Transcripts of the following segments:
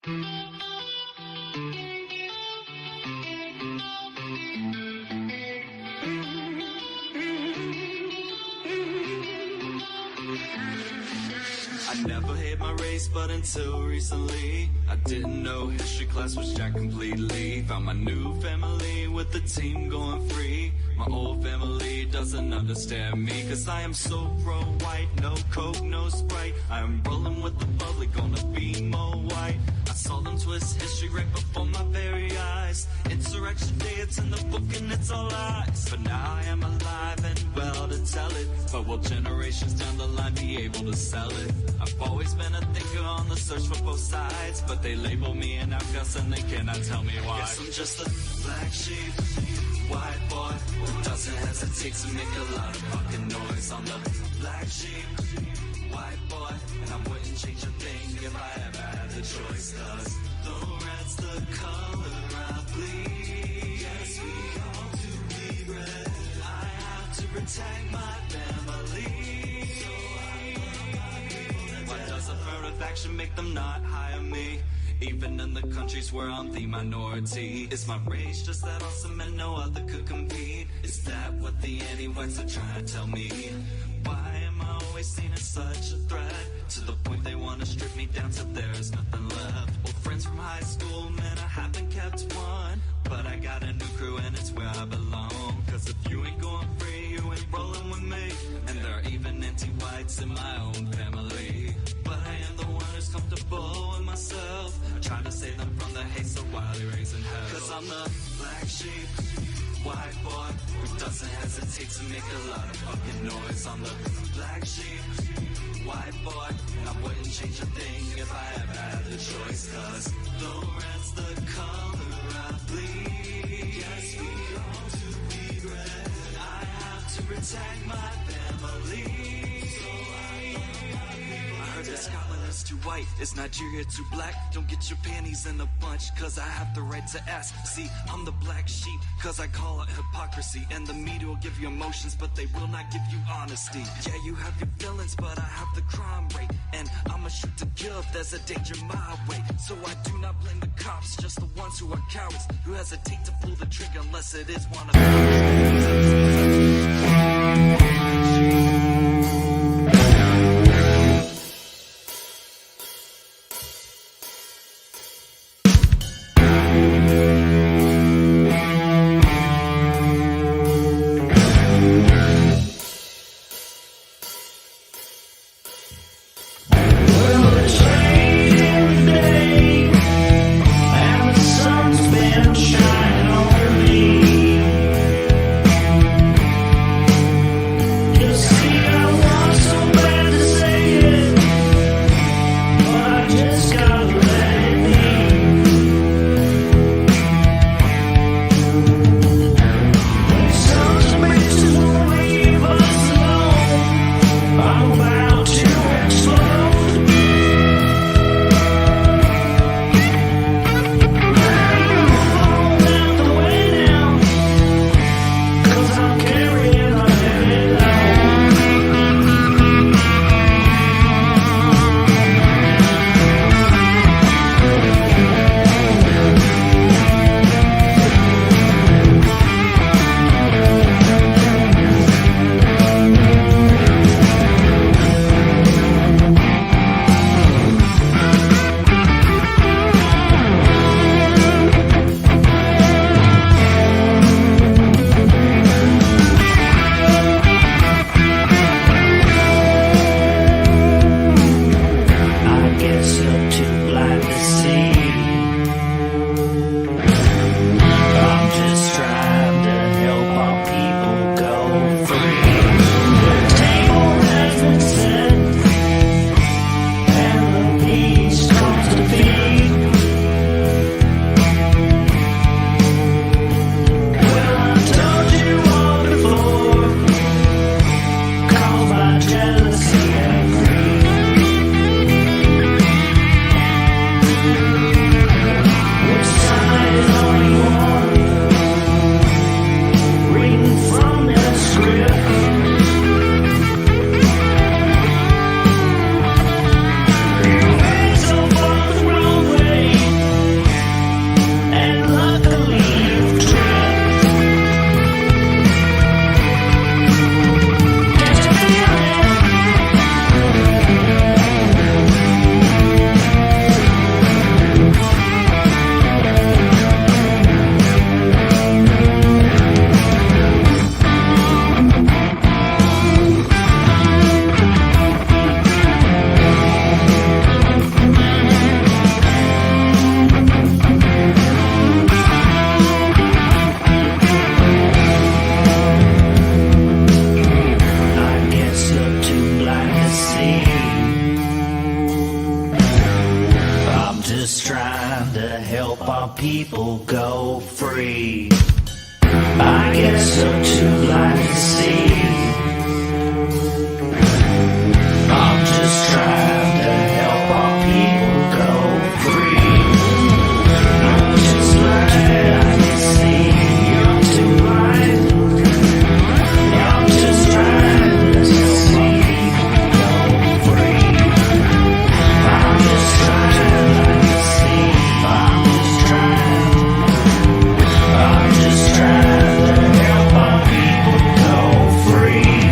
I never hate my race, but until recently I didn't know history class was jacked completely. Found my new family with the team going free. My old family doesn't understand me, cause I am so pro-white. No coke, no Sprite, I am rolling with the public, gonna be more white. I saw them twist history right before my very eyes. Insurrection Day, it's in the book and it's all lies. But now I am alive and well to tell it. But will generations down the line be able to sell it? I've always been a thinker on the search for both sides, but they label me an outcast and they cannot tell me why. Yes, I'm just a black sheep, white boy who doesn't hesitate to make a lot of fucking noise. I'm the black sheep, white boy, and I wouldn't change a thing if I ever had the choice. Cause the red's the color I bleed. Yes, we all to be red. I have to protect my family. Why does affirmative action make them not hire me? Even in the countries where I'm the minority. Is my race just that awesome and no other could compete? Is that what the anti-whites are trying to tell me? Why am I always seen as such a threat? To the point they want to strip me down till there's nothing left. Well, friends from high school, man, I haven't kept one. But I got a new crew and it's where I belong. Cause if you ain't going free, you ain't rolling with me. And there are even anti-whites in my own family. But I am the one who's comfortable with myself. I try to save them from the hate so wildly raising hell. Cause I'm the black sheep, white boy who doesn't hesitate to make a lot of fucking noise. I'm the black sheep, white boy, and I wouldn't change a thing if I ever had the choice. Cause the red's the color I bleed. Yes, we all to be red. I have to protect my family. Scotland is too white, is Nigeria too black? Don't get your panties in a bunch, cause I have the right to ask. See, I'm the black sheep, cause I call it hypocrisy. And the media will give you emotions, but they will not give you honesty. Yeah, you have your feelings, but I have the crime rate. And I'ma shoot to kill if there's a danger my way. So I do not blame the cops, just the ones who are cowards, who hesitate to pull the trigger unless it is one of them. guess I'm too blind to see. I'm just trying to help our people go free. I'm just blind to see. I'm too blind. I'm just trying to see go free. I'm just trying to see. I'm just trying to help our people go free.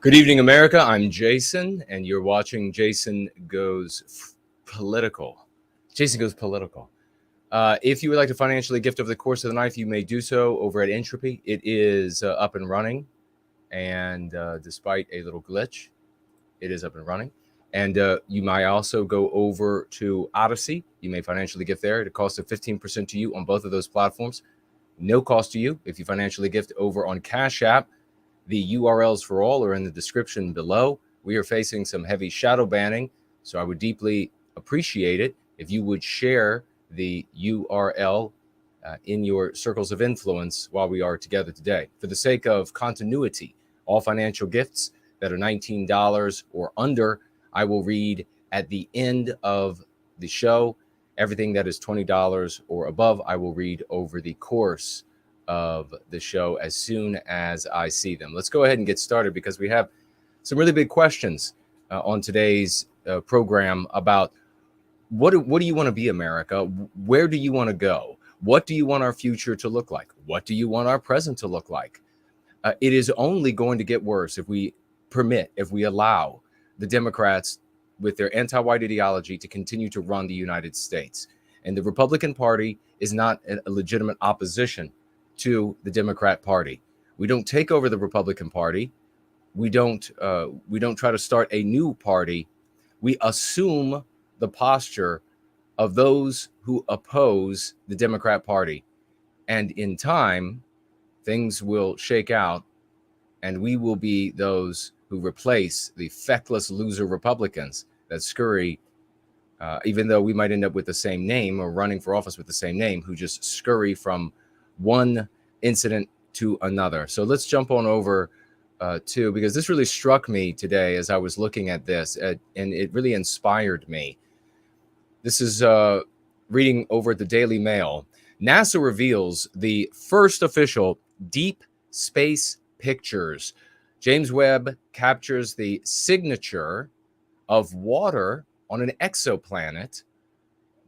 Good evening, America. I'm Jason, and you're watching Jason Goes Political. Jason Goes Political. If you would like to financially gift over the course of the night, you may do so over at Entropy. It is up and running, and despite a little glitch, it is up and running. And you might also go over to Odyssey. You may financially gift there. It costs 15% to you on both of those platforms. No cost to you if you financially gift over on Cash App. The URLs for all are in the description below. We are facing some heavy shadow banning, so I would deeply appreciate it if you would share the URL in your circles of influence while we are together today. For the sake of continuity, all financial gifts that are $19 or under, I will read at the end of the show. Everything that is $20 or above, I will read over the course of the show as soon as I see them. Let's go ahead and get started because we have some really big questions on today's program about what do you want to be, America? Where do you want to go? What do you want our future to look like? What do you want our present to look like? It is only going to get worse if we allow the Democrats with their anti-white ideology to continue to run the United States. And the Republican Party is not a legitimate opposition to the Democrat Party. We don't take over the Republican Party. We don't try to start a new party. We assume the posture of those who oppose the Democrat Party. And in time, things will shake out, and we will be those who replace the feckless loser Republicans that scurry, even though we might end up with the same name or running for office with the same name, who just scurry from one incident to another. So let's jump on over to, because this really struck me today as I was looking at this, and it really inspired me. This is reading over at the Daily Mail. NASA reveals the first official deep space pictures. James Webb captures the signature of water on an exoplanet,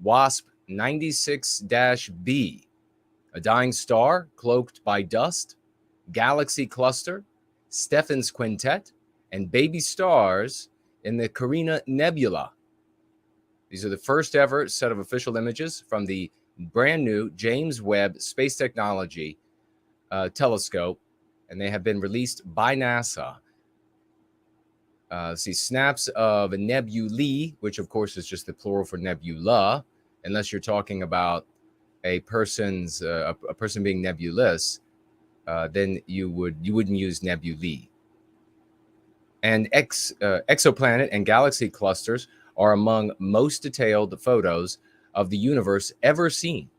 WASP 96-B. A dying star cloaked by dust, galaxy cluster, Stephan's quintet, and baby stars in the Carina Nebula. These are the first ever set of official images from the brand new James Webb Space Technology Telescope, and they have been released by NASA. See, snaps of nebulae, which of course is just the plural for nebula, unless you're talking about a person's a person being nebulous, then you wouldn't use nebulae. And exoplanet and galaxy clusters are among most detailed photos of the universe ever seen.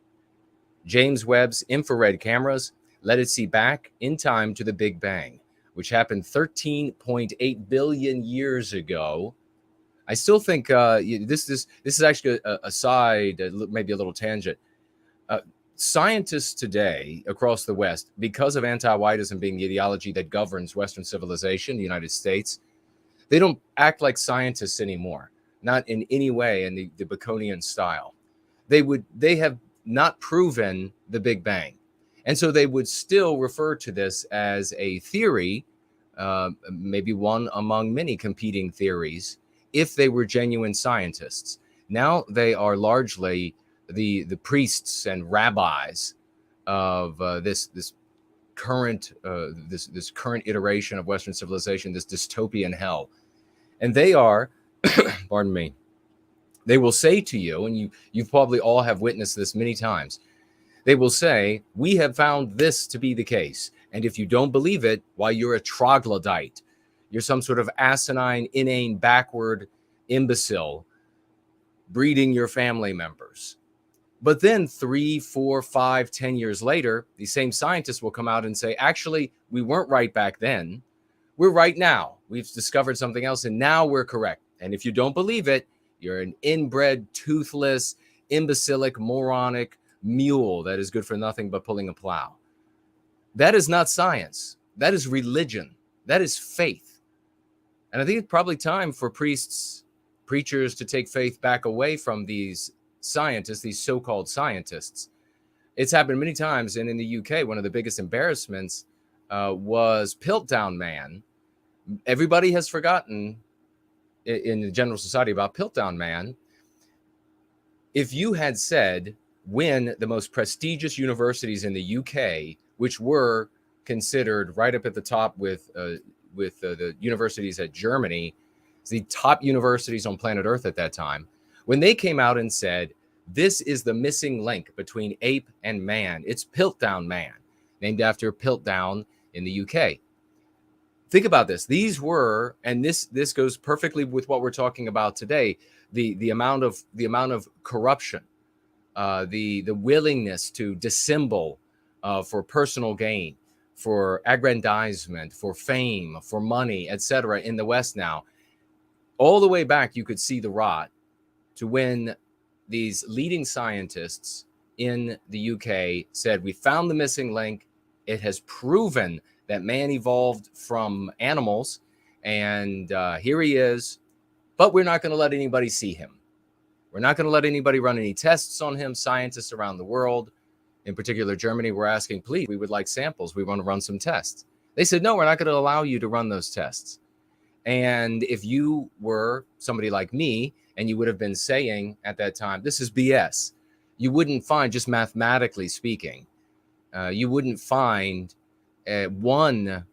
James Webb's infrared cameras let it see back in time to the Big Bang, which happened 13.8 billion years ago. I still think this is actually a side, maybe a little tangent. Scientists today across the West, because of anti-whitism being the ideology that governs Western civilization, the United States, they don't act like scientists anymore, not in any way in the Baconian style. They have not proven the Big Bang. And so they would still refer to this as a theory, maybe one among many competing theories, if they were genuine scientists. Now they are largely the priests and rabbis of this current this current iteration of Western civilization, this dystopian hell. And they are, pardon me, they will say to you, and you probably all have witnessed this many times, they will say, we have found this to be the case. And if you don't believe it, why, you're a troglodyte. You're some sort of asinine, inane, backward imbecile breeding your family members. But then 3, 4, 5, 10 years later, these same scientists will come out and say, actually, we weren't right back then. We're right now. We've discovered something else, and now we're correct. And if you don't believe it, you're an inbred, toothless, imbecilic, moronic mule that is good for nothing but pulling a plow. That is not science. That is religion. That is faith. And I think it's probably time for priests, preachers to take faith back away from these scientists, these so-called scientists. It's happened many times. And in the UK, one of the biggest embarrassments was Piltdown Man. Everybody has forgotten in the general society about Piltdown Man. If you had said when the most prestigious universities in the UK, which were considered right up at the top with the universities at Germany, the top universities on planet Earth at that time, when they came out and said, this is the missing link between ape and man, it's Piltdown Man, named after Piltdown in the UK. Think about this. These were, and this goes perfectly with what we're talking about today, the amount of corruption, the willingness to dissemble for personal gain, for aggrandizement, for fame, for money, etc. in the West now. All the way back, you could see the rot to when these leading scientists in the UK said, we found the missing link. It has proven that man evolved from animals, and here he is, but we're not going to let anybody see him. We're not going to let anybody run any tests on him. Scientists around the world, in particular Germany, were asking, please, we would like samples. We want to run some tests. They said, no, we're not going to allow you to run those tests. And if you were somebody like me, and you would have been saying at that time, this is BS, you wouldn't find, just mathematically speaking, you wouldn't find one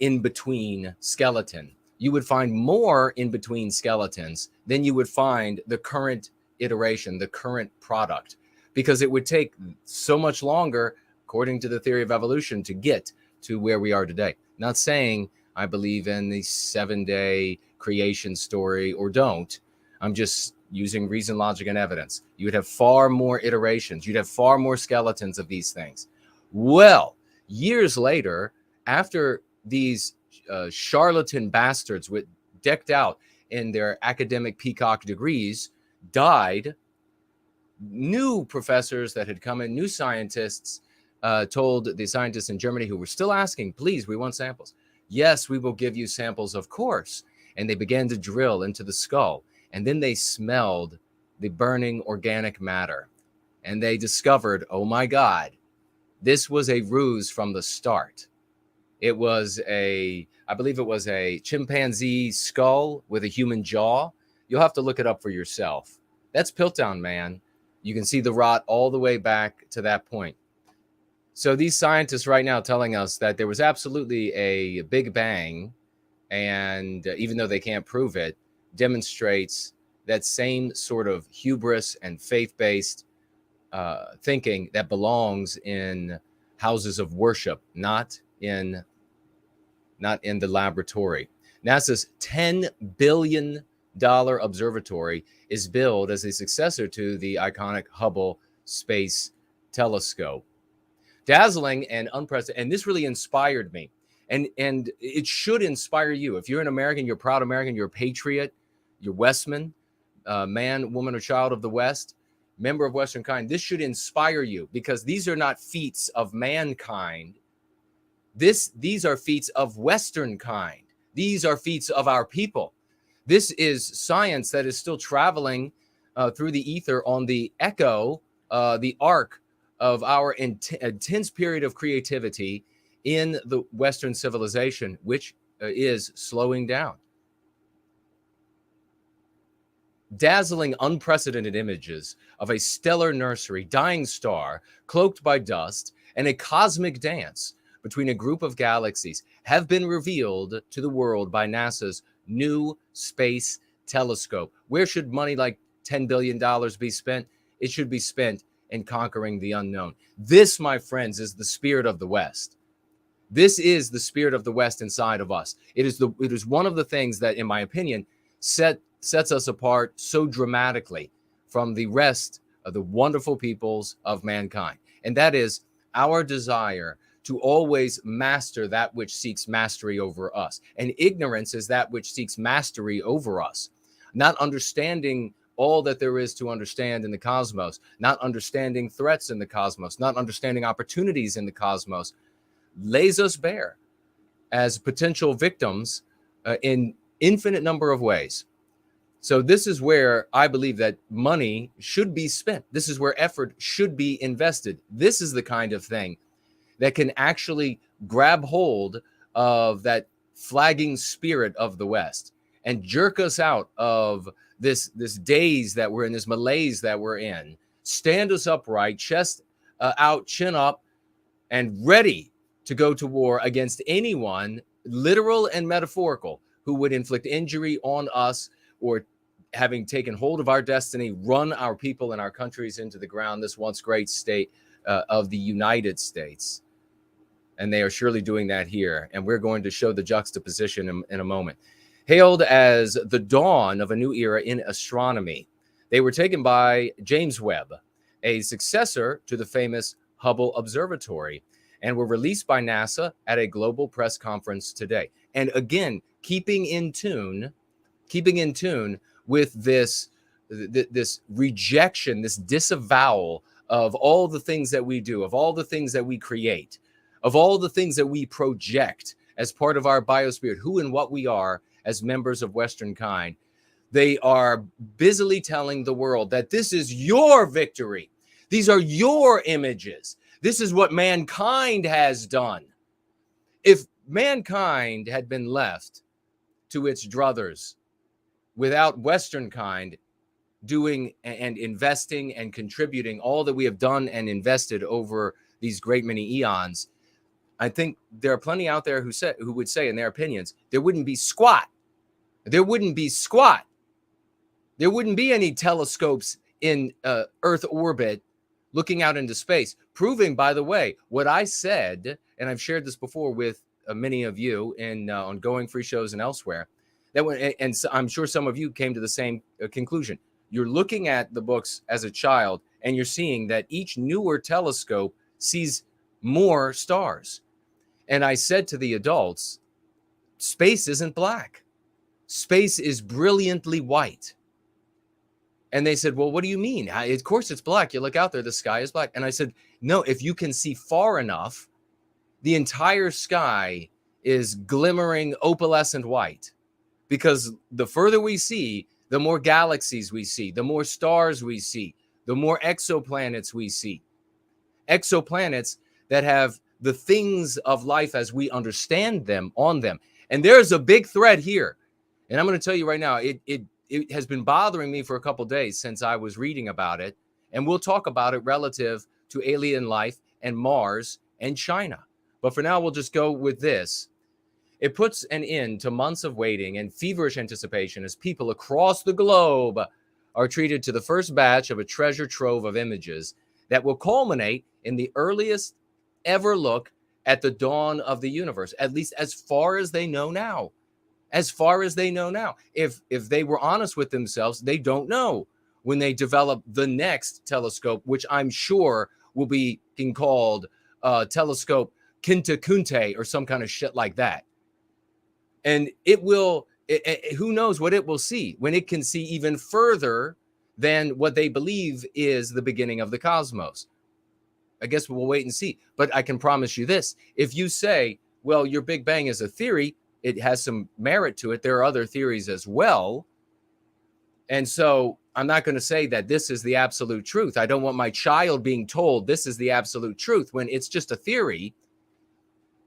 in-between skeleton. You would find more in-between skeletons than you would find the current iteration, the current product, because it would take so much longer, according to the theory of evolution, to get to where we are today. Not saying I believe in the 7-day creation story or don't. I'm just using reason, logic, and evidence. You would have far more iterations. You'd have far more skeletons of these things. Well, years later, after these charlatan bastards with decked out in their academic peacock degrees died, new professors that had come in, new scientists, told the scientists in Germany who were still asking, please, we want samples. Yes, we will give you samples, of course. And they began to drill into the skull. And then they smelled the burning organic matter. And they discovered, oh my God, this was a ruse from the start. It was I believe it was a chimpanzee skull with a human jaw. You'll have to look it up for yourself. That's Piltdown Man. You can see the rot all the way back to that point. So these scientists right now telling us that there was absolutely a Big Bang and even though they can't prove it, demonstrates that same sort of hubris and faith-based thinking that belongs in houses of worship, not in the laboratory. NASA's $10 billion observatory is billed as a successor to the iconic Hubble Space Telescope. Dazzling and unprecedented, and this really inspired me. And it should inspire you. If you're an American, you're a proud American, you're a patriot, you're Westman, man, woman, or child of the West, member of Western kind, this should inspire you, because these are not feats of mankind. These are feats of Western kind. These are feats of our people. This is science that is still traveling through the ether on the echo, the arc of our intense period of creativity in the Western civilization, which is slowing down. Dazzling, unprecedented images of a stellar nursery, dying star, cloaked by dust, and a cosmic dance between a group of galaxies have been revealed to the world by NASA's new space telescope. Where should money like $10 billion be spent? It should be spent in conquering the unknown. This, my friends, is the spirit of the West. This is the spirit of the West inside of us. It is one of the things that, in my opinion, sets us apart so dramatically from the rest of the wonderful peoples of mankind. And that is our desire to always master that which seeks mastery over us. And ignorance is that which seeks mastery over us. Not understanding all that there is to understand in the cosmos, not understanding threats in the cosmos, not understanding opportunities in the cosmos, lays us bare as potential victims in infinite number of ways. So this is where I believe that money should be spent. This is where effort should be invested. This is the kind of thing that can actually grab hold of that flagging spirit of the West and jerk us out of this daze that we're in, this malaise that we're in, stand us upright, chest out, chin up, and ready to go to war against anyone, literal and metaphorical, who would inflict injury on us or, having taken hold of our destiny, run our people and our countries into the ground, this once great state of the United States. And they are surely doing that here. And we're going to show the juxtaposition in a moment. Hailed as the dawn of a new era in astronomy, they were taken by James Webb, a successor to the famous Hubble Observatory, and were released by NASA at a global press conference today. And again, keeping in tune with this rejection, this disavowal of all the things that we do, of all the things that we create, of all the things that we project as part of our biosphere, who and what we are as members of Western kind. They are busily telling the world that this is your victory. These are your images. This is what mankind has done. If mankind had been left to its druthers, without Western kind doing and investing and contributing all that we have done and invested over these great many eons, I think there are plenty out there who would say, in their opinions, there wouldn't be squat. There wouldn't be squat. There wouldn't be any telescopes in Earth orbit looking out into space, proving, by the way, what I said, and I've shared this before with many of you in on Going Free shows and elsewhere, and so I'm sure some of you came to the same conclusion. You're looking at the books as a child, and you're seeing that each newer telescope sees more stars. And I said to the adults, space isn't black. Space is brilliantly white. And they said, well, what do you mean? Of course it's black. You look out there, the sky is black. And I said, no, if you can see far enough, the entire sky is glimmering opalescent white. Because the further we see, the more galaxies we see, the more stars we see, the more exoplanets we see. Exoplanets that have the things of life as we understand them on them. And there's a big thread here. And I'm going to tell you right now, it has been bothering me for a couple of days since I was reading about it. And we'll talk about it relative to alien life and Mars and China. But for now, we'll just go with this. It puts an end to months of waiting and feverish anticipation as people across the globe are treated to the first batch of a treasure trove of images that will culminate in the earliest ever look at the dawn of the universe, at least as far as they know now. As far as they know now. If they were honest with themselves, they don't know when they develop the next telescope, which I'm sure will be called telescope Kinta or some kind of shit like that. And it will, who knows what it will see when it can see even further than what they believe is the beginning of the cosmos. I guess we'll wait and see. But I can promise you this. If you say, well, your Big Bang is a theory, it has some merit to it. There are other theories as well. And so I'm not going to say that this is the absolute truth. I don't want my child being told this is the absolute truth when it's just a theory.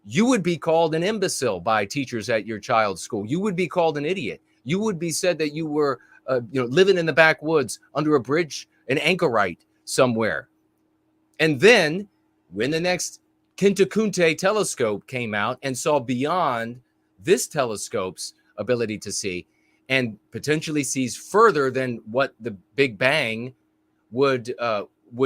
You would be called an imbecile by teachers at your child's school. You would be called an idiot. You would be said that you were living in the backwoods under a bridge, an anchorite somewhere. And then when the next Kinta telescope came out and saw beyond this telescope's ability to see and potentially sees further than what the Big Bang would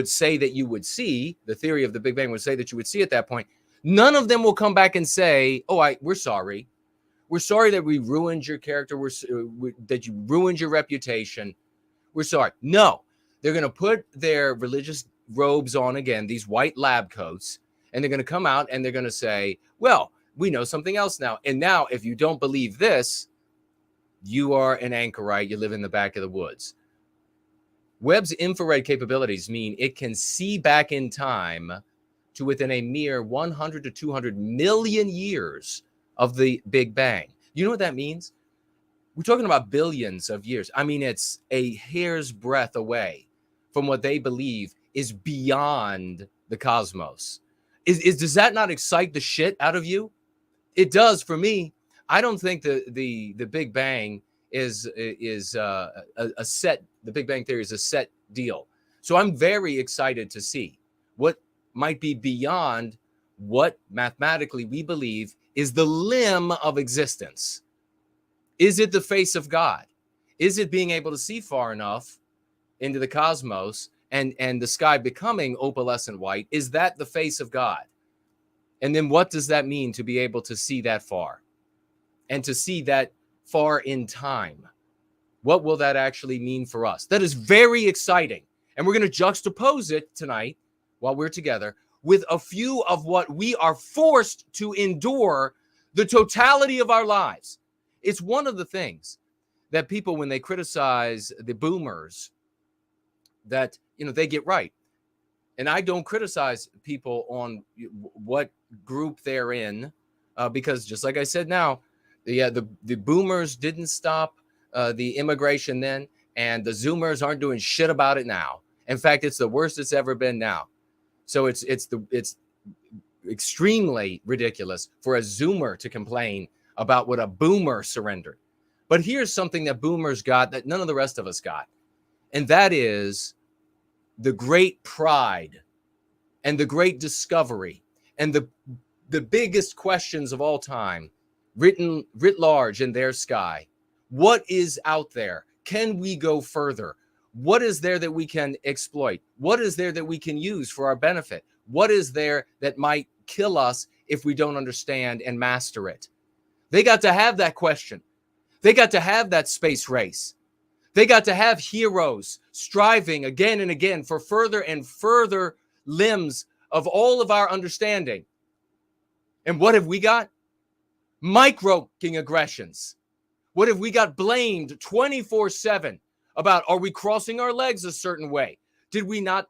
say that you would see, the theory of the Big Bang would say that you would see at that point, none of them will come back and say, we're sorry. We're sorry that we ruined your character, that you ruined your reputation. We're sorry. No, they're going to put their religious robes on again, these white lab coats, and they're going to come out and they're going to say, well, we know something else now. And now if you don't believe this, you are an anchorite. You live in the back of the woods. Webb's infrared capabilities mean it can see back in time to within a mere 100 to 200 million years of the Big Bang. You know what that means? We're talking about billions of years. I mean, it's a hair's breadth away from what they believe is beyond the cosmos. Does that not excite the shit out of you? It does for me. I don't think the Big Bang is a set. The Big Bang theory is a set deal. So I'm very excited to see what might be beyond what mathematically we believe is the limb of existence. Is it the face of God? Is it being able to see far enough into the cosmos and the sky becoming opalescent white? Is that the face of God? And then what does that mean to be able to see that far and to see that far in time? What will that actually mean for us? That is very exciting. And we're going to juxtapose it tonight while we're together with a few of what we are forced to endure the totality of our lives. It's one of the things that people, when they criticize the boomers, that, they get right. And I don't criticize people on what group they're in, because just like I said now, the boomers didn't stop the immigration then, and the Zoomers aren't doing shit about it now. In fact, it's the worst it's ever been now. So it's extremely ridiculous for a Zoomer to complain about what a boomer surrendered. But here's something that boomers got that none of the rest of us got. And that is the great pride and the great discovery and the biggest questions of all time writ large in their sky. What is out there? Can we go further? What is there that we can exploit? What is there that we can use for our benefit? What is there that might kill us if we don't understand and master it? They got to have that question. They got to have that space race. They got to have heroes striving again and again for further and further limbs of all of our understanding. And what have we got? Microaggressions. What if we got blamed 24/7 about, are we crossing our legs a certain way? Did we not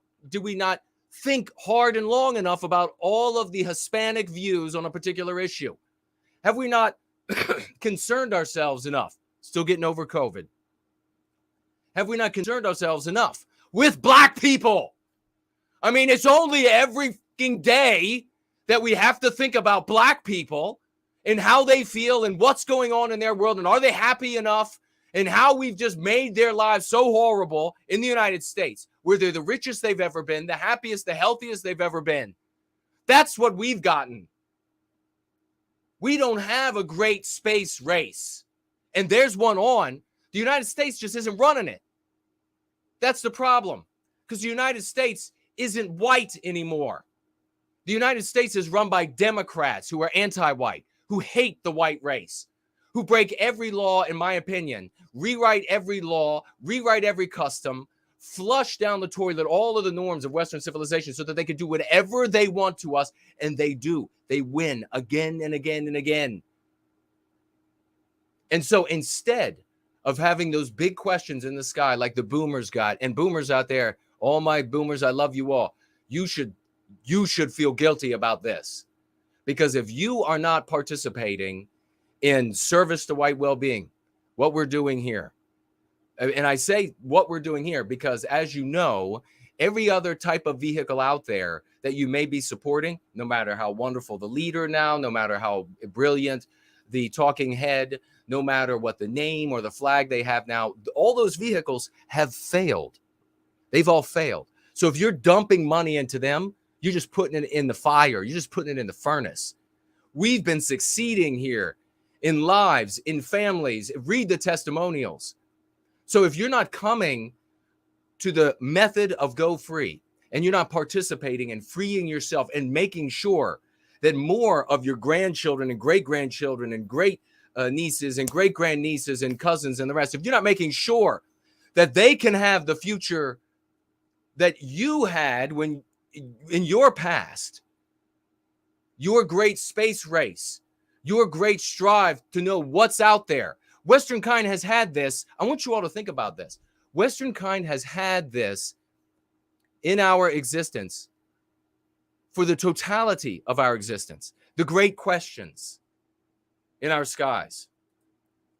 think hard and long enough about all of the Hispanic views on a particular issue? Have we not concerned ourselves enough? Still getting over COVID. Have we not concerned ourselves enough with black people? I mean, it's only every fucking day that we have to think about black people and how they feel and what's going on in their world, and are they happy enough, and how we've just made their lives so horrible in the United States, where they're the richest they've ever been, the happiest, the healthiest they've ever been. That's what we've gotten. We don't have a great space race. And there's one on. The United States just isn't running it. That's the problem. Because the United States isn't white anymore. The United States is run by Democrats who are anti-white, who hate the white race, who break every law, in my opinion, rewrite every law, rewrite every custom, flush down the toilet all of the norms of Western civilization so that they can do whatever they want to us. And they do. They win again and again and again. And so instead of having those big questions in the sky like the boomers got, and boomers out there, all my boomers, I love you all. You should feel guilty about this. Because if you are not participating in service to white well-being, what we're doing here, and I say what we're doing here because, as you know, every other type of vehicle out there that you may be supporting, no matter how wonderful the leader now, no matter how brilliant the talking head, no matter what the name or the flag they have now, all those vehicles have failed. They've all failed. So if you're dumping money into them, you're just putting it in the fire. You're just putting it in the furnace. We've been succeeding here in lives, in families. Read the testimonials. So if you're not coming to the method of Go Free and you're not participating and freeing yourself and making sure that more of your grandchildren and great-grandchildren and great nieces and great-grandnieces and cousins and the rest, if you're not making sure that they can have the future that you had when in your past, your great space race, your great strive to know what's out there. Western kind has had this. I want you all to think about this. Western kind has had this in our existence for the totality of our existence. The great questions in our skies.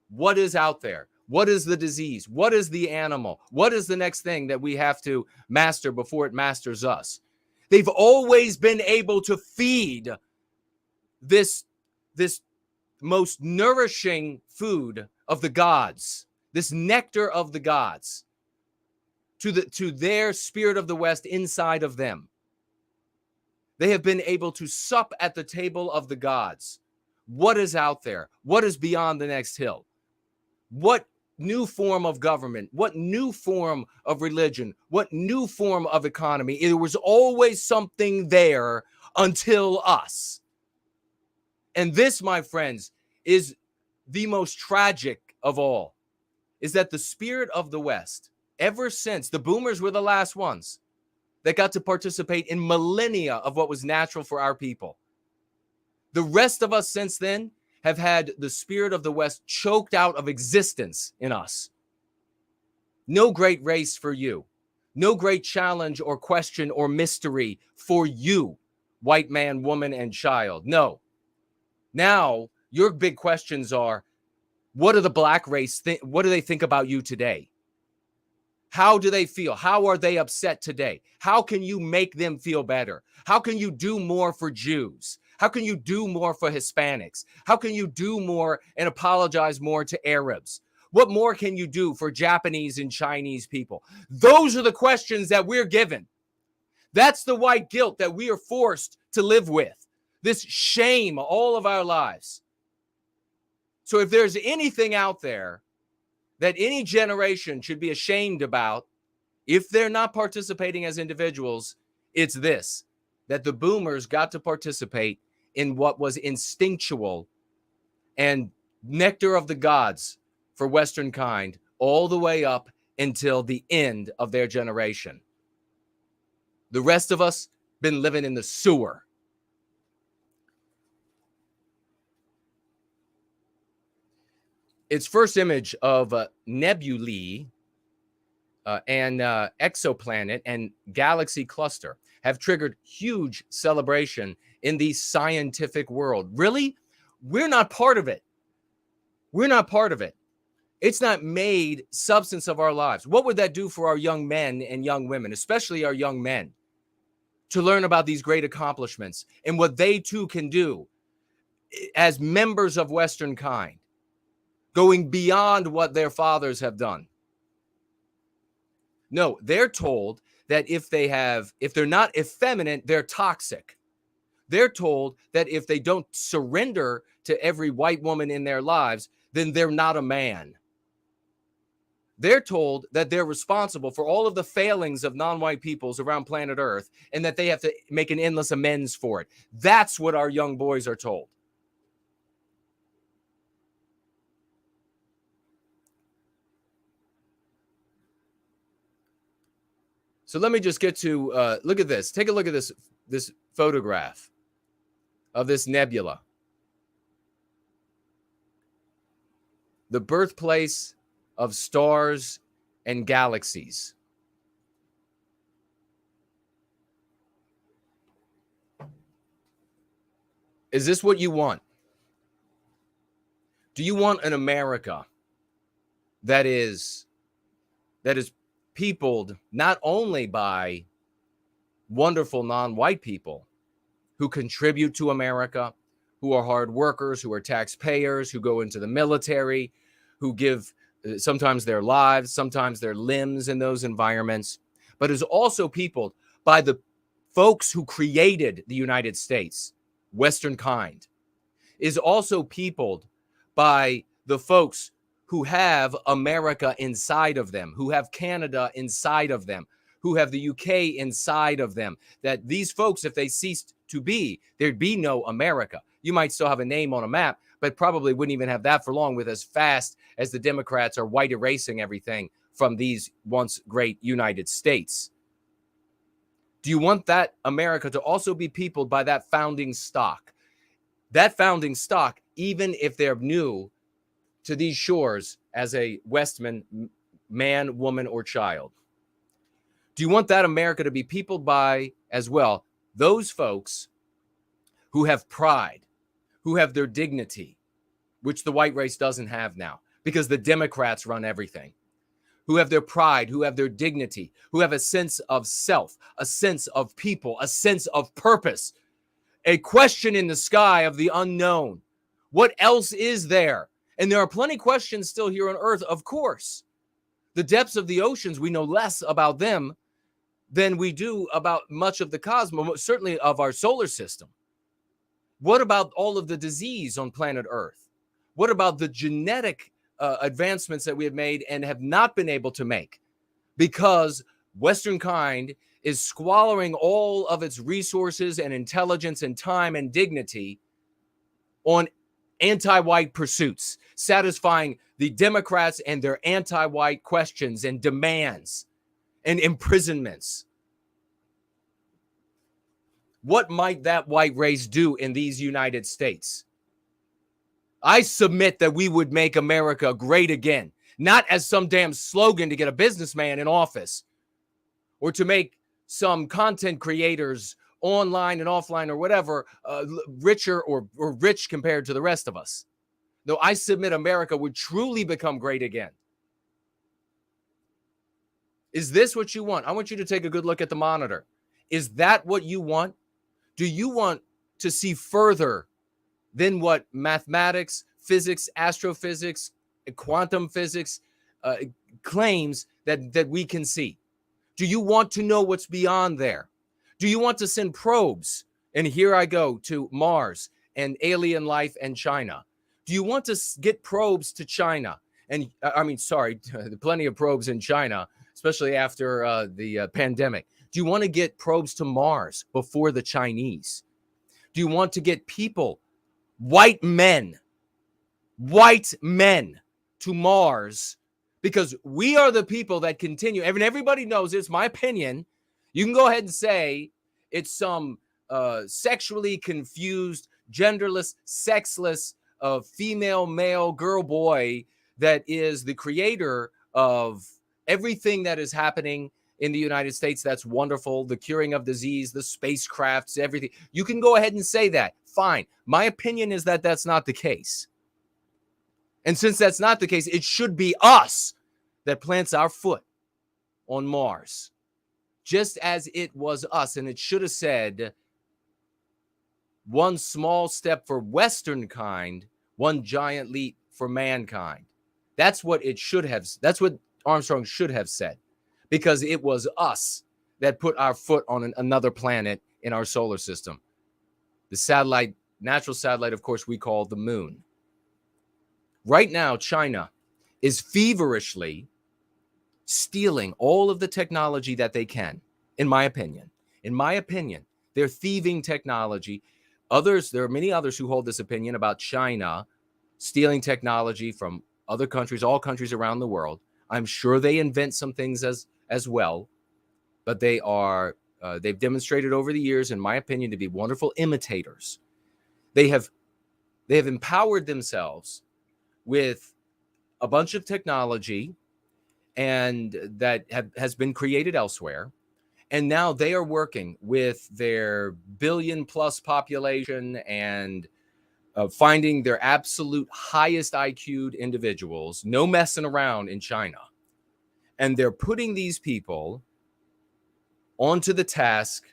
What is out there? What is the disease? What is the animal? What is the next thing that we have to master before it masters us? They've always been able to feed this most nourishing food of the gods, this nectar of the gods, to their spirit of the West inside of them. They have been able to sup at the table of the gods. What is out there? What is beyond the next hill? What new form of government? What new form of religion? What new form of economy? There was always something there until us. And this, my friends, is the most tragic of all, is that the spirit of the West, ever since the boomers were the last ones that got to participate in millennia of what was natural for our people. The rest of us since then have had the spirit of the West choked out of existence in us. No great race for you. No great challenge or question or mystery for you, white man, woman, and child. No. Now, your big questions are, what do the black race think? What do they think about you today? How do they feel? How are they upset today? How can you make them feel better? How can you do more for Jews? How can you do more for Hispanics? How can you do more and apologize more to Arabs? What more can you do for Japanese and Chinese people? Those are the questions that we're given. That's the white guilt that we are forced to live with. This shame all of our lives. So if there's anything out there that any generation should be ashamed about, if they're not participating as individuals, it's this, that the boomers got to participate in what was instinctual and nectar of the gods for Western kind all the way up until the end of their generation. The rest of us been living in the sewer. Its first image of nebulae and exoplanet and galaxy cluster have triggered huge celebration in the scientific world. Really? We're not part of it. We're not part of it. It's not made substance of our lives. What would that do for our young men and young women, especially our young men, to learn about these great accomplishments and what they too can do as members of Western kind, going beyond what their fathers have done? No, they're told that if they're not effeminate, they're toxic. They're told that if they don't surrender to every white woman in their lives, then they're not a man. They're told that they're responsible for all of the failings of non-white peoples around planet Earth and that they have to make an endless amends for it. That's what our young boys are told. So let me just get to, look at this. Take a look at this photograph of this nebula. The birthplace of stars and galaxies. Is this what you want? Do you want an America that is peopled not only by wonderful non-white people who contribute to America, who are hard workers, who are taxpayers, who go into the military, who give sometimes their lives, sometimes their limbs in those environments, but is also peopled by the folks who created the United States, Western kind, is also peopled by the folks who have America inside of them, who have Canada inside of them, who have the UK inside of them, that these folks, if they ceased to be, there'd be no America. You might still have a name on a map, but probably wouldn't even have that for long with as fast as the Democrats are white erasing everything from these once great United States. Do you want that America to also be peopled by that founding stock? That founding stock, even if they're new to these shores as a Westman, man, woman, or child. Do you want that America to be peopled by, as well, those folks who have pride, who have their dignity, which the white race doesn't have now, because the Democrats run everything, who have their pride, who have their dignity, who have a sense of self, a sense of people, a sense of purpose, a question in the sky of the unknown. What else is there? And there are plenty of questions still here on Earth, of course. The depths of the oceans, we know less about them than we do about much of the cosmos, certainly of our solar system. What about all of the disease on planet Earth? What about the genetic advancements that we have made and have not been able to make because Western kind is squandering all of its resources and intelligence and time and dignity on anti-white pursuits, satisfying the Democrats and their anti-white questions and demands and imprisonments? What might that white race do in these United States? I submit that we would make America great again, not as some damn slogan to get a businessman in office or to make some content creators online and offline or whatever richer or rich compared to the rest of us. No, I submit America would truly become great again. Is this what you want? I want you to take a good look at the monitor. Is that what you want? Do you want to see further than what mathematics, physics, astrophysics, quantum physics claims that we can see? Do you want to know what's beyond there? Do you want to send probes? And here I go to Mars and alien life and China. Do you want to get probes to China? And plenty of probes in China, especially after the pandemic. Do you want to get probes to Mars before the Chinese? Do you want to get people, white men to Mars? Because we are the people that continue. And everybody knows it's my opinion. You can go ahead and say it's some sexually confused, genderless, sexless, female, male, girl, boy that is the creator of everything that is happening in the United States. That's wonderful. The curing of disease, the spacecrafts, everything. You can go ahead and say that. Fine. My opinion is that that's not the case. And since that's not the case, it should be us that plants our foot on Mars, just as it was us. And it should have said, one small step for Western kind, one giant leap for mankind. That's what it should have. That's what Armstrong should have said, because it was us that put our foot on another planet in our solar system. The satellite, natural satellite, of course, we call the moon. Right now, China is feverishly stealing all of the technology that they can, in my opinion. In my opinion, they're thieving technology. There are many others who hold this opinion about China stealing technology from other countries, all countries around the world. I'm sure they invent some things as well, but they've demonstrated over the years, in my opinion, to be wonderful imitators. They have empowered themselves with a bunch of technology and that has been created elsewhere. And now they are working with their billion-plus population and finding their absolute highest IQ'd individuals, no messing around in China. And they're putting these people onto the task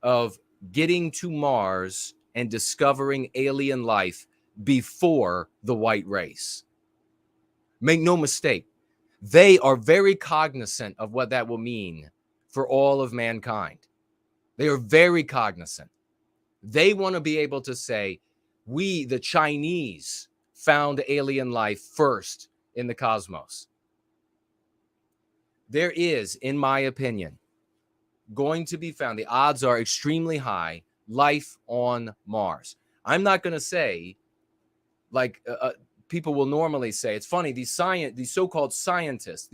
of getting to Mars and discovering alien life before the white race. Make no mistake, they are very cognizant of what that will mean for all of mankind. They are very cognizant. They want to be able to say, we, the Chinese, found alien life first in the cosmos. There is, in my opinion, going to be found, the odds are extremely high, life on Mars. I'm not going to say, like people will normally say, it's funny, these so-called scientists,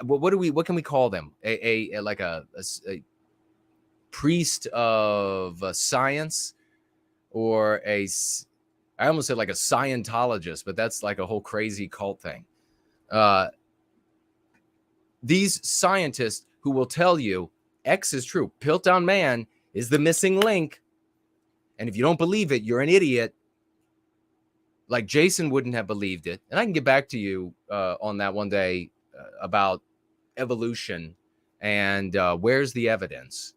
what can we call them? A priest of science, or I almost said like a Scientologist, but that's like a whole crazy cult thing. These scientists who will tell you X is true, Piltdown Man is the missing link, and if you don't believe it, you're an idiot. Like Jason wouldn't have believed it, and I can get back to you on that one day about evolution and where's the evidence,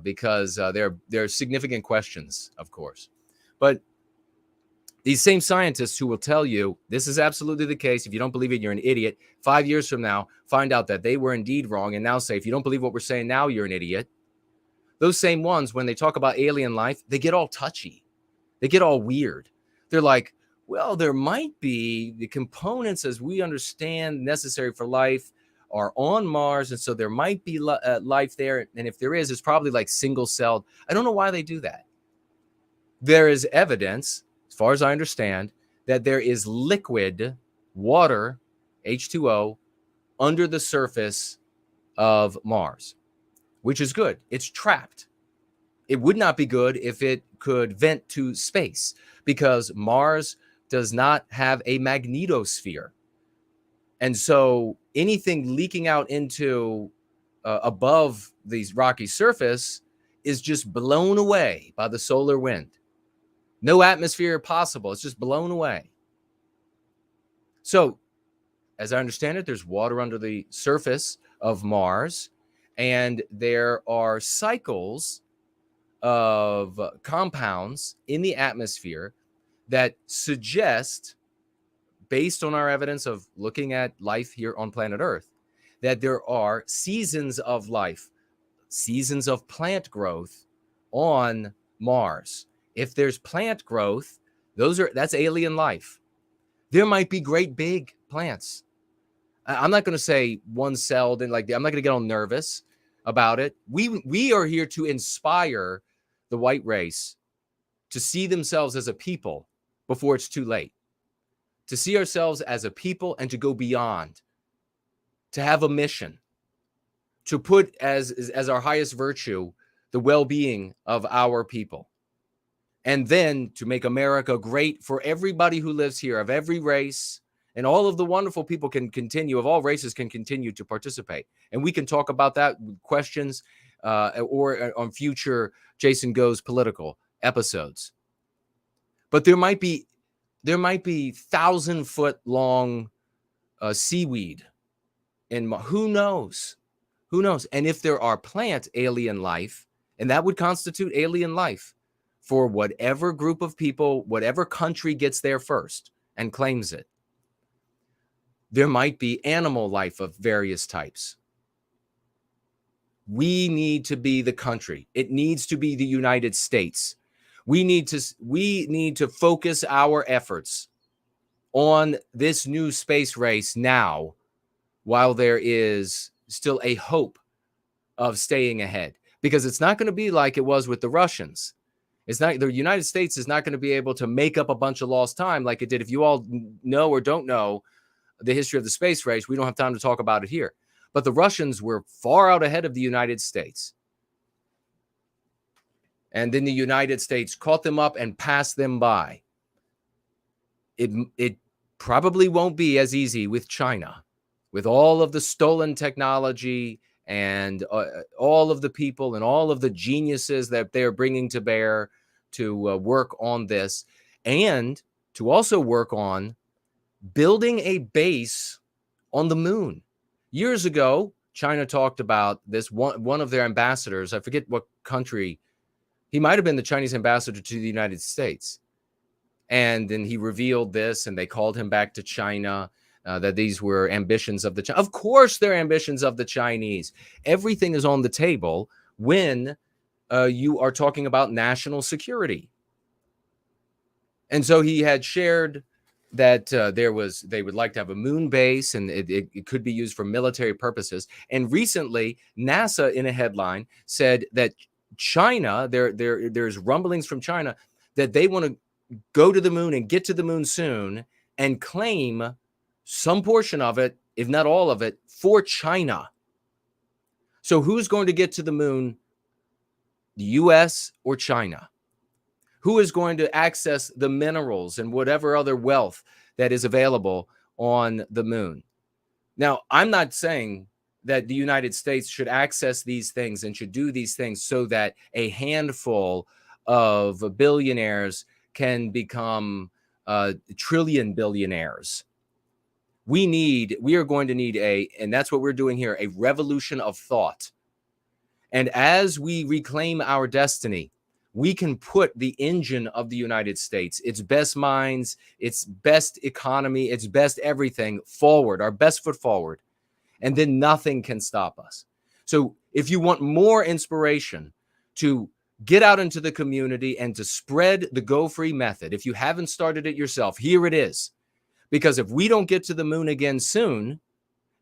because there are significant questions, of course. But these same scientists who will tell you this is absolutely the case, if you don't believe it, you're an idiot. 5 years from now, find out that they were indeed wrong, and now say, if you don't believe what we're saying now, you're an idiot. Those same ones, when they talk about alien life, they get all touchy. They get all weird. They're like, well, there might be the components as we understand necessary for life are on Mars, and so there might be life there. And if there is, it's probably like single-celled. I don't know why they do that. There is evidence, as far as I understand, that there is liquid water, H2O, under the surface of Mars, which is good. It's trapped. It would not be good if it could vent to space, because Mars does not have a magnetosphere. And so anything leaking out into above the rocky surface is just blown away by the solar wind. No atmosphere possible. It's just blown away. So, as I understand it, there's water under the surface of Mars, and there are cycles of compounds in the atmosphere that suggest, based on our evidence of looking at life here on planet Earth, that there are seasons of life, seasons of plant growth on Mars. If there's plant growth, that's alien life. There might be great big plants. I'm not going to say one-celled and like, I'm not going to get all nervous about it. We are here to inspire the white race to see themselves as a people before it's too late, to see ourselves as a people and to go beyond, to have a mission, to put as our highest virtue the well-being of our people, and then to make America great for everybody who lives here, of every race, and all of the wonderful people can continue, of all races can continue to participate. And we can talk about that with questions or on future Jason Goes Political episodes. But there might be 1,000-foot long seaweed, and who knows? Who knows? And if there are plant alien life, and that would constitute alien life for whatever group of people, whatever country gets there first and claims it. There might be animal life of various types. We need to be the country. It needs to be the United States. We need to focus our efforts on this new space race now, while there is still a hope of staying ahead, because it's not going to be like it was with the Russians. It's not, the United States is not going to be able to make up a bunch of lost time like it did. If you all know or don't know the history of the space race, we don't have time to talk about it here. But the Russians were far out ahead of the United States. And then the United States caught them up and passed them by. It probably won't be as easy with China, with all of the stolen technology and all of the people and all of the geniuses that they're bringing to bear to work on this, and to also work on building a base on the moon. Years ago, China talked about this. One of their ambassadors, I forget what country, he might have been the Chinese ambassador to the United States. And then he revealed this, and they called him back to China, that these were ambitions of the Chinese. Of course, they're ambitions of the Chinese. Everything is on the table when you are talking about national security. And so he had shared that they would like to have a moon base, and it could be used for military purposes. And recently, NASA, in a headline, said that China, there's rumblings from China that they want to go to the moon and get to the moon soon and claim some portion of it, if not all of it, for China. So who's going to get to the moon, the US or China? Who is going to access the minerals and whatever other wealth that is available on the moon? Now, I'm not saying that the United States should access these things and should do these things so that a handful of billionaires can become trillion billionaires. We are going to need and that's what we're doing here, a revolution of thought. And as we reclaim our destiny, we can put the engine of the United States, its best minds, its best economy, its best everything forward, our best foot forward, and then nothing can stop us. So if you want more inspiration to get out into the community and to spread the Go Free method, if you haven't started it yourself, here it is. Because if we don't get to the moon again soon,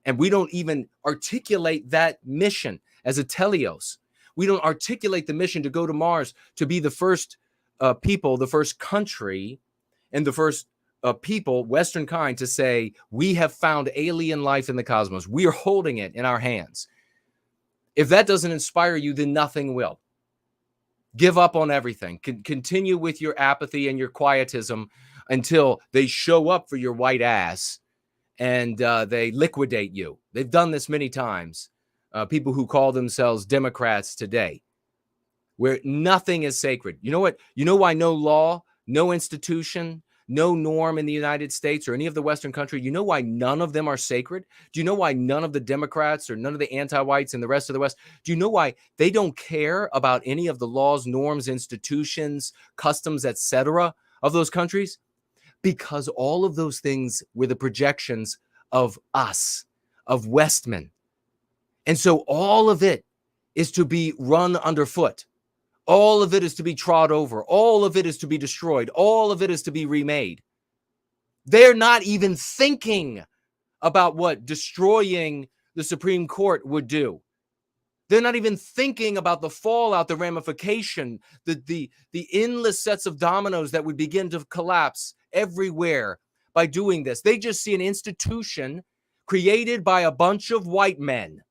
and we don't even articulate that mission as a teleos, we don't articulate the mission to go to Mars, to be the first people, the first country, and the first people, Western kind, to say, we have found alien life in the cosmos. We are holding it in our hands. If that doesn't inspire you, then nothing will. Give up on everything. Continue with your apathy and your quietism until they show up for your white ass and they liquidate you. They've done this many times. People who call themselves Democrats today, where nothing is sacred. You know what? You know why no law, no institution, no norm in the United States or any of the Western country, you know why none of them are sacred? Do you know why none of the Democrats or none of the anti-whites and the rest of the West, do you know why they don't care about any of the laws, norms, institutions, customs, etc. of those countries? Because all of those things were the projections of us, of Westmen. And so all of it is to be run underfoot. All of it is to be trod over. All of it is to be destroyed. All of it is to be remade. They're not even thinking about what destroying the Supreme Court would do. They're not even thinking about the fallout, the ramification, the endless sets of dominoes that would begin to collapse everywhere by doing this. They just see an institution created by a bunch of white men.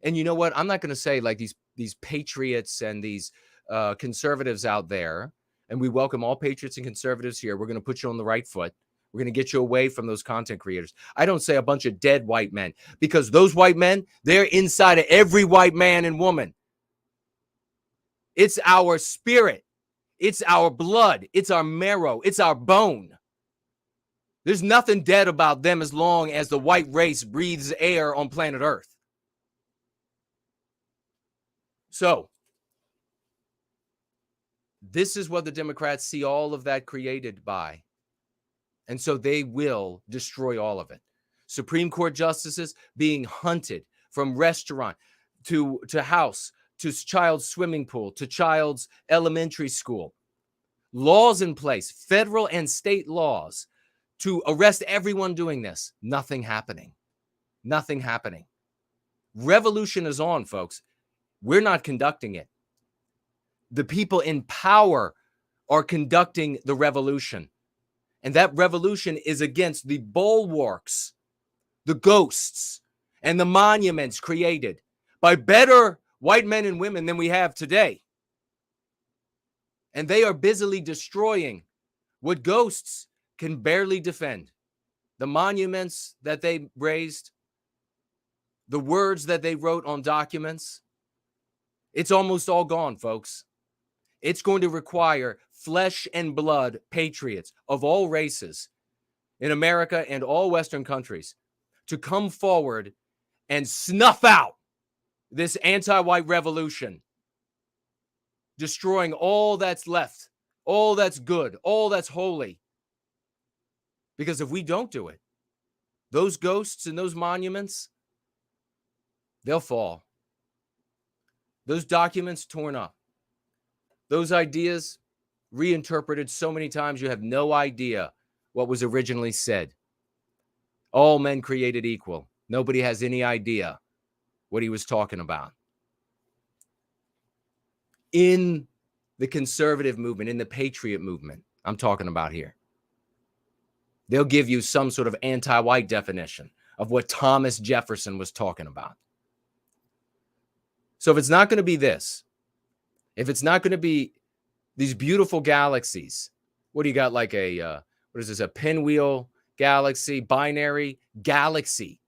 And you know what? I'm not going to say like these patriots and these conservatives out there, and we welcome all patriots and conservatives here. We're going to put you on the right foot. We're going to get you away from those content creators. I don't say a bunch of dead white men, because those white men, they're inside of every white man and woman. It's our spirit. It's our blood. It's our marrow. It's our bone. There's nothing dead about them as long as the white race breathes air on planet Earth. So, this is what the Democrats see all of that created by. And so they will destroy all of it. Supreme Court justices being hunted from restaurant to house, to child's swimming pool, to child's elementary school. Laws in place, federal and state laws to arrest everyone doing this. Nothing happening. Nothing happening. Revolution is on, folks. We're not conducting it. The people in power are conducting the revolution. And that revolution is against the bulwarks, the ghosts, and the monuments created by better white men and women than we have today. And they are busily destroying what ghosts can barely defend. The monuments that they raised, the words that they wrote on documents, it's almost all gone, folks. It's going to require flesh and blood patriots of all races in America and all Western countries to come forward and snuff out this anti-white revolution, destroying all that's left, all that's good, all that's holy. Because if we don't do it, those ghosts and those monuments, they'll fall. Those documents torn up. Those ideas reinterpreted so many times you have no idea what was originally said. All men created equal. Nobody has any idea what he was talking about. In the conservative movement, in the patriot movement, I'm talking about here, they'll give you some sort of anti-white definition of what Thomas Jefferson was talking about. So if it's not going to be this, if it's not going to be these beautiful galaxies, what do you got, like a, what is this, a pinwheel galaxy, binary galaxy.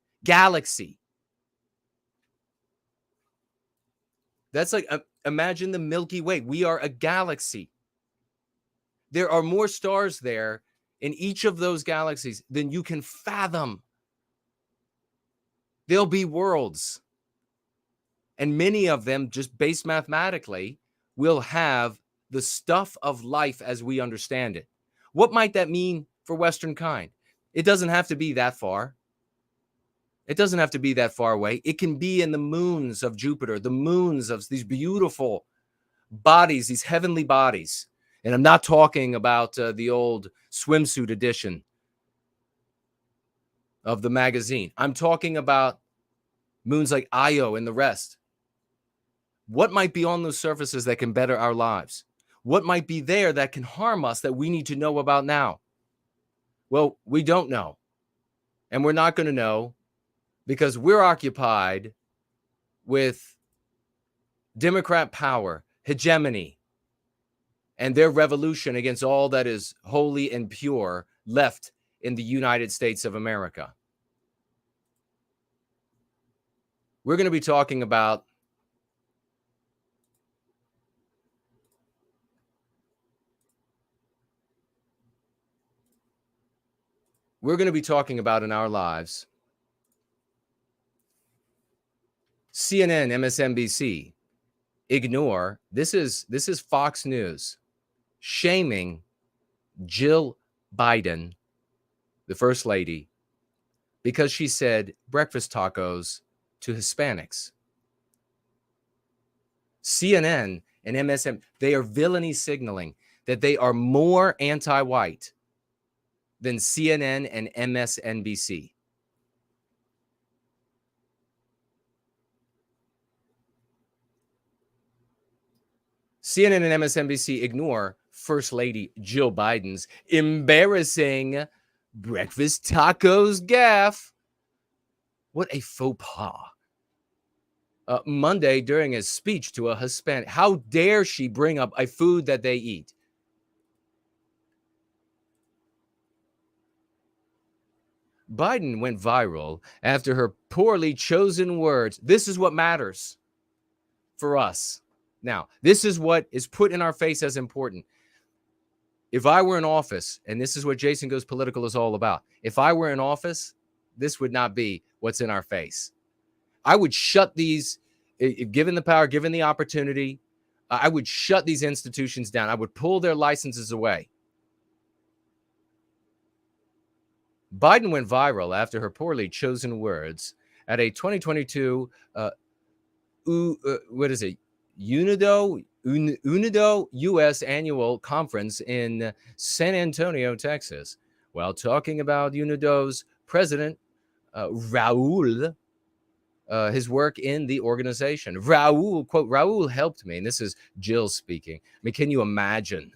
That's like, imagine the Milky Way. We are a galaxy. There are more stars there in each of those galaxies than you can fathom. There'll be worlds. And many of them, just based mathematically, will have the stuff of life as we understand it. What might that mean for Western kind? It doesn't have to be that far. It doesn't have to be that far away. It can be in the moons of Jupiter, the moons of these beautiful bodies, these heavenly bodies. And I'm not talking about the old swimsuit edition of the magazine. I'm talking about moons like Io and the rest. What might be on those surfaces that can better our lives? What might be there that can harm us that we need to know about now? Well, we don't know. And we're not going to know because we're occupied with Democrat power, hegemony, and their revolution against all that is holy and pure left in the United States of America. We're going to be talking about in our lives CNN, MSNBC ignore, this is Fox News shaming Jill Biden, the first lady, because she said breakfast tacos to Hispanics. CNN and MSN, they are villainy signaling that they are more anti-white than CNN and MSNBC. CNN and MSNBC ignore First Lady Jill Biden's embarrassing breakfast tacos gaffe. What a faux pas. Monday during his speech to a Hispanic. How dare she bring up a food that they eat? Biden went viral after her poorly chosen words. This is what matters for us. Now, this is what is put in our face as important. If I were in office, and this is what Jason Goes Political is all about. If I were in office, this would not be what's in our face. I would shut these, given the power, given the opportunity, I would shut these institutions down. I would pull their licenses away. Biden went viral after her poorly chosen words at a 2022 what is it? UNIDO U.S. Annual Conference in San Antonio, Texas. While talking about UNIDO's president, Raul, his work in the organization. Raul, quote, Raul helped me. And this is Jill speaking. I mean, can you imagine?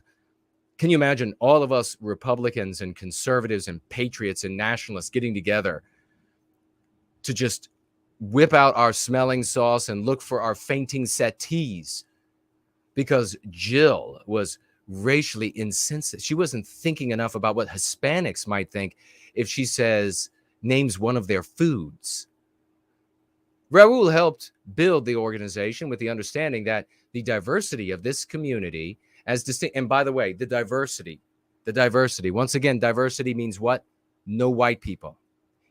Can you imagine all of us Republicans and conservatives and patriots and nationalists getting together to just whip out our smelling sauce and look for our fainting settees because Jill was racially insensitive. She wasn't thinking enough about what Hispanics might think if she names one of their foods. Raul helped build the organization with the understanding that the diversity of this community as distinct, and by the way, the diversity, once again, diversity means what? No white people.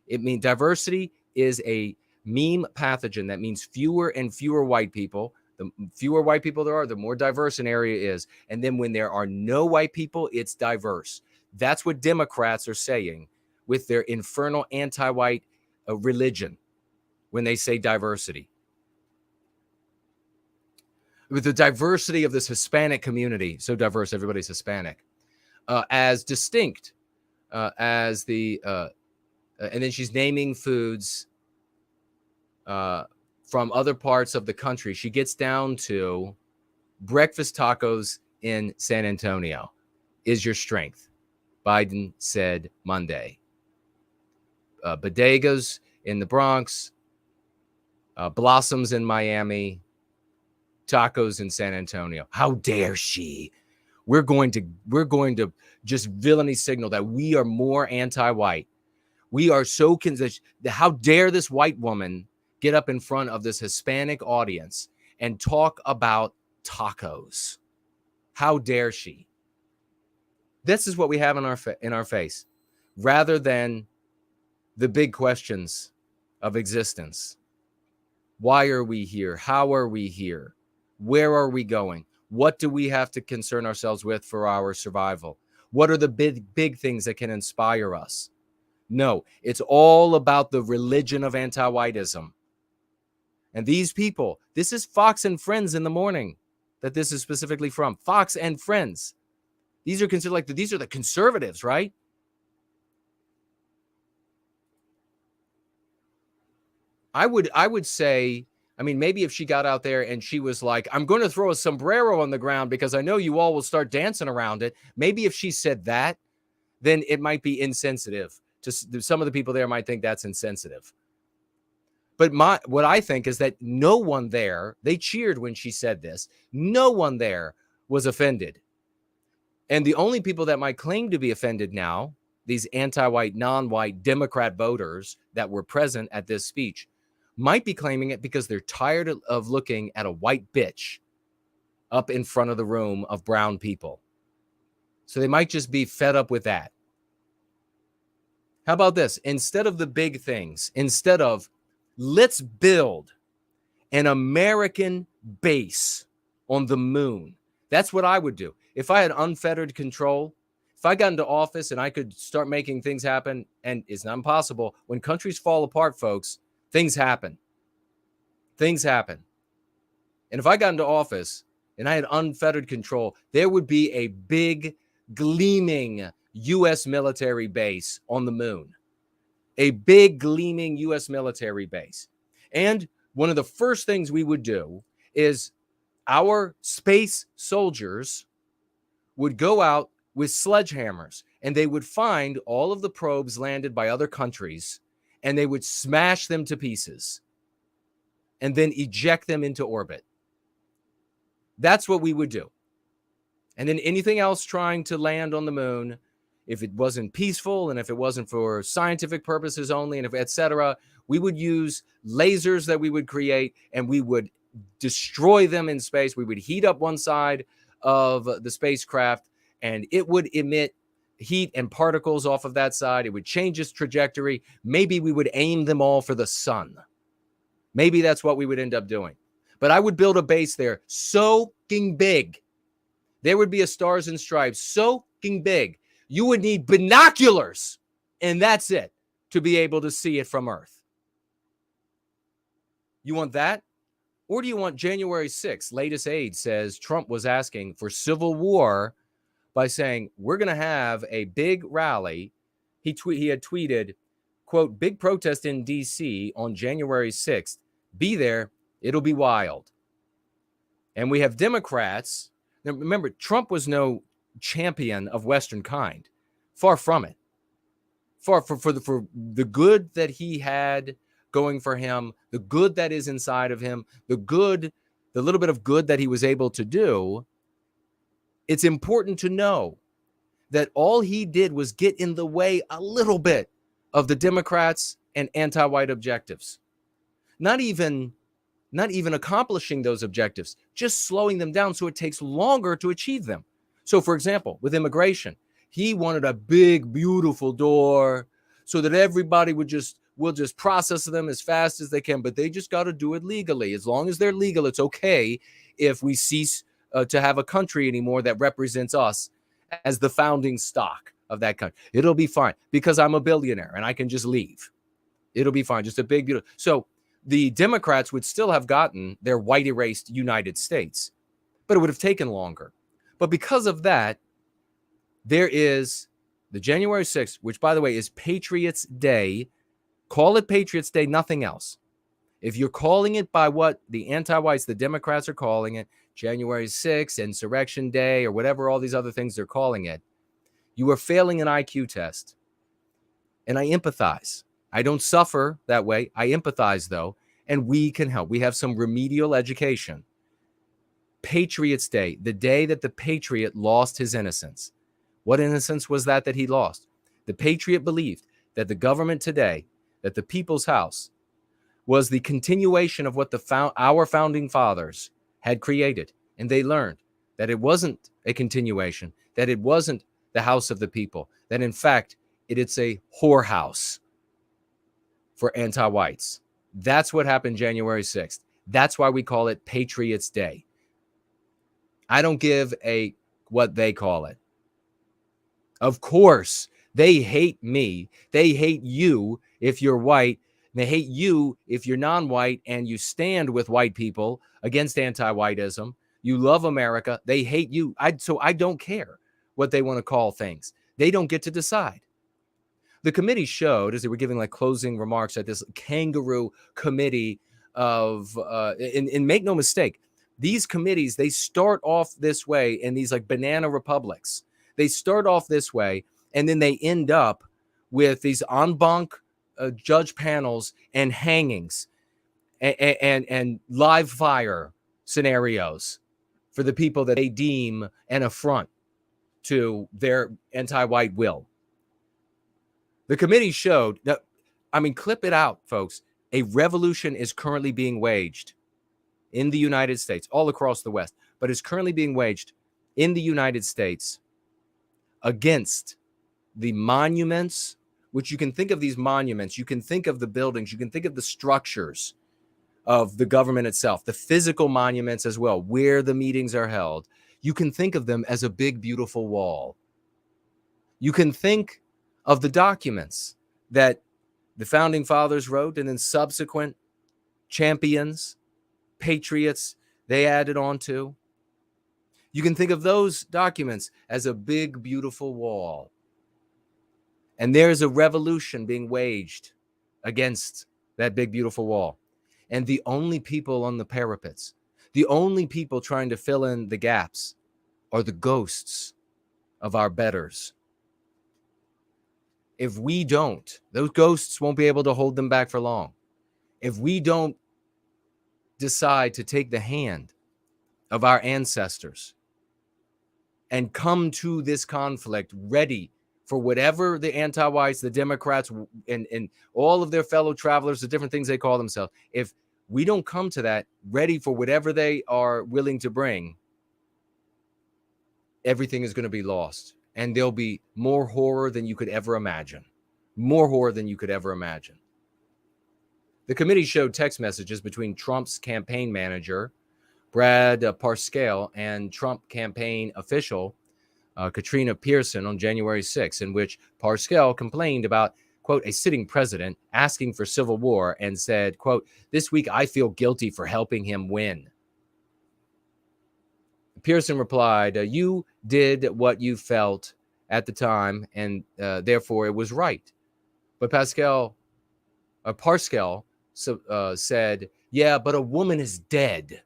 It means diversity is a meme pathogen. That means fewer and fewer white people. The fewer white people there are, the more diverse an area is. And then when there are no white people, it's diverse. That's what Democrats are saying with their infernal anti-white religion when they say diversity. With the diversity of this Hispanic community, so diverse, everybody's Hispanic, as distinct as the, and then she's naming foods from other parts of the country. She gets down to breakfast tacos in San Antonio is your strength, Biden said Monday. Bodegas in the Bronx, Blossoms in Miami, tacos in San Antonio. How dare she? We're going to just villainy signal that we are more anti-white. We are so how dare this white woman get up in front of this Hispanic audience and talk about tacos? How dare she? This is what we have in our face, rather than the big questions of existence. Why are we here? How are we here? Where are we going? What do we have to concern ourselves with for our survival? What are the big things that can inspire us? No, it's all about the religion of anti-whiteism. And these people, this is Fox and Friends in the morning that this is specifically from. Fox and Friends. These are considered these are the conservatives, right? I would say, I mean, maybe if she got out there and she was like, I'm going to throw a sombrero on the ground because I know you all will start dancing around it. Maybe if she said that, then it might be insensitive. Some of the people there might think that's insensitive. But what I think is that no one there, they cheered when she said this. No one there was offended. And the only people that might claim to be offended now, these anti-white, non-white Democrat voters that were present at this speech, might be claiming it because they're tired of looking at a white bitch up in front of the room of brown people. So they might just be fed up with that. How about this? Instead of the big things, instead of let's build an American base on the moon. That's what I would do. If I had unfettered control, if I got into office and I could start making things happen, and it's not impossible. When countries fall apart, folks, things happen. Things happen. And if I got into office and I had unfettered control, there would be a big, gleaming U.S. military base on the moon. A big, gleaming U.S. military base. And one of the first things we would do is our space soldiers would go out with sledgehammers and they would find all of the probes landed by other countries and they would smash them to pieces and then eject them into orbit. That's what we would do. And then anything else trying to land on the moon, if it wasn't peaceful and if it wasn't for scientific purposes only, and if etc., we would use lasers that we would create and we would destroy them in space. We would heat up one side of the spacecraft and it would emit heat and particles off of that side. It would change its trajectory. Maybe we would aim them all for the sun. Maybe that's what we would end up doing. But I would build a base there so big. There would be a Stars and Stripes so big. You would need binoculars, and that's it, to be able to see it from Earth. You want that? Or do you want January 6th? Latest aide says Trump was asking for civil war by saying, we're going to have a big rally. He had tweeted, quote, big protest in D.C. on January 6th. Be there. It'll be wild. And we have Democrats. Now, remember, Trump was no champion of Western kind. Far from it. For the good that he had going for him, the good that is inside of him, the little bit of good that he was able to do, it's important to know that all he did was get in the way a little bit of the Democrats and anti-white objectives. Not even accomplishing those objectives, just slowing them down so it takes longer to achieve them. So, for example, with immigration, he wanted a big, beautiful door so that everybody will just process them as fast as they can, but they just got to do it legally. As long as they're legal, it's okay if we cease to have a country anymore that represents us as the founding stock of that country. It'll be fine because I'm a billionaire and I can just leave. It'll be fine. Just a big, beautiful. So the Democrats would still have gotten their white erased United States, but it would have taken longer. But because of that, there is the January 6th, which, by the way, is Patriots Day. Call it Patriots Day, nothing else. If you're calling it by what the anti-whites, the Democrats are calling it, January 6th, Insurrection Day, or whatever all these other things they're calling it, you are failing an IQ test. And I empathize. I don't suffer that way. I empathize, though, and we can help. We have some remedial education. Patriots Day, the day that the patriot lost his innocence. What innocence was that he lost? The patriot believed that the government today, that the people's house, was the continuation of what our founding fathers had created. And they learned that it wasn't a continuation, that it wasn't the house of the people, that in fact, it's a whorehouse for anti-whites. That's what happened January 6th. That's why we call it Patriots Day. I don't give a what they call it. Of course, they hate me. They hate you if you're white. They hate you if you're non-white and you stand with white people against anti-whiteism. You love America. They hate you. So I don't care what they want to call things. They don't get to decide. The committee showed, as they were giving like closing remarks at this kangaroo committee of, and make no mistake, these committees, they start off this way in these like banana republics. They start off this way, and then they end up with these en banc judge panels and hangings and live fire scenarios for the people that they deem an affront to their anti-white will. The committee showed that, I mean, clip it out, folks. A revolution is currently being waged in the United States, all across the West, but is currently being waged in the United States against the monuments, which you can think of these monuments, you can think of the buildings, you can think of the structures of the government itself, the physical monuments as well, where the meetings are held. You can think of them as a big, beautiful wall. You can think of the documents that the founding fathers wrote and then subsequent champions, patriots, they added on to. You can think of those documents as a big, beautiful wall. And there's a revolution being waged against that big, beautiful wall. And the only people on the parapets, the only people trying to fill in the gaps are the ghosts of our betters. If we don't, those ghosts won't be able to hold them back for long. If we don't decide to take the hand of our ancestors and come to this conflict ready for whatever the anti-whites, the Democrats, and all of their fellow travelers, the different things they call themselves, if we don't come to that ready for whatever they are willing to bring, everything is going to be lost. And there'll be more horror than you could ever imagine. More horror than you could ever imagine. The committee showed text messages between Trump's campaign manager, Brad Parscale, and Trump campaign official, Katrina Pearson, on January 6th, in which Parscale complained about quote, a sitting president asking for civil war and said, quote, this week I feel guilty for helping him win. Pearson replied, you did what you felt at the time, and therefore it was right. But Parscale said, yeah, but a woman is dead,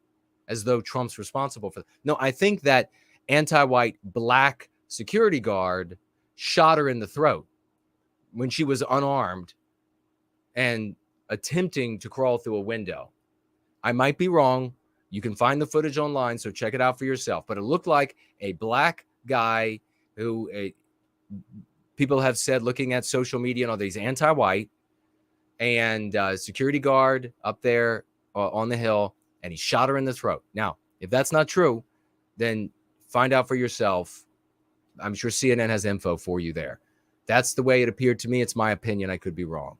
as though Trump's responsible for that. No, I think that anti-white black security guard shot her in the throat when she was unarmed and attempting to crawl through a window. I might be wrong. You can find the footage online, so check it out for yourself. But it looked like a black guy who people have said, looking at social media and all these, anti-white, and security guard up there on the hill, and he shot her in the throat. Now, if that's not true, then find out for yourself. I'm sure CNN has info for you there. That's the way it appeared to me. It's my opinion. I could be wrong.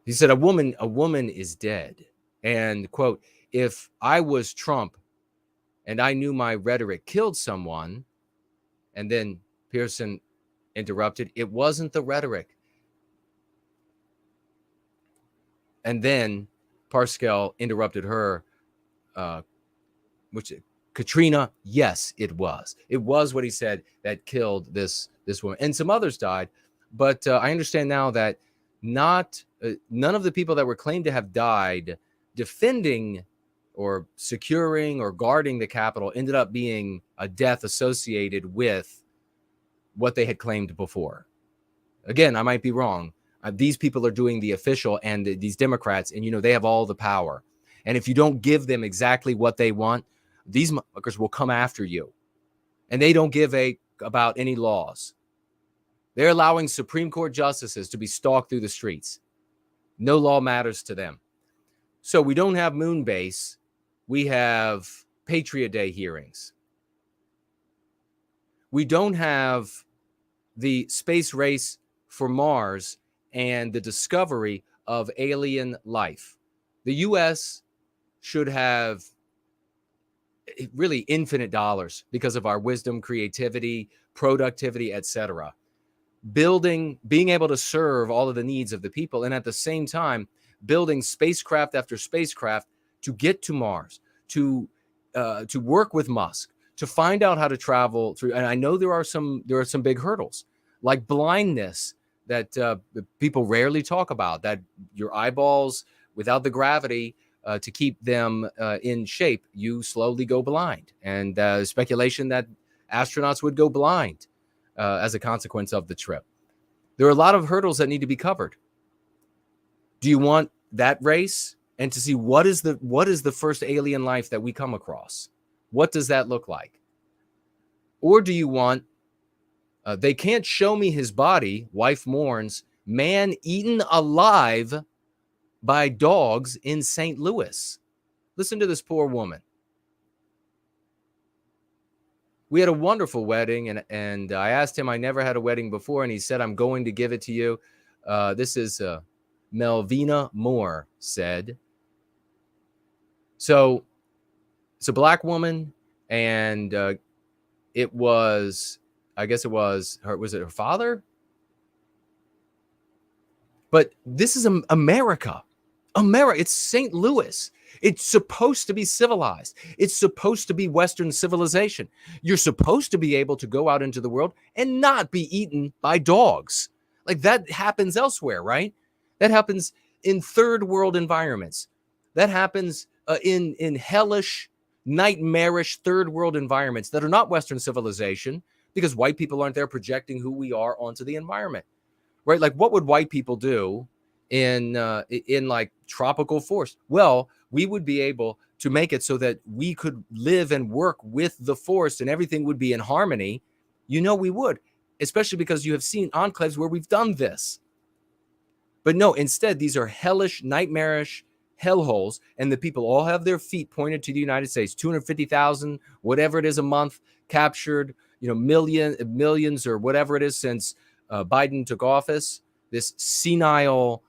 He said, a woman is dead. And, quote, if I was Trump and I knew my rhetoric killed someone, and then Pearson interrupted, it wasn't the rhetoric. And then Parscale interrupted her, which Katrina, yes, it was. It was what he said that killed this woman. And some others died. But I understand now that none of the people that were claimed to have died defending or securing or guarding the Capitol ended up being a death associated with what they had claimed before. Again, I might be wrong. These people are doing the official, and these Democrats, and they have all the power. And if you don't give them exactly what they want, these motherfuckers will come after you. And they don't give about any laws. They're allowing Supreme Court justices to be stalked through the streets. No law matters to them. So we don't have moon base. We have Patriot Day hearings. We don't have the space race for Mars and the discovery of alien life. The U.S. should have really infinite dollars because of our wisdom, creativity, productivity, etc. Being able to serve all of the needs of the people, and at the same time, building spacecraft after spacecraft to get to Mars, to work with Musk, to find out how to travel through. And I know there are some big hurdles, like blindness that people rarely talk about, that your eyeballs, without the gravity to keep them in shape, you slowly go blind. And speculation that astronauts would go blind as a consequence of the trip. There are a lot of hurdles that need to be covered. Do you want that race and to see what is the first alien life that we come across? What does that look like? Or do you want, they can't show me his body, wife mourns, man eaten alive by dogs in St. Louis. Listen to this poor woman. We had a wonderful wedding, and I asked him, I never had a wedding before, and he said, I'm going to give it to you. This is Melvina Moore said. So it's a black woman, and it was, I guess it was her, was it her father? But this is America. It's St. Louis. It's supposed to be civilized. It's supposed to be Western civilization. You're supposed to be able to go out into the world and not be eaten by dogs. Like that happens elsewhere, right? That happens in third world environments. That happens in hellish, nightmarish third world environments that are not Western civilization, because white people aren't there projecting who we are onto the environment, right? Like what would white people do in like tropical forest? Well, we would be able to make it so that we could live and work with the forest and everything would be in harmony. We would, especially because you have seen enclaves where we've done this. But no, instead, these are hellish, nightmarish hellholes, and the people all have their feet pointed to the United States. 250,000, whatever it is a month, captured, millions or whatever it is since Biden took office. This senile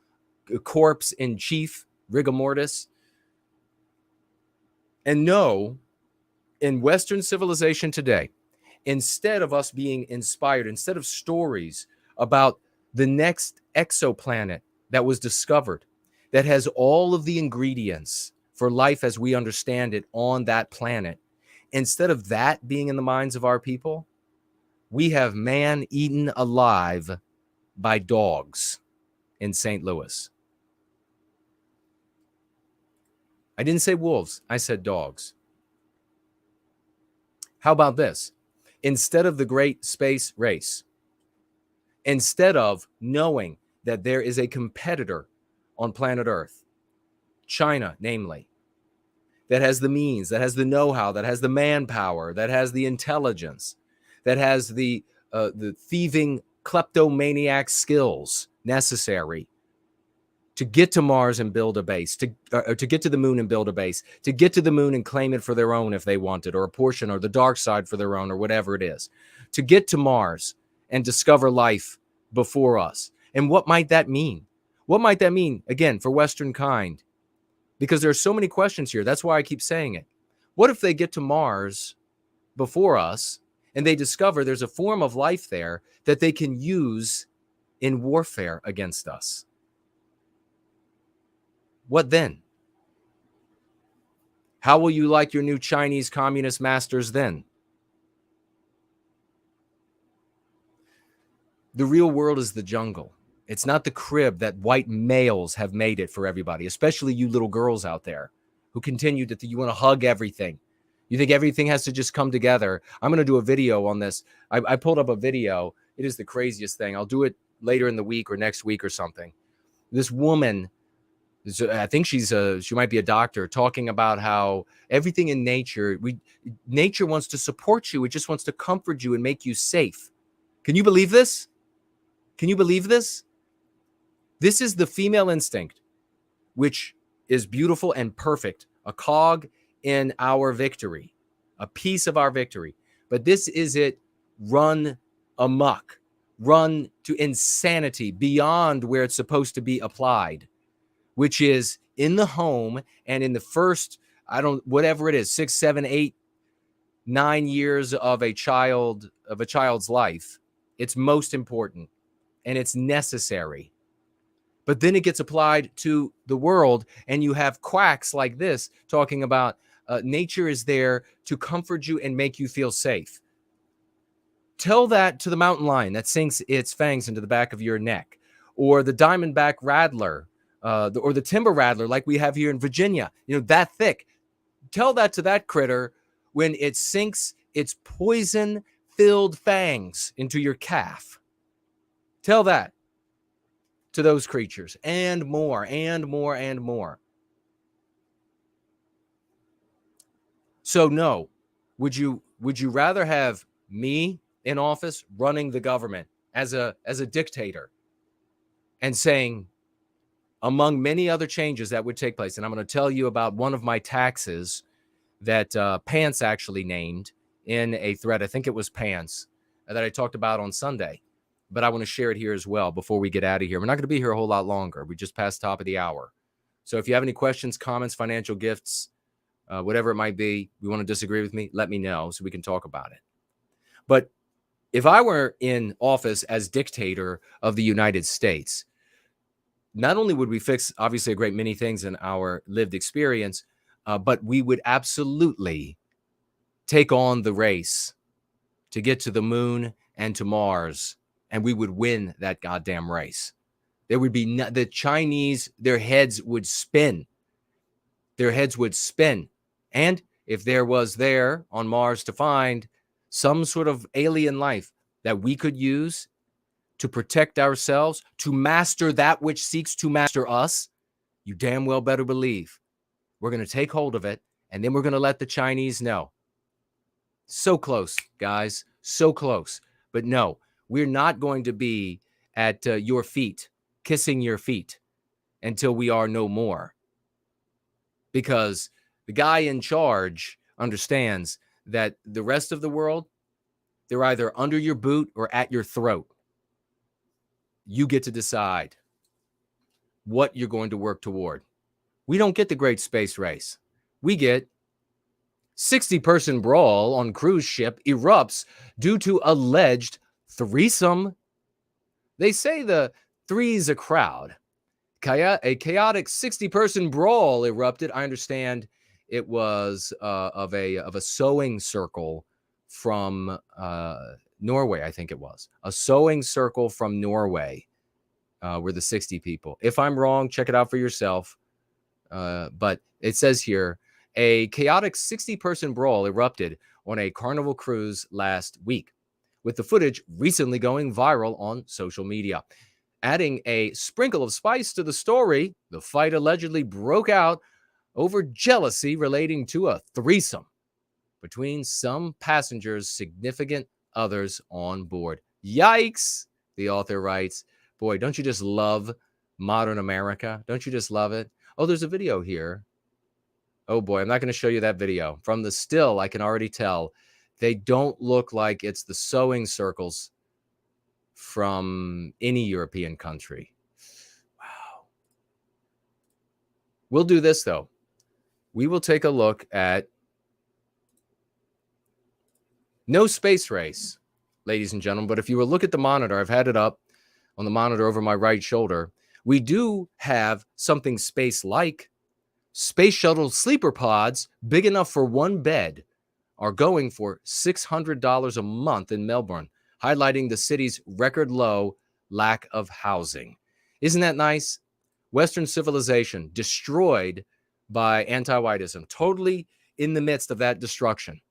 corpse in chief, rigor mortis. And no, in Western civilization today, instead of us being inspired, instead of stories about the next exoplanet that was discovered that has all of the ingredients for life as we understand it on that planet. Instead of that being in the minds of our people, we have man eaten alive by dogs in St. Louis. I didn't say wolves, I said dogs. How about this? Instead of the great space race, instead of knowing that there is a competitor on planet Earth, China, namely, that has the means, that has the know-how, that has the manpower, that has the intelligence, that has the thieving kleptomaniac skills necessary to get to Mars and build a base, to get to the moon and build a base, to get to the moon and claim it for their own if they want it, or a portion, or the dark side for their own, or whatever it is, to get to Mars and discover life before us. And what might that mean? What might that mean, again, for Western kind? Because there are so many questions here. That's why I keep saying it. What if they get to Mars before us and they discover there's a form of life there that they can use in warfare against us? What then? How will you like your new Chinese communist masters then? The real world is the jungle. It's not the crib that white males have made it for everybody, especially you little girls out there who continue to you want to hug everything. You think everything has to just come together. I'm going to do a video on this. I pulled up a video. It is the craziest thing. I'll do it later in the week or next week or something. This woman, I think she might be a doctor, talking about how everything in nature, nature wants to support you. It just wants to comfort you and make you safe. Can you believe this? Can you believe this? This is the female instinct, which is beautiful and perfect, a cog in our victory, a piece of our victory. But this is it run amok, run to insanity beyond where it's supposed to be applied, which is in the home and in the first, whatever it is, 6, 7, 8, 9 years of a child's life. It's most important and it's necessary. But then it gets applied to the world, and you have quacks like this talking about nature is there to comfort you and make you feel safe. Tell that to the mountain lion that sinks its fangs into the back of your neck, or the diamondback rattler, or the timber rattler like we have here in Virginia, that thick. Tell that to that critter when it sinks its poison-filled fangs into your calf. Tell that to those creatures, and more, and more, and more. So no, would you rather have me in office running the government as a dictator and saying, among many other changes that would take place, and I'm going to tell you about one of my taxes that Pants actually named in a thread, I think it was Pants, that I talked about on Sunday. But I want to share it here as well before we get out of here. We're not going to be here a whole lot longer. We just passed top of the hour. So if you have any questions, comments, financial gifts, whatever it might be, you want to disagree with me, let me know so we can talk about it. But if I were in office as dictator of the United States, not only would we fix, obviously, a great many things in our lived experience, but we would absolutely take on the race to get to the moon and to Mars. And we would win that goddamn race. There would be the Chinese, their heads would spin. Their heads would spin. And if there was there on Mars to find some sort of alien life that we could use to protect ourselves, to master that which seeks to master us, you damn well better believe we're going to take hold of it, and then we're going to let the Chinese know. So close, guys. So close. But no. We're not going to be at your feet, kissing your feet until we are no more. Because the guy in charge understands that the rest of the world, they're either under your boot or at your throat. You get to decide what you're going to work toward. We don't get the great space race. We get 60-person brawl on cruise ship erupts due to alleged threesome. They say the three's a crowd. A chaotic 60-person brawl erupted. I understand it was of a sewing circle from Norway. I think it was a sewing circle from Norway. Were the 60 people. If I'm wrong, check it out for yourself. But it says here, a chaotic 60-person brawl erupted on a Carnival cruise last week, with the footage recently going viral on social media. Adding a sprinkle of spice to the story, the fight allegedly broke out over jealousy relating to a threesome between some passengers' significant others on board. Yikes, the author writes. Boy, don't you just love modern America? Don't you just love it? Oh, there's a video here. Oh boy, I'm not going to show you that video. From the still, I can already tell they don't look like it's the sewing circles from any European country. Wow. We'll do this, though. We will take a look at no space race, ladies and gentlemen. But if you will look at the monitor, I've had it up on the monitor over my right shoulder. We do have something space-like. Space shuttle sleeper pods, big enough for one bed, are going for $600 a month in Melbourne, highlighting the city's record low lack of housing. Isn't that nice? Western civilization destroyed by anti-whitism, totally in the midst of that destruction.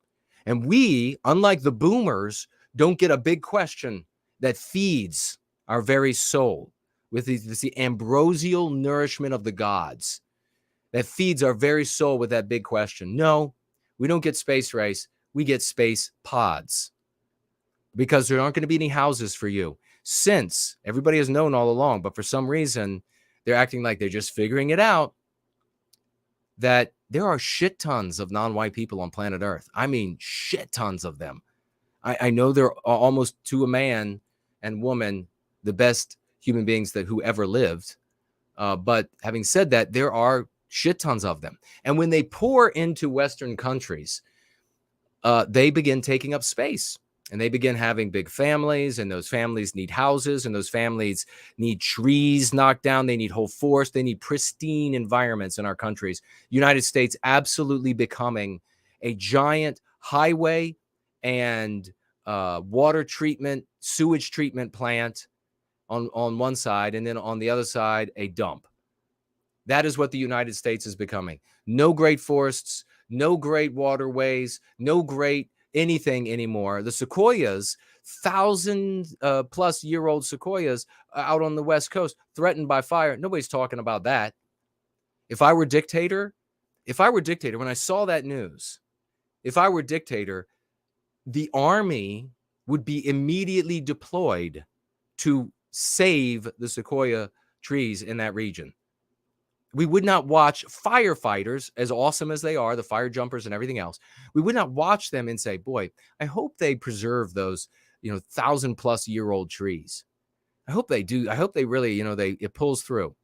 And we, unlike the boomers, don't get a big question that feeds our very soul with the ambrosial nourishment of the gods that feeds our very soul with that big question. No, we don't get space race. We get space pods, because there aren't going to be any houses for you, since everybody has known all along, but for some reason they're acting like they're just figuring it out, that there are shit tons of non-white people on planet Earth. I mean, shit tons of them. I know they're almost, to a man and woman, the best human beings that who ever lived. But having said that, there are shit tons of them. And when they pour into Western countries, they begin taking up space. And they begin having big families, and those families need houses, and those families need trees knocked down. They need whole forests. They need pristine environments in our countries. United States absolutely becoming a giant highway and water treatment, sewage treatment plant on one side, and then on the other side, a dump. That is what the United States is becoming. No great forests, no great waterways, no great anything anymore. The sequoias, 1,000+ year old sequoias out on the West Coast, threatened by fire. Nobody's talking about that. If I were dictator, when I saw that news, if I were dictator, the army would be immediately deployed to save the sequoia trees in that region. We would not watch firefighters, as awesome as they are, the fire jumpers and everything else. We would not watch them and say, boy, I hope they preserve those, 1,000+-year-old trees. I hope they do. I hope they really, it pulls through.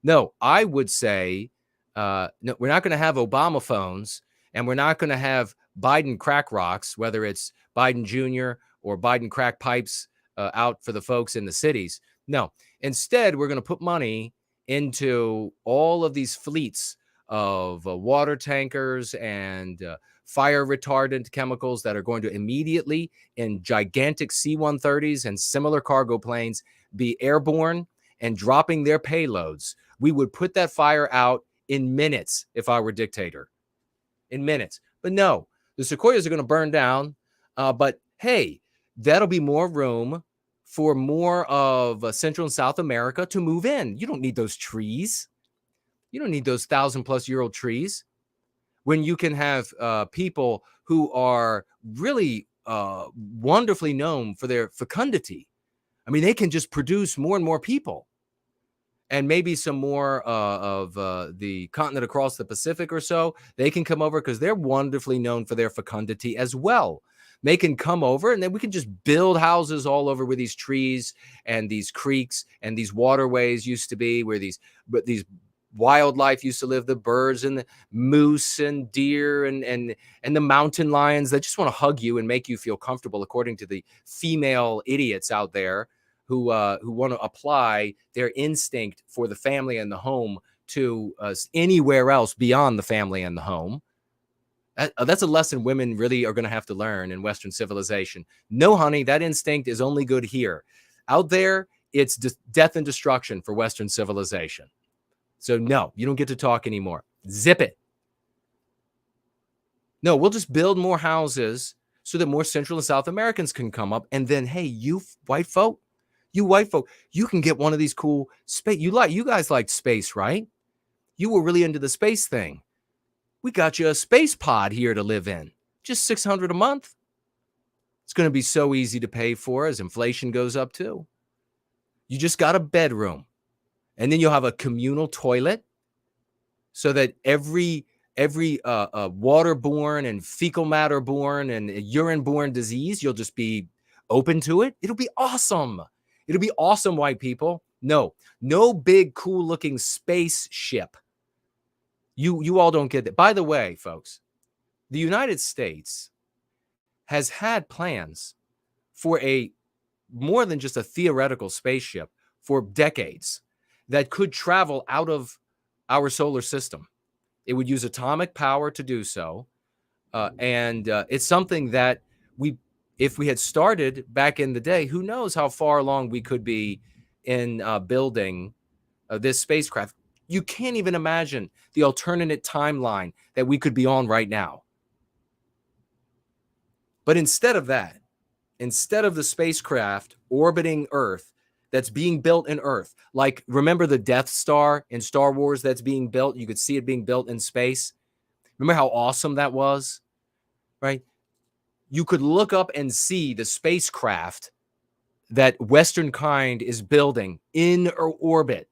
No, I would say, no, we're not going to have Obama phones, and we're not going to have Biden crack rocks, whether it's Biden Jr. or Biden crack pipes out for the folks in the cities. No, instead, we're going to put money into all of these fleets of water tankers and fire retardant chemicals that are going to immediately, in gigantic C-130s and similar cargo planes, be airborne and dropping their payloads. We would put that fire out in minutes if I were dictator. In minutes. But no, the sequoias are going to burn down. But hey, that'll be more room for more of Central and South America to move in. You don't need those trees. You don't need those 1,000+-year-old trees when you can have people who are really wonderfully known for their fecundity. I mean, they can just produce more and more people. And maybe some more of the continent across the Pacific or so, they can come over because they're wonderfully known for their fecundity as well. They can come over, and then we can just build houses all over where these trees and these creeks and these waterways used to be, where these wildlife used to live, the birds and the moose and deer and the mountain lions that just want to hug you and make you feel comfortable, according to the female idiots out there who want to apply their instinct for the family and the home to anywhere else beyond the family and the home. That's a lesson women really are going to have to learn in Western civilization. No, honey, that instinct is only good here. Out there, it's death and destruction for Western civilization. So no, you don't get to talk anymore. Zip it. No, we'll just build more houses so that more Central and South Americans can come up. And then, hey, you white folk, you can get one of these cool space. You guys liked space, right? You were really into the space thing. We got you a space pod here to live in. Just $600 a month. It's going to be so easy to pay for as inflation goes up too. You just got a bedroom. And then you'll have a communal toilet so that every waterborne and fecal matter-borne and urine-borne disease, you'll just be open to it. It'll be awesome. It'll be awesome, white people. No big, cool-looking spaceship. You all don't get that. By the way, folks, the United States has had plans for a more than just a theoretical spaceship for decades that could travel out of our solar system. It would use atomic power to do so. And it's something that if we had started back in the day, who knows how far along we could be in building this spacecraft. You can't even imagine the alternate timeline that we could be on right now. But instead of that, instead of the spacecraft orbiting Earth that's being built in Earth, like remember the Death Star in Star Wars that's being built? You could see it being built in space. Remember how awesome that was, right? You could look up and see the spacecraft that westernkind is building in orbit,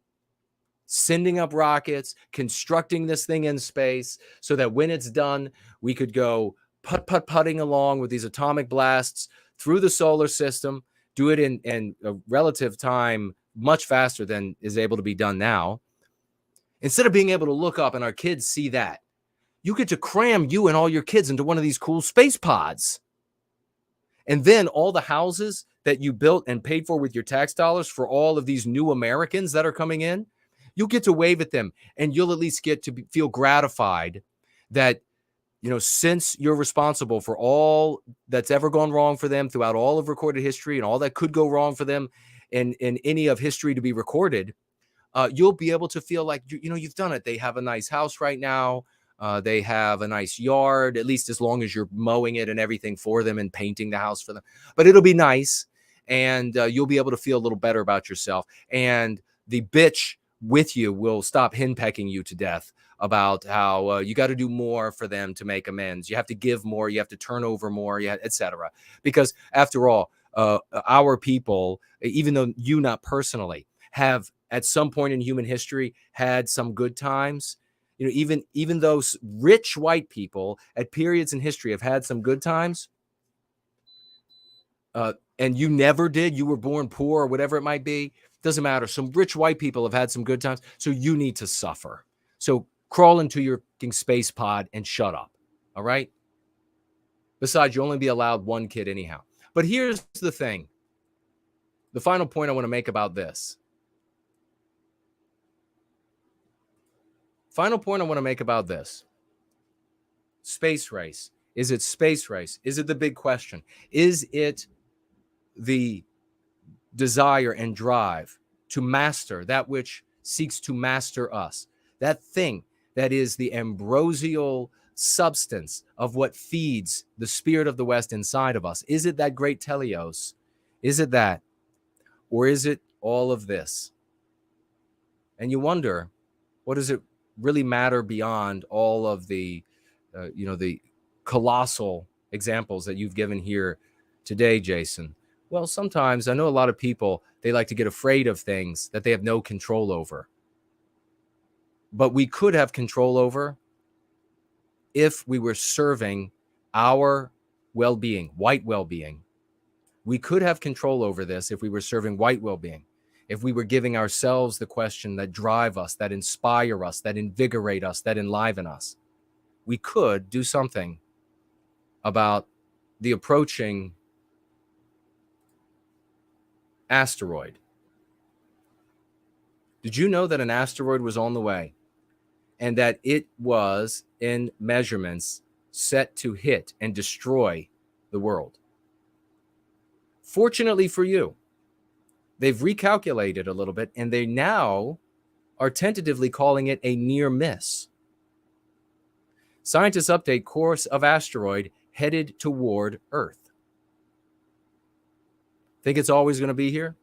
sending up rockets, constructing this thing in space so that when it's done, we could go putting along with these atomic blasts through the solar system, do it in a relative time much faster than is able to be done now. Instead of being able to look up and our kids see that, you get to cram you and all your kids into one of these cool space pods. And then all the houses that you built and paid for with your tax dollars for all of these new Americans that are coming in, you'll get to wave at them and you'll at least get to feel gratified that, you know, since you're responsible for all that's ever gone wrong for them throughout all of recorded history and all that could go wrong for them in any of history to be recorded, you'll be able to feel like, you know, you've done it. They have a nice house right now. They have a nice yard, at least as long as you're mowing it and everything for them and painting the house for them. But it'll be nice, and you'll be able to feel a little better about yourself. And the bitch with you will stop henpecking you to death about how you got to do more for them to make amends. You have to give more. You have to turn over more, etc. Because after all, our people, even though you not personally, have at some point in human history had some good times. You know, even those rich white people at periods in history have had some good times. And you never did. You were born poor or whatever it might be. Doesn't matter. Some rich white people have had some good times. So you need to suffer. So crawl into your space pod and shut up. All right. Besides, you only be allowed one kid anyhow. But here's the thing. The final point I want to make about this. Final point I want to make about this. Space race. Is it space race? Is it the big question? Is it the desire and drive to master that which seeks to master us? That thing that is the ambrosial substance of what feeds the spirit of the West inside of us. Is it that great teleos? Is it that? Or is it all of this? And you wonder, what does it really matter beyond all of the, the colossal examples that you've given here today, Jason? Well, sometimes I know a lot of people, they like to get afraid of things that they have no control over. But we could have control over if we were serving our well-being, white well-being. We could have control over this if we were serving white well-being. If we were giving ourselves the question that drive us, that inspire us, that invigorate us, that enliven us, we could do something about the approaching asteroid. Did you know that an asteroid was on the way and that it was in measurements set to hit and destroy the world? Fortunately for you, they've recalculated a little bit and they now are tentatively calling it a near miss. Scientists update course of asteroid headed toward Earth. Think it's always going to be here?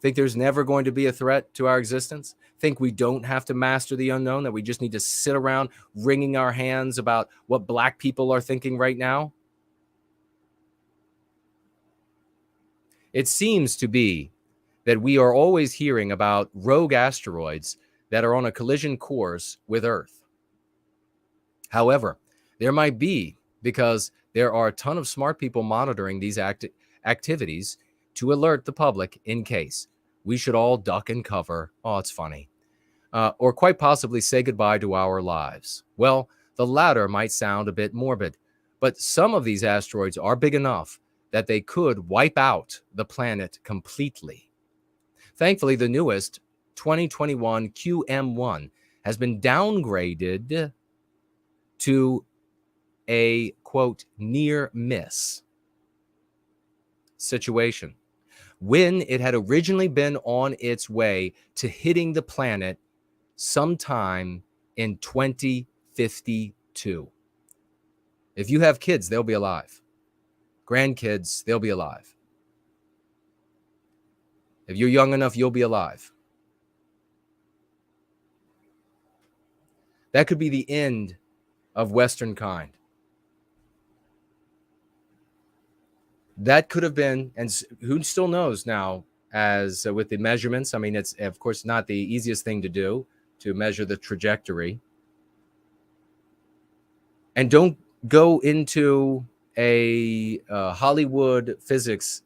Think there's never going to be a threat to our existence? Think we don't have to master the unknown, that we just need to sit around wringing our hands about what black people are thinking right now? It seems to be that we are always hearing about rogue asteroids that are on a collision course with Earth. However, there might be, because there are a ton of smart people monitoring these activities to alert the public in case. We should all duck and cover. Oh, it's funny. Or quite possibly say goodbye to our lives. Well, the latter might sound a bit morbid, but some of these asteroids are big enough that they could wipe out the planet completely. Thankfully, the newest 2021 QM1 has been downgraded to a, quote, near miss situation, when it had originally been on its way to hitting the planet sometime in 2052. If you have kids, they'll be alive. Grandkids, they'll be alive. If you're young enough, you'll be alive. That could be the end of Western kind. That could have been, and who still knows now, as with the measurements. I mean, it's, of course, not the easiest thing to do, to measure the trajectory. And don't go into a Hollywood physics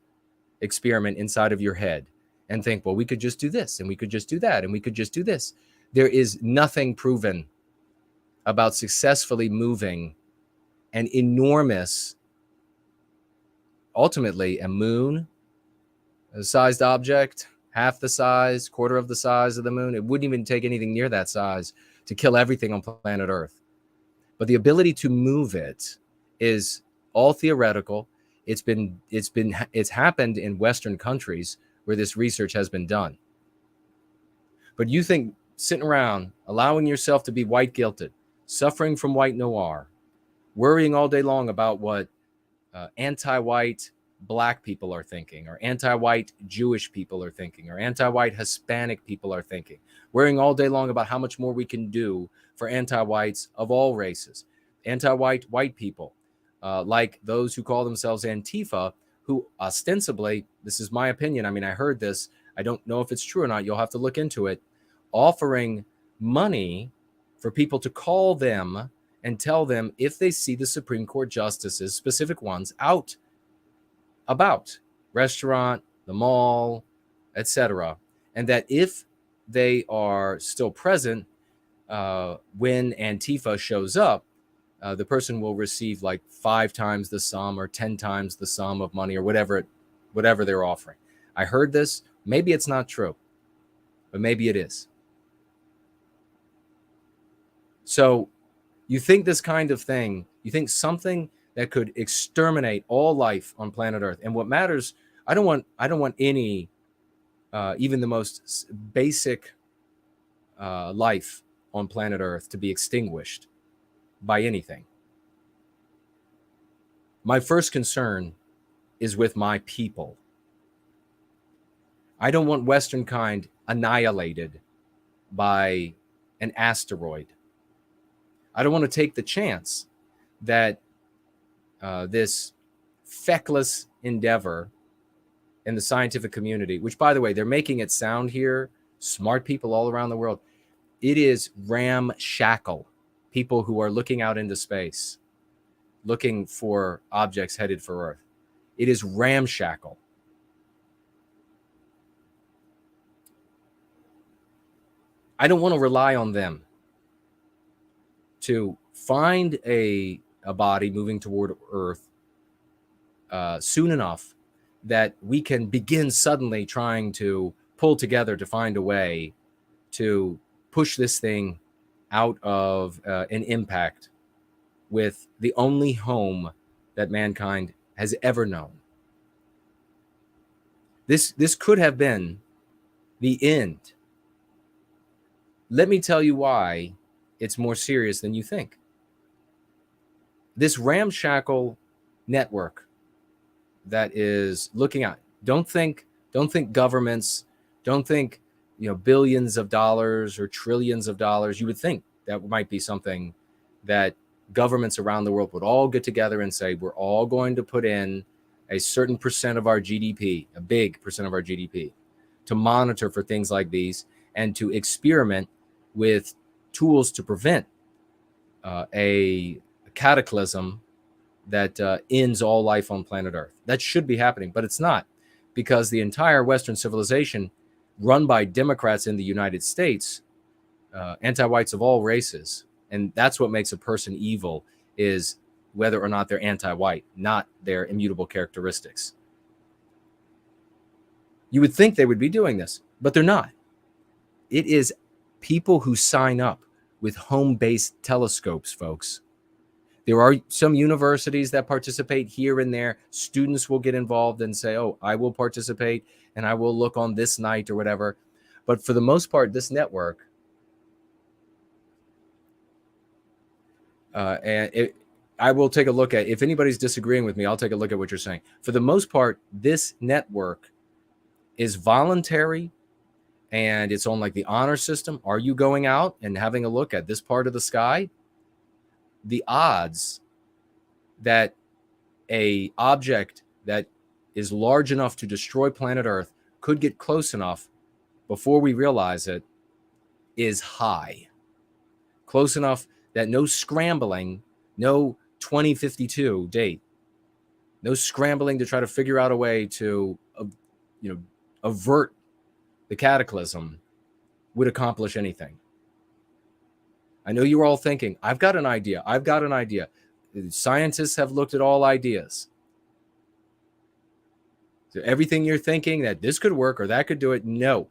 experiment inside of your head and think, well, we could just do this, and we could just do that, and we could just do this. There is nothing proven about successfully moving an enormous, ultimately a moon-sized object, half the size, quarter of the size of the moon. It wouldn't even take anything near that size to kill everything on planet Earth. But the ability to move it is all theoretical. It's happened in Western countries where this research has been done. But you think sitting around, allowing yourself to be white guilted, suffering from white noir, worrying all day long about what anti-white black people are thinking, or anti-white Jewish people are thinking, or anti-white Hispanic people are thinking, worrying all day long about how much more we can do for anti-whites of all races, anti-white white people, like those who call themselves Antifa, who ostensibly, this is my opinion, I mean, I heard this, I don't know if it's true or not, you'll have to look into it, offering money for people to call them and tell them if they see the Supreme Court justices, specific ones, out about restaurant, the mall, etc., and that if they are still present when Antifa shows up, the person will receive like 5 times the sum or 10 times the sum of money or whatever they're offering. I heard this. Maybe it's not true, but maybe it is. So you think this kind of thing, you think something that could exterminate all life on planet Earth. And what matters, I don't want any, even the most basic life on planet Earth to be extinguished by anything. My first concern is with my people. I don't want Western kind annihilated by an asteroid. I don't want to take the chance that this feckless endeavor in the scientific community, which, by the way, they're making it sound here, smart people all around the world, it is ramshackle. People who are looking out into space, looking for objects headed for Earth. It is ramshackle. I don't want to rely on them to find a body moving toward Earth soon enough that we can begin suddenly trying to pull together to find a way to push this thing out of an impact with the only home that mankind has ever known. This could have been the end. Let me tell you why it's more serious than you think. This ramshackle network that is looking at, don't think governments, don't think, billions of dollars or trillions of dollars. You would think that might be something that governments around the world would all get together and say, we're all going to put in a certain percent of our GDP, a big percent of our GDP, to monitor for things like these and to experiment with tools to prevent a cataclysm that ends all life on planet Earth. That should be happening, but it's not, because the entire Western civilization, run by Democrats in the United States, anti-whites of all races, and that's what makes a person evil, is whether or not they're anti-white, not their immutable characteristics. You would think they would be doing this, but they're not. It is people who sign up with home-based telescopes, folks. There are some universities that participate here and there. Students will get involved and say, oh, I will participate and I will look on this night or whatever. But for the most part, this network, I will take a look at, if anybody's disagreeing with me, I'll take a look at what you're saying. For the most part, this network is voluntary and it's on like the honor system. Are you going out and having a look at this part of the sky? The odds that a object that is large enough to destroy planet Earth could get close enough before we realize it is high. Close enough that no scrambling, no 2052 date, no scrambling to try to figure out a way to, avert the cataclysm would accomplish anything. I know you're all thinking, I've got an idea. Scientists have looked at all ideas. So everything you're thinking that this could work or that could do it, no.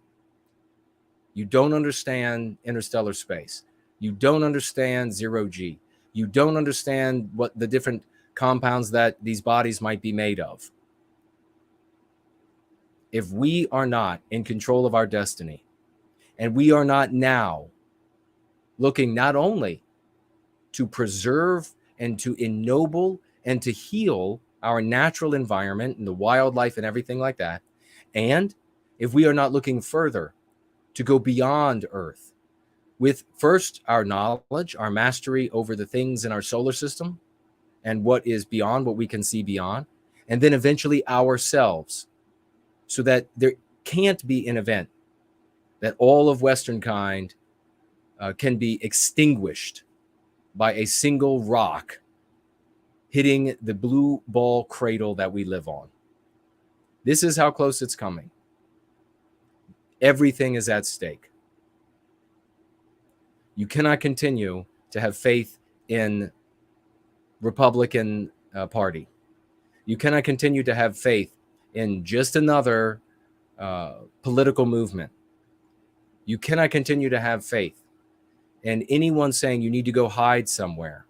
You don't understand interstellar space. You don't understand zero G. You don't understand what the different compounds that these bodies might be made of. If we are not in control of our destiny, and we are not now looking not only to preserve and to ennoble and to heal our natural environment and the wildlife and everything like that, and if we are not looking further to go beyond Earth with first our knowledge, our mastery over the things in our solar system and what is beyond what we can see beyond, and then eventually ourselves, so that there can't be an event that all of Westernkind can be extinguished by a single rock hitting the blue ball cradle that we live on. This is how close it's coming. Everything is at stake. You cannot continue to have faith in Republican Party. You cannot continue to have faith in just another political movement. You cannot continue to have faith in anyone saying you need to go hide somewhere.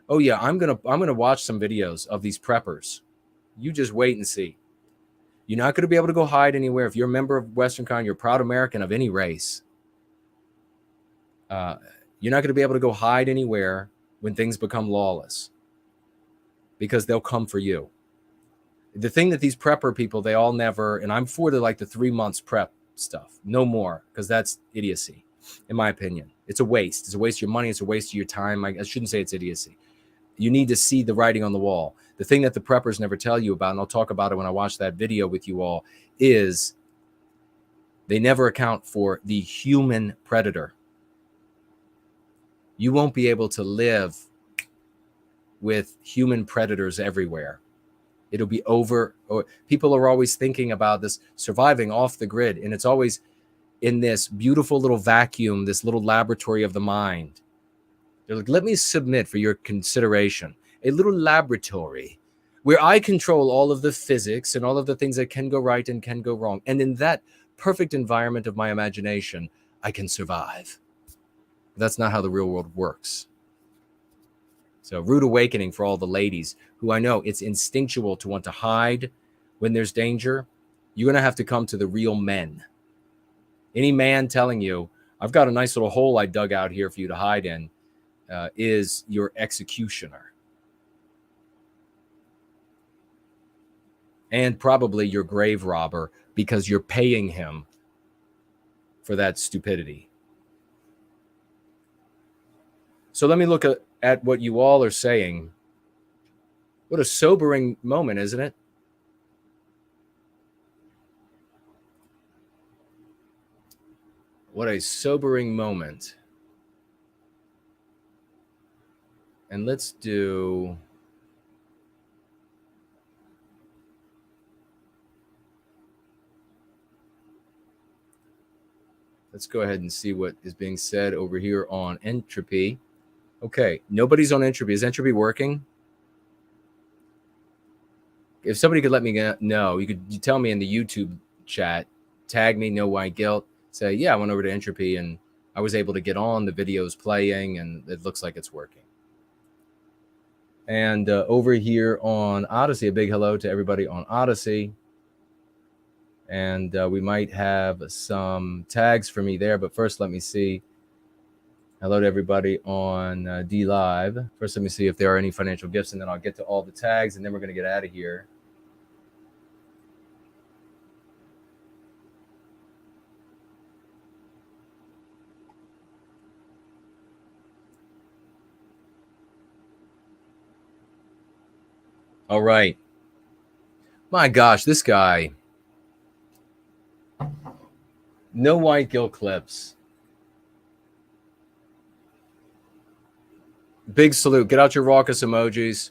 Oh yeah, I'm gonna watch some videos of these preppers. You just wait and see. You're not going to be able to go hide anywhere. If you're a member of westernkind, you're a proud American of any race. You're not going to be able to go hide anywhere when things become lawless, because they'll come for you. The thing that these prepper people, they all never, and I'm for the 3 months prep stuff, no more, because that's idiocy, in my opinion. It's a waste. It's a waste of your money. It's a waste of your time. I shouldn't say it's idiocy. You need to see the writing on the wall. The thing that the preppers never tell you about, and I'll talk about it when I watch that video with you all, is they never account for the human predator. You won't be able to live with human predators everywhere. It'll be over. Or people are always thinking about this surviving off the grid, and it's always in this beautiful little vacuum, this little laboratory of the mind. They're like, let me submit for your consideration a little laboratory where I control all of the physics and all of the things that can go right and can go wrong. And in that perfect environment of my imagination, I can survive. That's not how the real world works. So rude awakening for all the ladies who I know it's instinctual to want to hide when there's danger. You're going to have to come to the real men. Any man telling you, I've got a nice little hole I dug out here for you to hide in, is your executioner. And probably your grave robber, because you're paying him for that stupidity. So let me look at what you all are saying. What a sobering moment, isn't it? What a sobering moment. And let's go ahead and see what is being said over here on entropy. Okay, nobody's on entropy. Is entropy working? If somebody could let me know, you tell me in the YouTube chat, tag me, no white guilt, say, yeah, I went over to entropy and I was able to get on, the video's playing and it looks like it's working. And over here on Odyssey, a big hello to everybody on Odyssey. And we might have some tags for me there, but first let me see. Hello to everybody on D Live. First, let me see if there are any financial gifts, and then I'll get to all the tags, and then we're going to get out of here. All right. My gosh, this guy. No white guilt clips. Big salute. Get out your raucous emojis.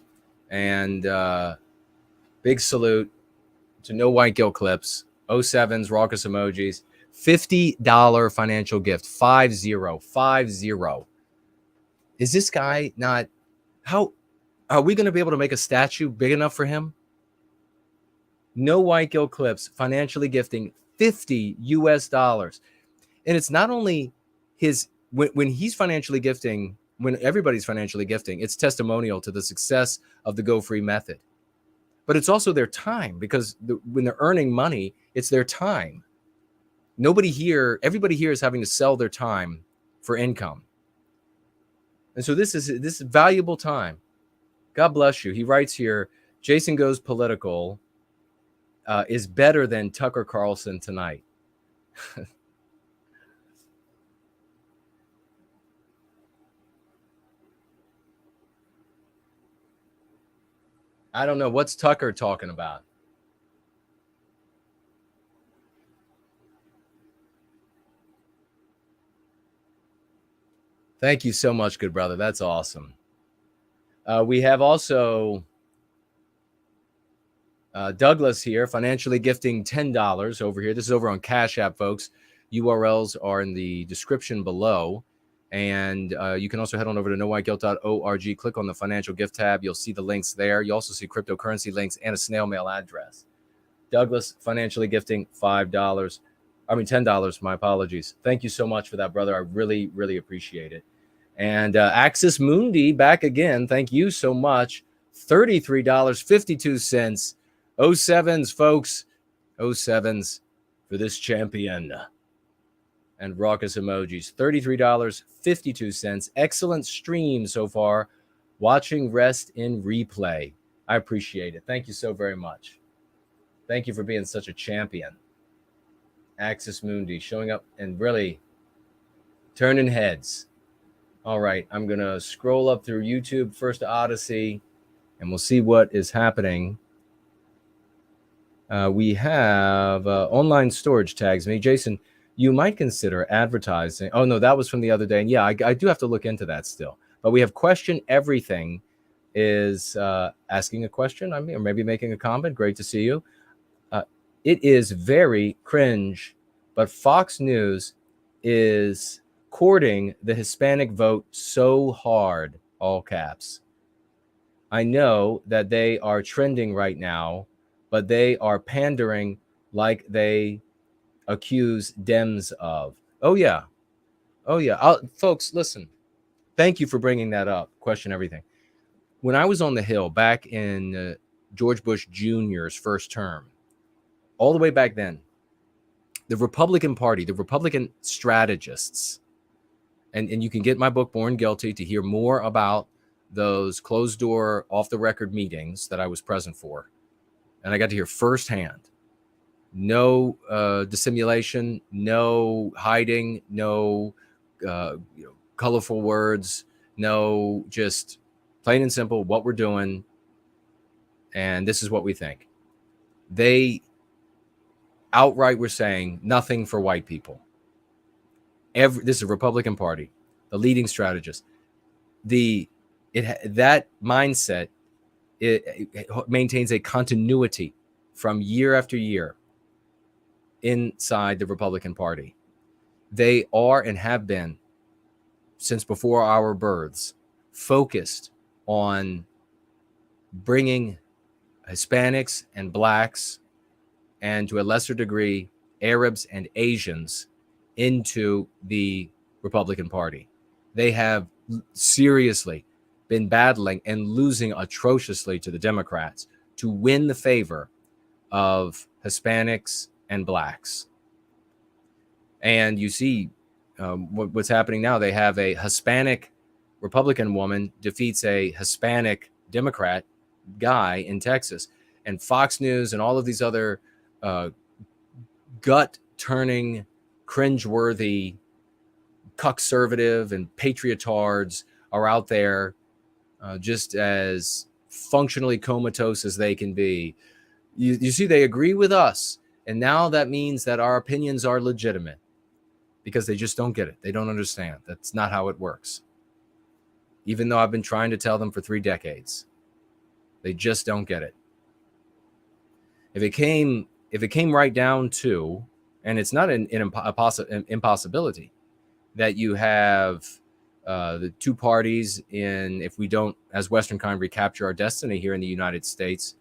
And big salute to No White Guilt Clips. 07s, raucous emojis. $50 financial gift. 50. Is this guy not... How are we going to be able to make a statue big enough for him? No White Guilt Clips financially gifting $50 US. And it's not only his... When he's financially gifting... When everybody's financially gifting, it's testimonial to the success of the Go Free method. But it's also their time, because when they're earning money, it's their time. Everybody here is having to sell their time for income. And so this is valuable time. God bless you. He writes here, Jason Goes Political is better than Tucker Carlson tonight. I don't know. What's Tucker talking about? Thank you so much, good brother. That's awesome. We have also Douglas here, financially gifting $10 over here. This is over on Cash App, folks. URLs are in the description below. And you can also head on over to nowhiteguilt.org. Click on the financial gift tab. You'll see the links there. You also see cryptocurrency links and a snail mail address. Douglas, financially gifting $10. My apologies. Thank you so much for that, brother. I really, really appreciate it. And Axis Mundi back again. Thank you so much. $33.52. 07s, folks. 07s for this champion. And raucous emojis. $33.52. Excellent stream so far. Watching rest in replay. I appreciate it. Thank you so very much. Thank you for being such a champion. Axis Mundi showing up and really turning heads. All right, I'm going to scroll up through YouTube, first to Odyssey, and we'll see what is happening. We have online storage tags me. Jason, you might consider advertising. Oh, no, that was from the other day. And yeah, I do have to look into that still. But we have Question Everything is asking a question, or maybe making a comment. Great to see you. It is very cringe, but Fox News is courting the Hispanic vote so hard, all caps. I know that they are trending right now, but they are pandering like they accuse Dems of. Oh, yeah. Oh, yeah. Folks, listen. Thank you for bringing that up. Question everything. When I was on the Hill back in George Bush Jr.'s first term, all the way back then, the Republican Party, the Republican strategists, and you can get my book, Born Guilty, to hear more about those closed door, off the record meetings that I was present for. And I got to hear firsthand. No dissimulation, no hiding, no colorful words, no, just plain and simple what we're doing. And this is what we think. They outright were saying nothing for white people. This is a Republican Party, the leading strategist. That mindset it maintains a continuity from year after year inside the Republican Party. They are and have been since before our births focused on bringing Hispanics and blacks, and to a lesser degree Arabs and Asians, into the Republican Party. They have seriously been battling and losing atrociously to the Democrats to win the favor of Hispanics and blacks. And you see what's happening now. They have a Hispanic Republican woman defeats a Hispanic Democrat guy in Texas. And Fox News and all of these other gut-turning, cringeworthy, conservative and patriotards are out there just as functionally comatose as they can be. You see, they agree with us. And now that means that our opinions are legitimate, because they just don't get it. They don't understand. That's not how it works. Even though I've been trying to tell them for 3 decades, they just don't get it. If it came right down to, and it's not an impossibility, that you have the two parties in, if we don't, as Westernkind, recapture our destiny here in the United States,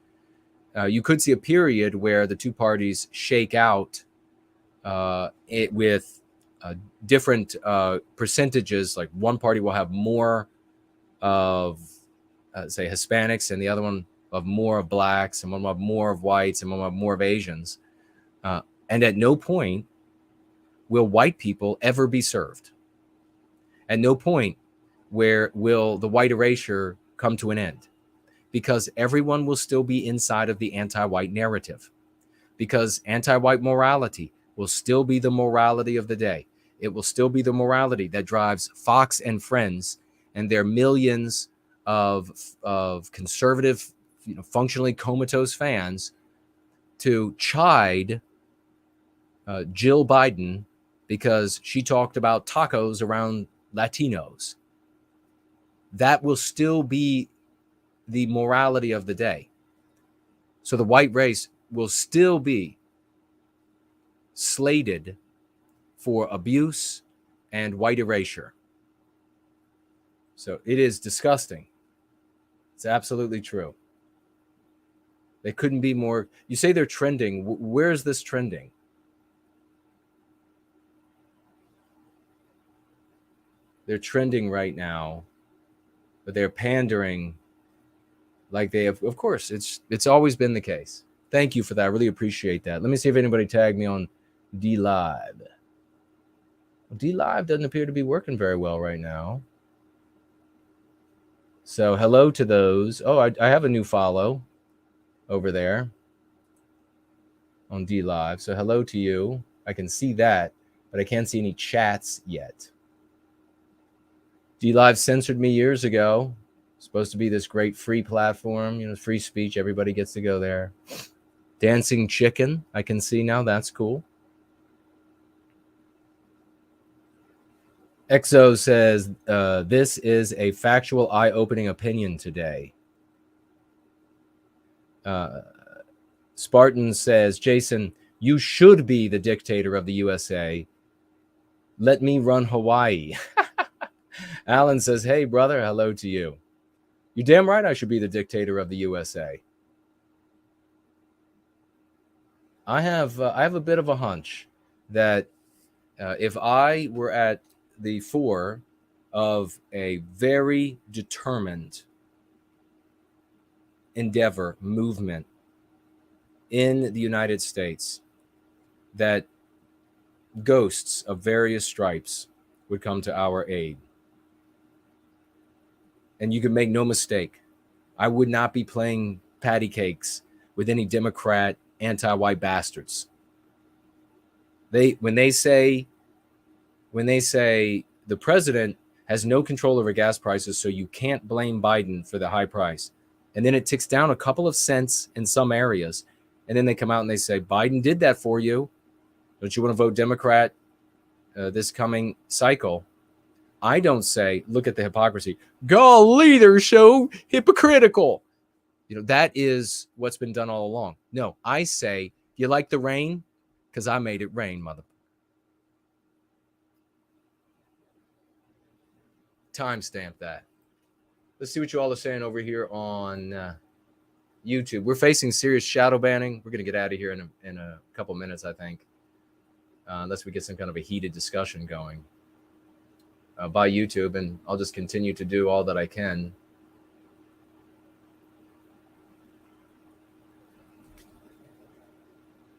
you could see a period where the two parties shake out with different percentages. Like one party will have more of, say, Hispanics, and the other one of more of blacks, and one will have more of whites, and one will have more of Asians. And at no point will white people ever be served. At no point will the white erasure come to an end, because everyone will still be inside of the anti-white narrative, because anti-white morality will still be the morality of the day. It will still be the morality that drives Fox and Friends and their millions of conservative, functionally comatose fans to chide Jill Biden because she talked about tacos around Latinos. That will still be the morality of the day. So the white race will still be slated for abuse and white erasure. So it is disgusting. It's absolutely true. They couldn't be more. You say they're trending. Where is this trending? They're trending right now, but they're pandering like they have. Of course, it's always been the case. Thank you for that. I really appreciate that. Let me see if anybody tagged me on D Live. D Live doesn't appear to be working very well right now. So hello to those. Oh, I have a new follow over there on D Live. So hello to you. I can see that, but I can't see any chats yet. D Live censored me years ago. It's supposed to be this great free platform, free speech. Everybody gets to go there. Dancing Chicken, I can see now. That's cool. Exo says, this is a factual, eye-opening opinion today. Spartan says, Jason, you should be the dictator of the USA. Let me run Hawaii. Alan says, hey, brother, hello to you. You're damn right I should be the dictator of the USA. I have a bit of a hunch that if I were at the fore of a very determined endeavor, movement in the United States, that ghosts of various stripes would come to our aid. And you can make no mistake, I would not be playing patty cakes with any Democrat anti-white bastards. When they say the president has no control over gas prices, so you can't blame Biden for the high price, and then it ticks down a couple of cents in some areas, and then they come out and they say Biden did that for you. Don't you want to vote Democrat this coming cycle? I don't say, look at the hypocrisy. Golly, they're so hypocritical. That is what's been done all along. No, I say, you like the rain? Because I made it rain, mother. Timestamp that. Let's see what you all are saying over here on YouTube. We're facing serious shadow banning. We're going to get out of here in a couple minutes, I think. Unless we get some kind of a heated discussion going by YouTube. And I'll just continue to do all that I can.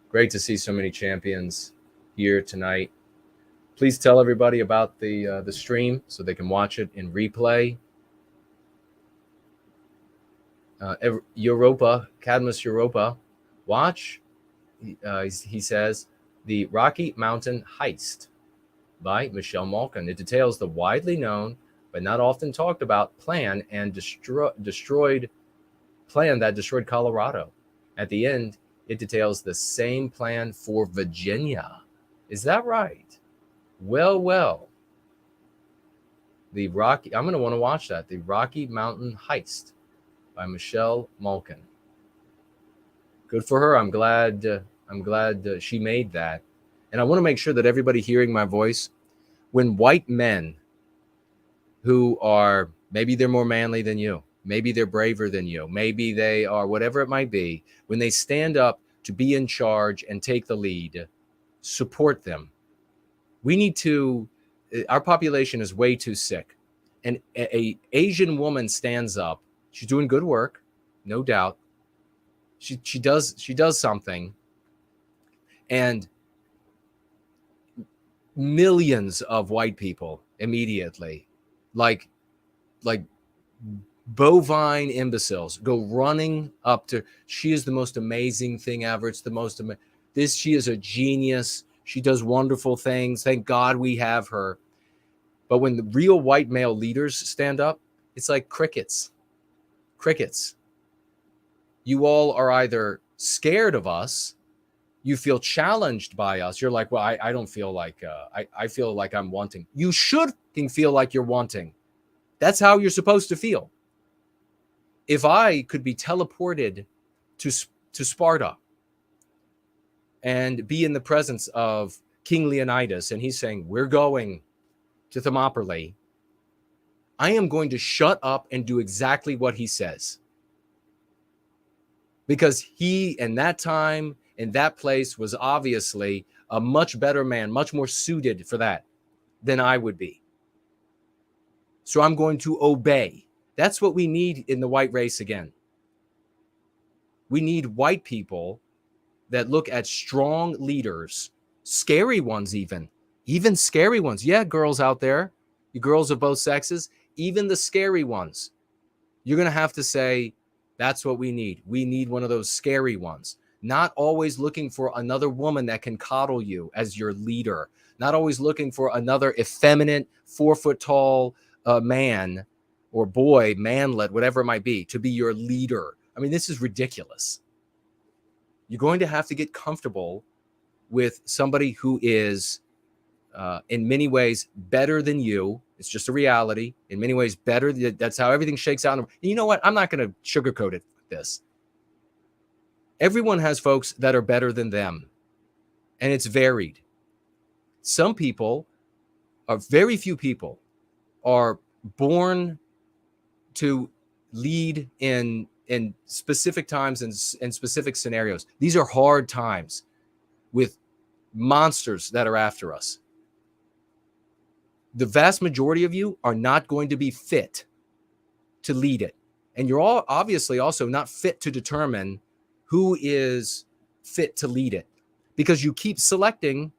Great to see so many champions here tonight. Please tell everybody about the stream so they can watch it in replay. Europa, Cadmus Europa, watch, he says, The Rocky Mountain Heist by Michelle Malkin. It details the widely known but not often talked about plan that destroyed Colorado. At the end, it details the same plan for Virginia. Is that right? Well. I'm going to want to watch that. The Rocky Mountain Heist by Michelle Malkin. Good for her. I'm glad she made that. And I want to make sure that everybody hearing my voice, when white men who are, maybe they're more manly than you, maybe they're braver than you, maybe they are whatever it might be, when they stand up to be in charge and take the lead, support them. We need to, our population is way too sick. And a Asian woman stands up. She's doing good work, no doubt. She does something. And millions of white people immediately, like bovine imbeciles, go running up to, she is the most amazing thing ever. It's the most she is a genius. She does wonderful things. Thank God we have her. But when the real white male leaders stand up, it's like crickets. You all are either scared of us, you feel challenged by us. You're like, well, I don't feel like, I feel like I'm wanting. You should feel like you're wanting. That's how you're supposed to feel. If I could be teleported to Sparta and be in the presence of King Leonidas, and he's saying, we're going to Thermopylae, I am going to shut up and do exactly what he says. Because he, in that time, in that place, was obviously a much better man, much more suited for that than I would be. So I'm going to obey. That's what we need in the white race again. We need white people that look at strong leaders, scary ones even scary ones. Yeah, girls out there, you girls of both sexes, even the scary ones. You're going to have to say, that's what we need. We need one of those scary ones. Not always looking for another woman that can coddle you as your leader. Not always looking for another effeminate, 4 foot tall man or boy, manlet, whatever it might be, to be your leader. I mean, this is ridiculous. You're going to have to get comfortable with somebody who is, in many ways, better than you. It's just a reality. In many ways, better. That's how everything shakes out. And you know what? I'm not going to sugarcoat it with this. Everyone has folks that are better than them, and it's varied. Some people, very few people, are born to lead in specific times and specific scenarios. These are hard times with monsters that are after us. The vast majority of you are not going to be fit to lead it. And you're all obviously also not fit to determine who is fit to lead it, because you keep selecting,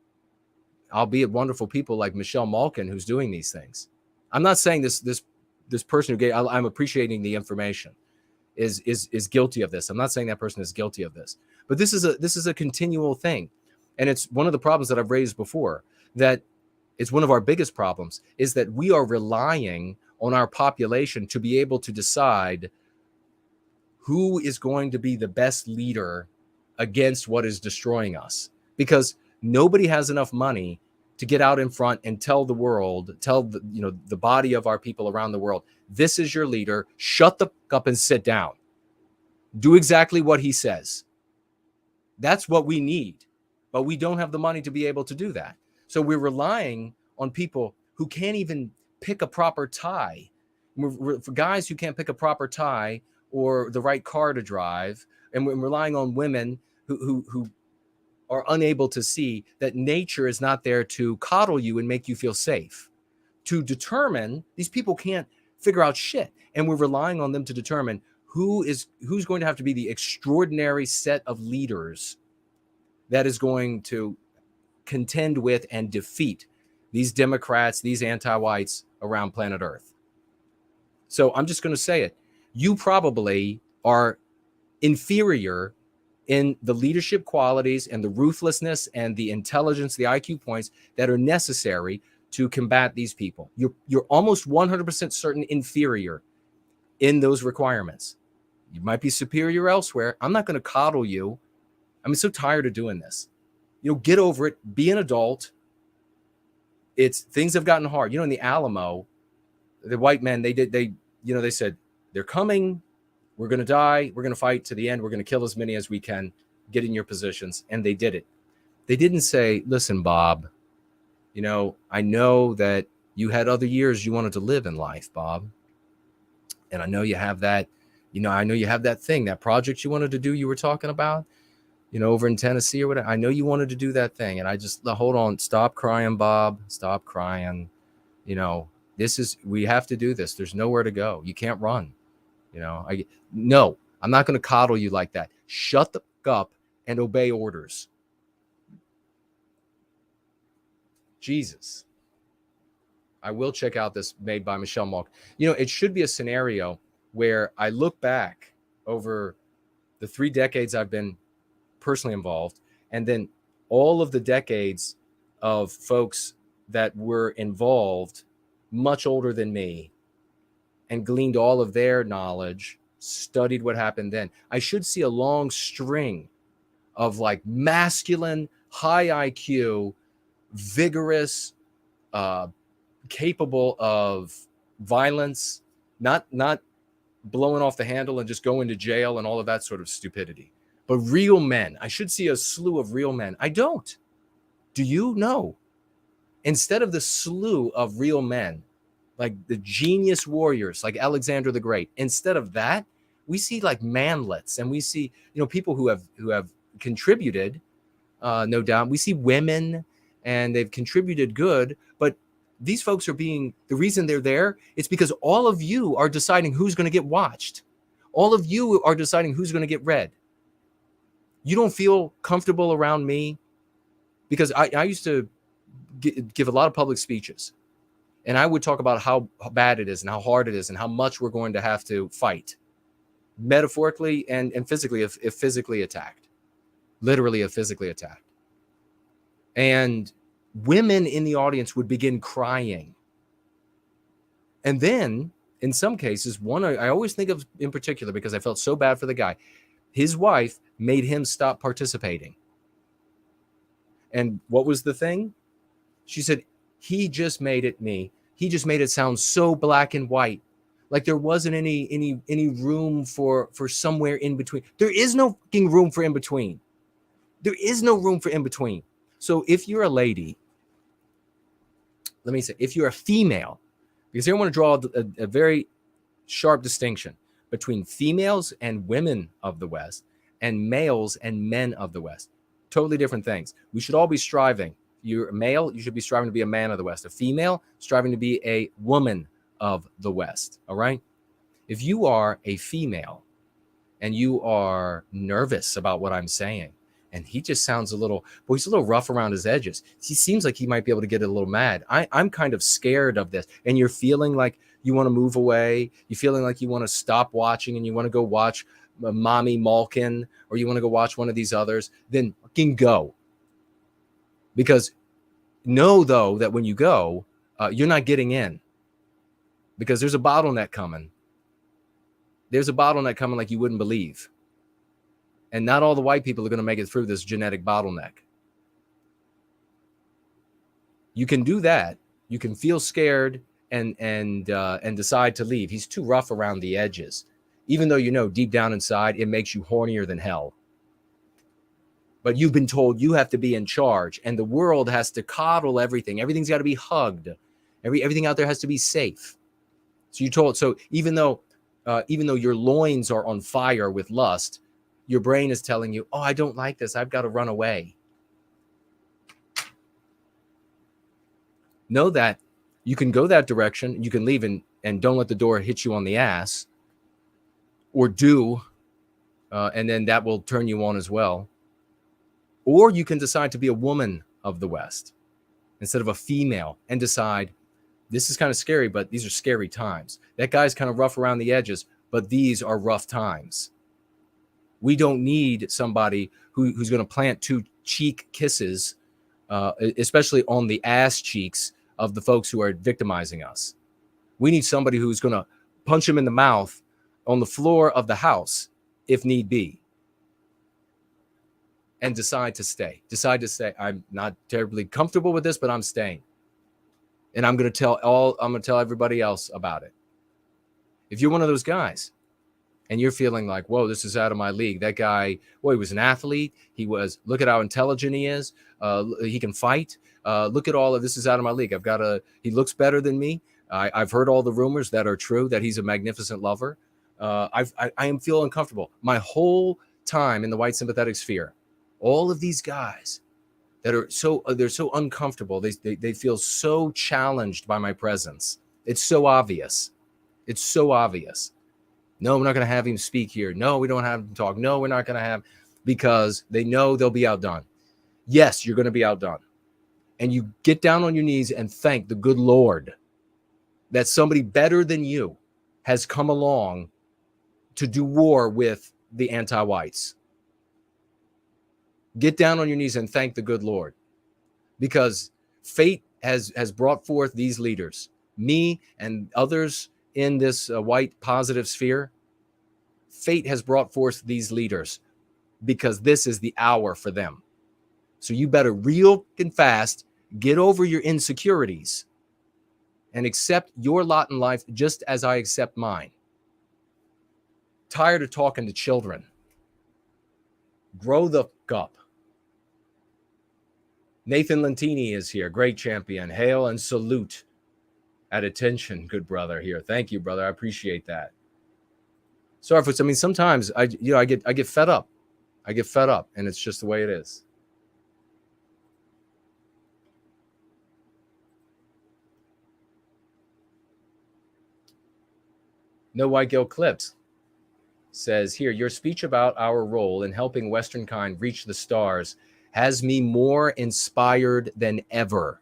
albeit wonderful people like Michelle Malkin, who's doing these things. I'm not saying this person who gave, I'm appreciating the information, is guilty of this. I'm not saying that person is guilty of this, but this is a continual thing. And it's one of the problems that I've raised before, that it's one of our biggest problems, is that we are relying on our population to be able to decide who is going to be the best leader against what is destroying us, because nobody has enough money to get out in front and tell the world, tell the body of our people around the world, this is your leader, shut the fuck up and sit down. Do exactly what he says. That's what we need. But we don't have the money to be able to do that. So we're relying on people who can't even pick a proper tie. For guys who can't pick a proper tie or the right car to drive, and we're relying on women who are unable to see that nature is not there to coddle you and make you feel safe. To determine, these people can't figure out shit, and we're relying on them to determine who's going to have to be the extraordinary set of leaders that is going to contend with and defeat these Democrats, these anti-whites around planet Earth. So I'm just going to say it. You probably are inferior in the leadership qualities and the ruthlessness and the intelligence, the IQ points that are necessary to combat these people. You're almost 100% certain inferior in those requirements. You might be superior elsewhere. I'm not going to coddle you. I'm so tired of doing this. Get over it. Be an adult. Things have gotten hard. In the Alamo, the white men, they said, they're coming. We're going to die. We're going to fight to the end. We're going to kill as many as we can. Get in your positions. And they did it. They didn't say, listen, Bob, I know that you had other years you wanted to live in life, Bob. And I know you have that, I know you have that thing, that project you wanted to do, you were talking about, over in Tennessee or whatever. I know you wanted to do that thing. And I just, hold on, stop crying, Bob. Stop crying. We have to do this. There's nowhere to go. You can't run. No, I'm not going to coddle you like that. Shut the fuck up and obey orders. Jesus. I will check out this made by Michelle Malk. It should be a scenario where I look back over the 3 decades I've been personally involved, and then all of the decades of folks that were involved much older than me, and gleaned all of their knowledge, studied what happened then. I should see a long string of masculine, high IQ, vigorous, capable of violence, not blowing off the handle and just going to jail and all of that sort of stupidity, but real men. I should see a slew of real men. I don't. Do you? No. Instead of the slew of real men, like the genius warriors, like Alexander the Great, instead of that, we see manlets, and we see, people who have contributed, no doubt. We see women, and they've contributed good, but these folks are the reason they're there, it's because all of you are deciding who's going to get watched. All of you are deciding who's going to get read. You don't feel comfortable around me, because I used to give a lot of public speeches, and I would talk about how bad it is and how hard it is and how much we're going to have to fight, metaphorically and physically, if physically attacked, literally if physically attacked. And women in the audience would begin crying. And then in some cases, one I always think of in particular because I felt so bad for the guy, his wife made him stop participating. And what was the thing? She said, he just made it sound so black and white. Like there wasn't any room for somewhere in between. There is no fucking room for in between. There is no room for in between. So if you're a lady, let me say, if you're a female, because I want to draw a very sharp distinction between females and women of the West and males and men of the West. Totally different things. We should all be striving. You're a male, you should be striving to be a man of the West. A female, striving to be a woman of the West. All right? If you are a female and you are nervous about what I'm saying, and he just sounds a little, well, he's a little rough around his edges. He seems like he might be able to get a little mad. I'm kind of scared of this. And you're feeling like you want to move away. You're feeling like you want to stop watching and you want to go watch Mommy Malkin, or you want to go watch one of these others. Then fucking go. Because know, though, that when you go, you're not getting in. Because there's a bottleneck coming. There's a bottleneck coming like you wouldn't believe. And not all the white people are going to make it through this genetic bottleneck. You can do that. You can feel scared and decide to leave. He's too rough around the edges. Even though you know deep down inside, it makes you hornier than hell. But you've been told you have to be in charge, and the world has to coddle everything. Everything's got to be hugged. Everything out there has to be safe. So you're told. So even though your loins are on fire with lust, your brain is telling you, oh, I don't like this. I've got to run away. Know that you can go that direction. You can leave and don't let the door hit you on the ass. Or do, and then that will turn you on as well. Or you can decide to be a woman of the West instead of a female and decide, this is kind of scary, but these are scary times. That guy's kind of rough around the edges, but these are rough times. We don't need somebody who's going to plant two cheek kisses, especially on the ass cheeks of the folks who are victimizing us. We need somebody who's going to punch him in the mouth on the floor of the house, if need be, and decide to stay. I'm not terribly comfortable with this, but I'm staying. And I'm going to tell everybody else about it. If you're one of those guys and you're feeling like, whoa, this is out of my league. That guy, well, he was an athlete. Look at how intelligent he is. He can fight. Look at all of this is out of my league. He looks better than me. I've heard all the rumors that are true, that he's a magnificent lover. I am feeling uncomfortable. My whole time in the white sympathetic sphere, all of these guys that are they're so uncomfortable. They feel so challenged by my presence. It's so obvious. It's so obvious. No, we're not going to have him speak here. No, we don't have him talk. No, we're not going to have, because they know they'll be outdone. Yes, you're going to be outdone. And you get down on your knees and thank the good Lord that somebody better than you has come along to do war with the anti-whites. Get down on your knees and thank the good Lord, because fate has brought forth these leaders, me and others in this white positive sphere. Fate has brought forth these leaders because this is the hour for them. So you better real and fast get over your insecurities and accept your lot in life just as I accept mine. Tired of talking to children. Grow the fuck up. Nathan Lentini is here. Great champion. Hail and salute. At attention, good brother here. Thank you, brother. I appreciate that. Sorry for, I mean, sometimes I get fed up. I get fed up, and it's just the way it is. No White Girl Clips says here, your speech about our role in helping Westernkind reach the stars has me more inspired than ever.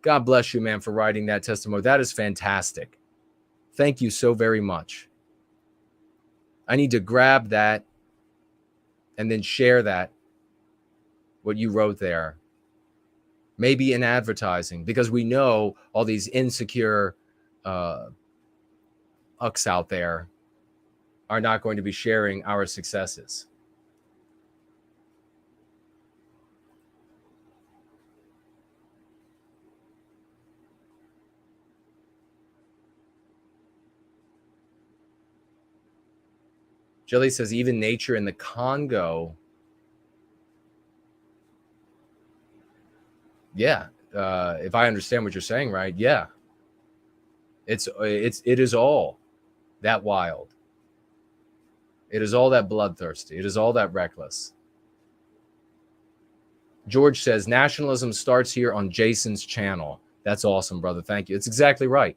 God bless you, man, for writing that testimony. That is fantastic. Thank you so very much. I need to grab that and then share that, what you wrote there. Maybe in advertising, because we know all these insecure ucks out there are not going to be sharing our successes. Jelly says even nature in the Congo. Yeah, if I understand what you're saying, right? Yeah, it is all that wild. It is all that bloodthirsty. It is all that reckless. George says, nationalism starts here on Jason's channel. That's awesome, brother. Thank you. It's exactly right.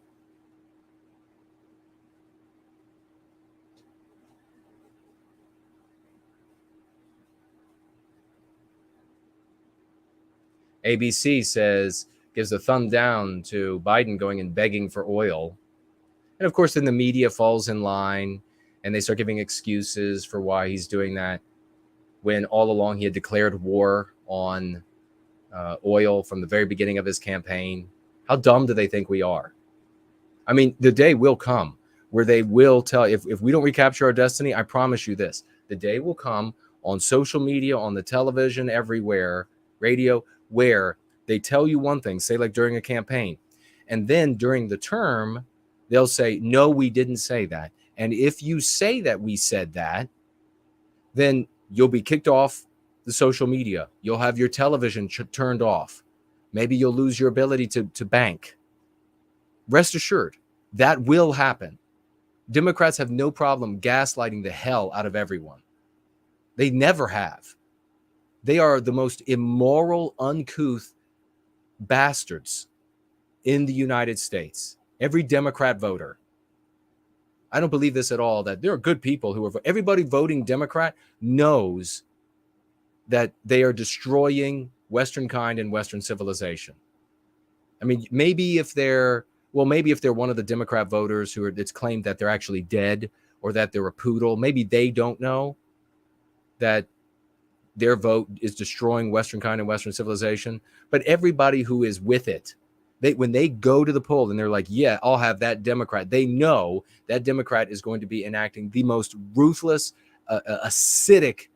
ABC says, gives a thumb down to Biden going and begging for oil. And of course, then the media falls in line and they start giving excuses for why he's doing that, when all along he had declared war on oil from the very beginning of his campaign. How dumb do they think we are? I mean, the day will come where they will tell, if we don't recapture our destiny, I promise you this, the day will come on social media, on the television, everywhere, radio, where they tell you one thing, say like during a campaign, and then during the term, they'll say, no, we didn't say that. And if you say that we said that, then you'll be kicked off the social media. You'll have your television turned off. Maybe you'll lose your ability to bank. Rest assured, that will happen. Democrats have no problem gaslighting the hell out of everyone. They never have. They are the most immoral, uncouth bastards in the United States. Every Democrat voter. I don't believe this at all, that there are good people who are, everybody voting Democrat knows that they are destroying Western kind and Western civilization. I mean, maybe if they're one of the Democrat voters who it's claimed that they're actually dead or that they're a poodle, maybe they don't know that their vote is destroying Western kind and Western civilization. But everybody who is with it, when they go to the poll and they're like, yeah, I'll have that Democrat, they know that Democrat is going to be enacting the most ruthless, acidic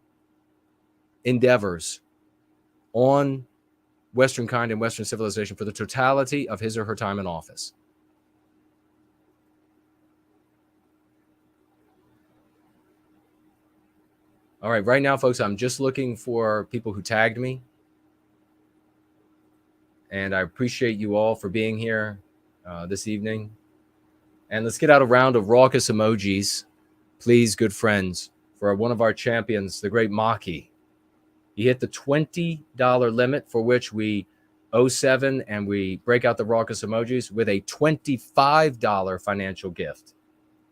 endeavors on Western kind and Western civilization for the totality of his or her time in office. All right, right now, folks, I'm just looking for people who tagged me. And I appreciate you all for being here this evening. And let's get out a round of raucous emojis, please, good friends, for one of our champions, the great Maki. He hit the $20 limit, for which we owe 7, and we break out the raucous emojis with a $25 financial gift.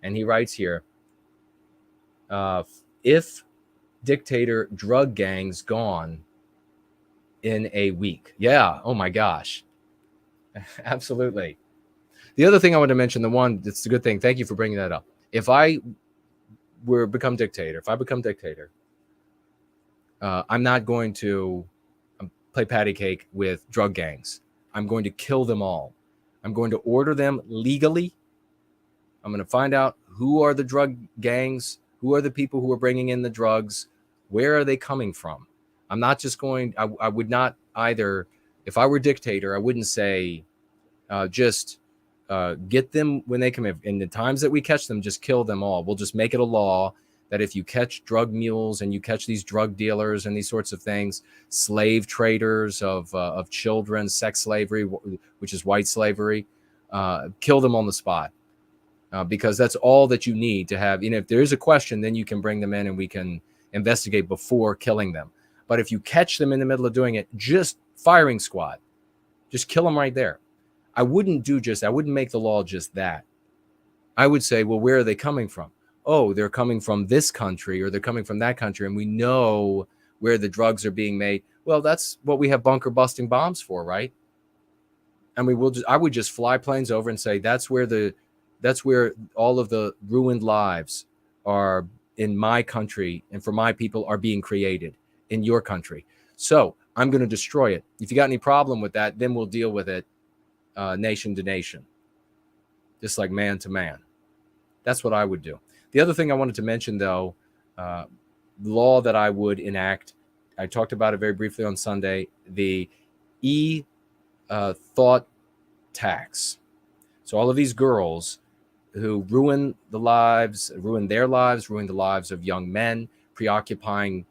And he writes here, if dictator drug gangs gone in a week. Yeah. Oh my gosh. Absolutely. The other thing I want to mention, the one that's a good thing, thank you for bringing that up. If I become dictator, I'm not going to play patty cake with drug gangs. I'm going to kill them all. I'm going to order them legally. I'm going to find out who are the drug gangs, who are the people who are bringing in the drugs, where are they coming from? I'm not just going, I would not either, if I were dictator, I wouldn't say just get them when they come in. In the times that we catch them, just kill them all. We'll just make it a law that if you catch drug mules and you catch these drug dealers and these sorts of things, slave traders of children, sex slavery, which is white slavery, kill them on the spot. Because that's all that you need to have. You know, if there is a question, then you can bring them in and we can investigate before killing them. But if you catch them in the middle of doing it, just firing squad, just kill them right there. I wouldn't make the law just that. I would say, well, where are they coming from? Oh, they're coming from this country or they're coming from that country. And we know where the drugs are being made. Well, that's what we have bunker busting bombs for, right? And I would just fly planes over and say, that's where all of the ruined lives are in my country and for my people are being created in your country. So I'm going to destroy it. If you got any problem with that, then we'll deal with it nation to nation, just like man to man. That's what I would do. The other thing I wanted to mention, though, the law that I would enact, I talked about it very briefly on Sunday, the e-thot tax. So all of these girls who ruin the lives of young men, preoccupying,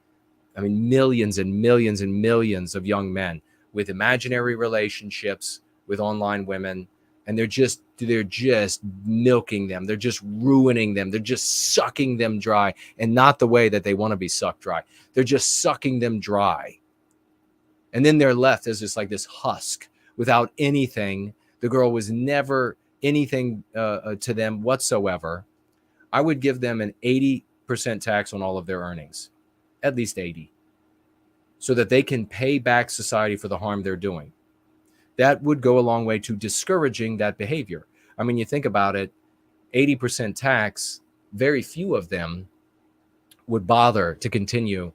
millions and millions and millions of young men with imaginary relationships with online women and they're just milking them. They're just ruining them. They're just sucking them dry, and not the way that they want to be sucked dry. They're just sucking them dry. And then they're left as just like this husk without anything. The girl was never anything to them whatsoever. I would give them an 80% tax on all of their earnings, at least 80, so that they can pay back society for the harm they're doing. That would go a long way to discouraging that behavior. I mean, you think about it, 80% tax, very few of them would bother to continue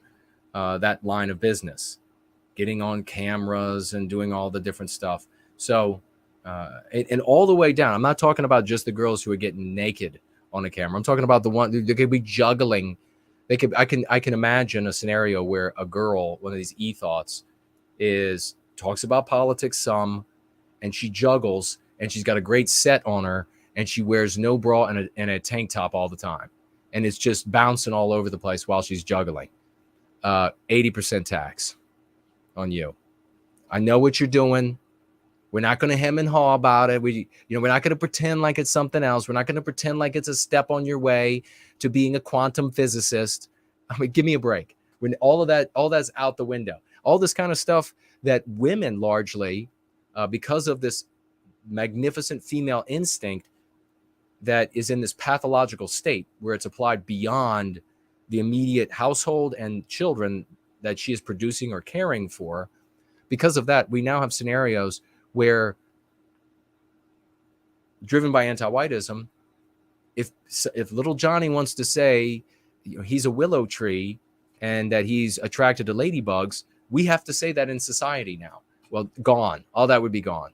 that line of business, getting on cameras and doing all the different stuff. So, and all the way down, I'm not talking about just the girls who are getting naked on a camera. I'm talking about the one they could be juggling. I can imagine a scenario where a girl, one of these e-thots, talks about politics some, and she juggles, and she's got a great set on her, and she wears no bra and a tank top all the time, and it's just bouncing all over the place while she's juggling. 80% tax on you. I know what you're doing. We're not going to hem and haw about it. We're not going to pretend like it's something else. We're not going to pretend like it's a step on your way to being a quantum physicist. I mean, give me a break. When all that's out the window. All this kind of stuff that women largely, because of this magnificent female instinct that is in this pathological state where it's applied beyond the immediate household and children that she is producing or caring for. Because of that, we now have scenarios where, driven by anti-whitism, if little Johnny wants to say he's a willow tree and that he's attracted to ladybugs, we have to say that in society now. Well, gone. All that would be gone.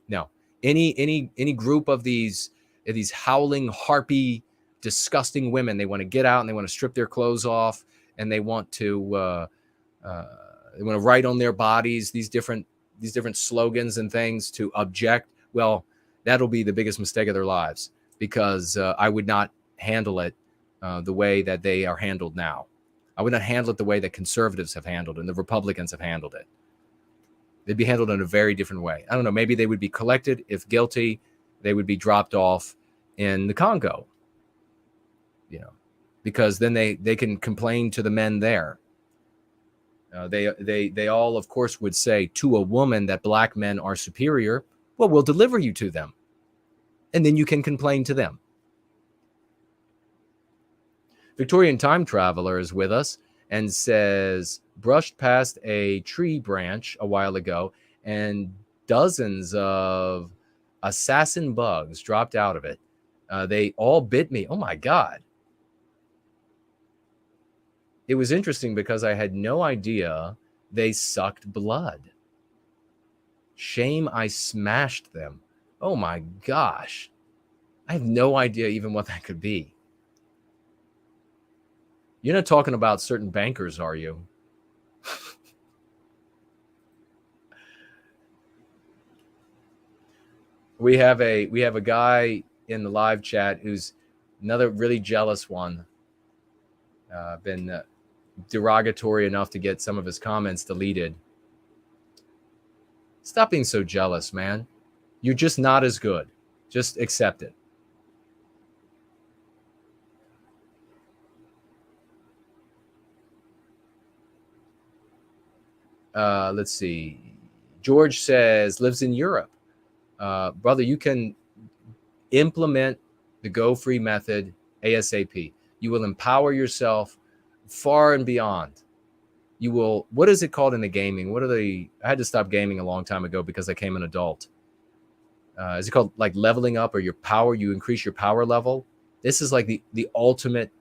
No, any group of these howling, harpy, disgusting women, they want to get out and they want to strip their clothes off, and they want to write on their bodies these different slogans and things to object. Well, that'll be the biggest mistake of their lives, because I would not handle it the way that they are handled now. I would not handle it the way that conservatives have handled it and the Republicans have handled it. They'd be handled in a very different way. I don't know. Maybe they would be collected. If guilty, they would be dropped off in the Congo, because then they can complain to the men there. They all, of course, would say to a woman that black men are superior. Well, we'll deliver you to them, and then you can complain to them. Victorian Time Traveler is with us and says, brushed past a tree branch a while ago, and dozens of assassin bugs dropped out of it. They all bit me. Oh, my God. It was interesting because I had no idea they sucked blood. Shame I smashed them. Oh, my gosh. I have no idea even what that could be. You're not talking about certain bankers, are you? We have a guy in the live chat who's another really jealous one. Been derogatory enough to get some of his comments deleted. Stop being so jealous, man. You're just not as good. Just accept it. Let's see. George says, lives in Europe. Brother, you can implement the Go Free method ASAP. You will empower yourself far and beyond. You will, what is it called in the gaming? I had to stop gaming a long time ago because I became an adult. Is it called like leveling up, or your power? You increase your power level. This is like the ultimate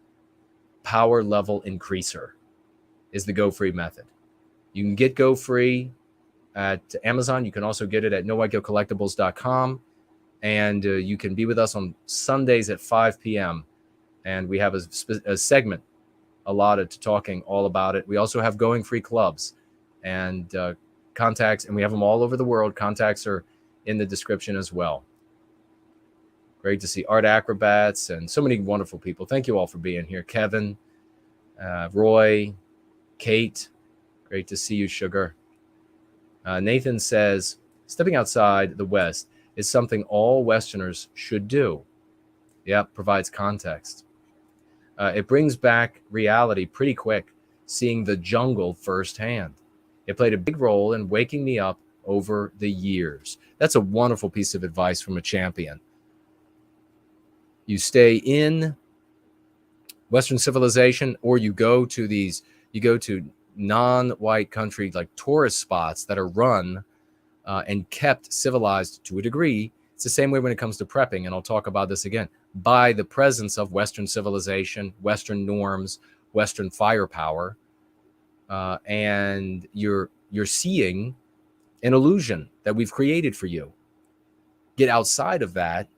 power level increaser is the Go Free method. You can get Go Free at Amazon. You can also get it at nonwhitecollectibles.com. And you can be with us on Sundays at 5 p.m. And we have a segment allotted to talking all about it. We also have Going Free clubs and contacts, and we have them all over the world. Contacts are in the description as well. Great to see Art Acrobats and so many wonderful people. Thank you all for being here. Kevin, Roy, Kate. Great to see you, Sugar. Nathan says, stepping outside the West, is something all Westerners should do. Yep, provides context. It brings back reality pretty quick, seeing the jungle firsthand. It played a big role in waking me up over the years. That's a wonderful piece of advice from a champion. You stay in Western civilization, or you go to non-white country, like tourist spots that are run and kept civilized to a degree. It's the same way when it comes to prepping, and I'll talk about this again, by the presence of Western civilization, Western norms, Western firepower, and you're seeing an illusion that we've created for you. Get outside of that,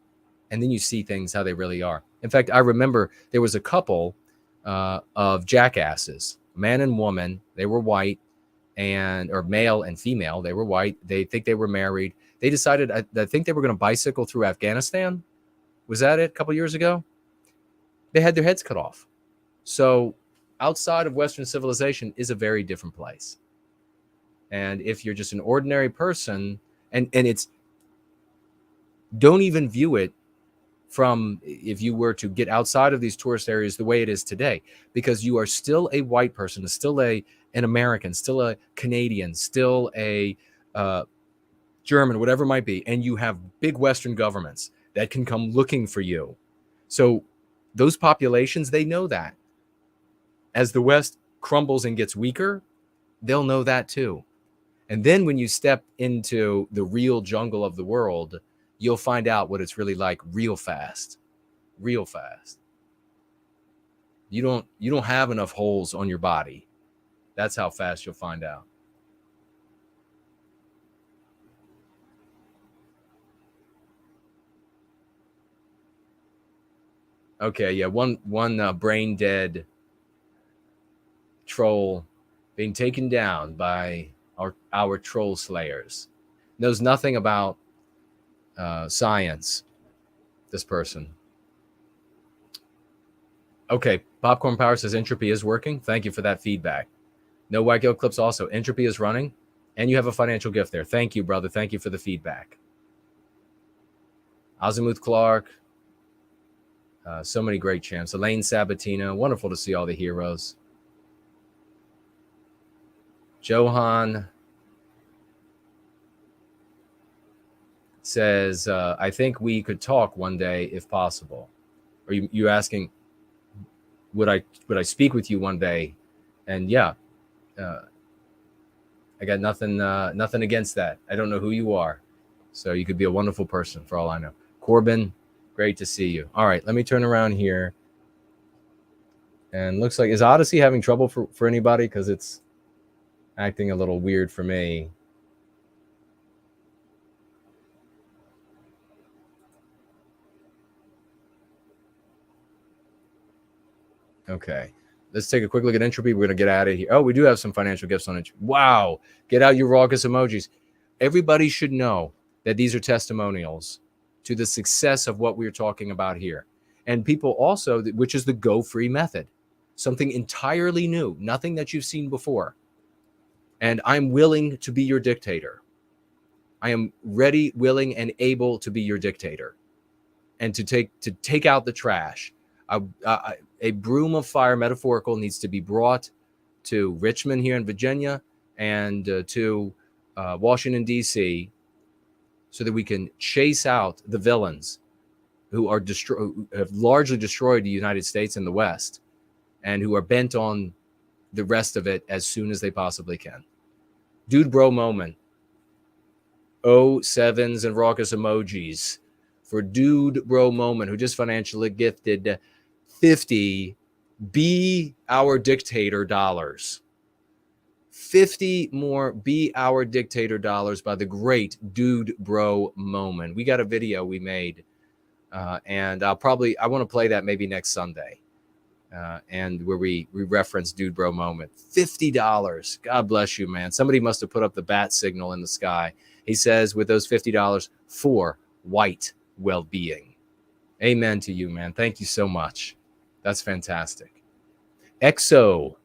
and then you see things how they really are. In fact, I remember there was a couple of jackasses, man and woman. They were white, or male and female. They were white. They think they were married. They decided, I think they were going to bicycle through Afghanistan. Was that it? A couple years ago? They had their heads cut off. So outside of Western civilization is a very different place. And if you're just an ordinary person, and it's, don't even view it from, if you were to get outside of these tourist areas, the way it is today, because you are still a white person, still an American, still a Canadian, still a German, whatever it might be. And you have big Western governments that can come looking for you. So those populations, they know that. As the West crumbles and gets weaker, they'll know that too. And then when you step into the real jungle of the world, you'll find out what it's really like real fast. Real fast. You don't have enough holes on your body. That's how fast you'll find out. Okay, yeah, one brain dead troll being taken down by our troll slayers. Knows nothing about science, this person. Okay, Popcorn Power says entropy is working. Thank you for that feedback. No White Guild Clips also. Entropy is running, and you have a financial gift there. Thank you, brother. Thank you for the feedback. Azimuth Clark. So many great champs. Elaine Sabatina. Wonderful to see all the heroes. Johan says, I think we could talk one day if possible. Are you asking, would I speak with you one day? And yeah, I got nothing against that. I don't know who you are. So you could be a wonderful person for all I know. Corbin, great to see you. All right, let me turn around here. And looks like, is Odyssey having trouble for anybody? Because it's acting a little weird for me. Okay, let's take a quick look at entropy. We're going to get out of here. Oh, we do have some financial gifts on it. Wow, get out your raucous emojis. Everybody should know that these are testimonials to the success of what we're talking about here. And people also, which is the go free method, something entirely new, nothing that you've seen before. And I'm willing to be your dictator. I am ready, willing, and able to be your dictator, and to take out the trash. A broom of fire, metaphorical, needs to be brought to Richmond here in Virginia and to Washington, D.C., so that we can chase out the villains who have largely destroyed the United States and the West, and who are bent on the rest of it as soon as they possibly can. Dude bro moment. 07s and raucous emojis for Dude bro moment, who just financially gifted 50 Be Our Dictator dollars. 50 more Be Our Dictator dollars by the great Dude Bro moment. We got a video we made, and I want to play that maybe next Sunday, and where we reference Dude Bro moment. $50. God bless you, man. Somebody must have put up the bat signal in the sky. He says, with those $50 for white well-being. Amen to you, man. Thank you so much. That's fantastic. EXO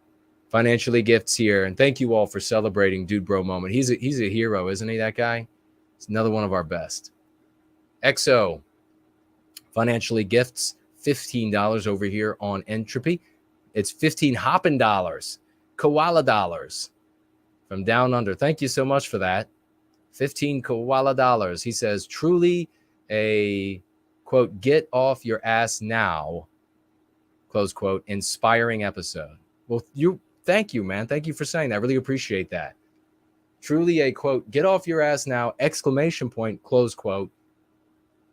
financially gifts here, and thank you all for celebrating Dude Bro moment. He's a hero, isn't he, that guy? He's another one of our best. XO financially gifts $15 over here on Entropy. It's 15 hopping dollars, koala dollars from down under. Thank you so much for that. 15 koala dollars. He says, truly a, quote, get off your ass now, close quote, inspiring episode. Well, thank you, man. Thank you for saying that. I really appreciate that. Truly a, quote, get off your ass now, exclamation point, close quote,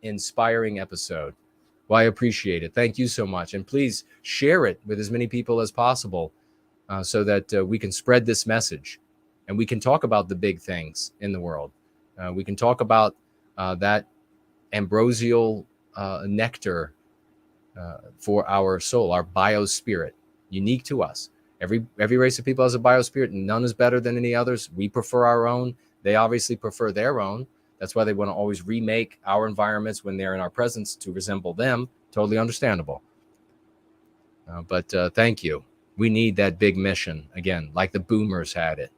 inspiring episode. Well, I appreciate it. Thank you so much. And please share it with as many people as possible so that we can spread this message and we can talk about the big things in the world. We can talk about that ambrosial nectar for our soul, our biospirit, unique to us. Every race of people has a biospirit, and none is better than any others. We prefer our own. They obviously prefer their own. That's why they want to always remake our environments when they're in our presence to resemble them. Totally understandable. But thank you. We need that big mission, again, like the boomers had it.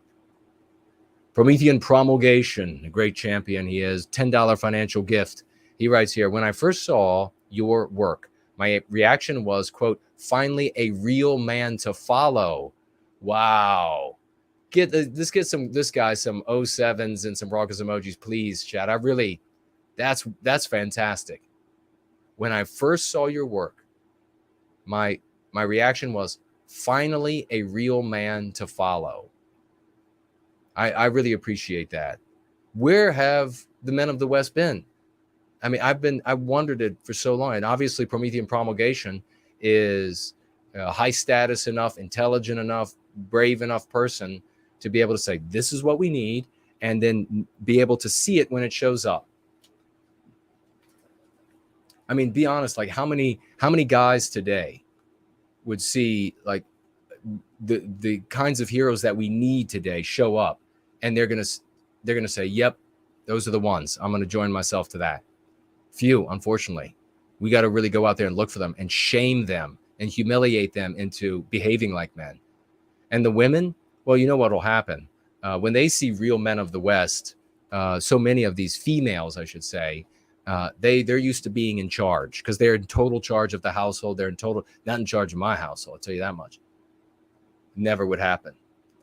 Promethean Promulgation, a great champion he is, $10 financial gift. He writes here, when I first saw your work, my reaction was, quote, finally a real man to follow. Wow. Let's get this guy some 07s and some raucous emojis, please, chat. That's fantastic. When I first saw your work, my reaction was finally a real man to follow. I really appreciate that. Where have the men of the West been? I mean, I wondered it for so long. And obviously Promethean Promulgation is a high status enough, intelligent enough, brave enough person to be able to say, this is what we need, and then be able to see it when it shows up. I mean, be honest, like how many guys today would see like the kinds of heroes that we need today show up, and they're gonna say, yep, those are the ones. I'm gonna join myself to that. Few, unfortunately. We got to really go out there and look for them and shame them and humiliate them into behaving like men. And the women, well, you know what will happen when they see real men of the West. So many of these females, I should say, they're used to being in charge because they're in total charge of the household. They're not in charge of my household. I'll tell you that much. Never would happen.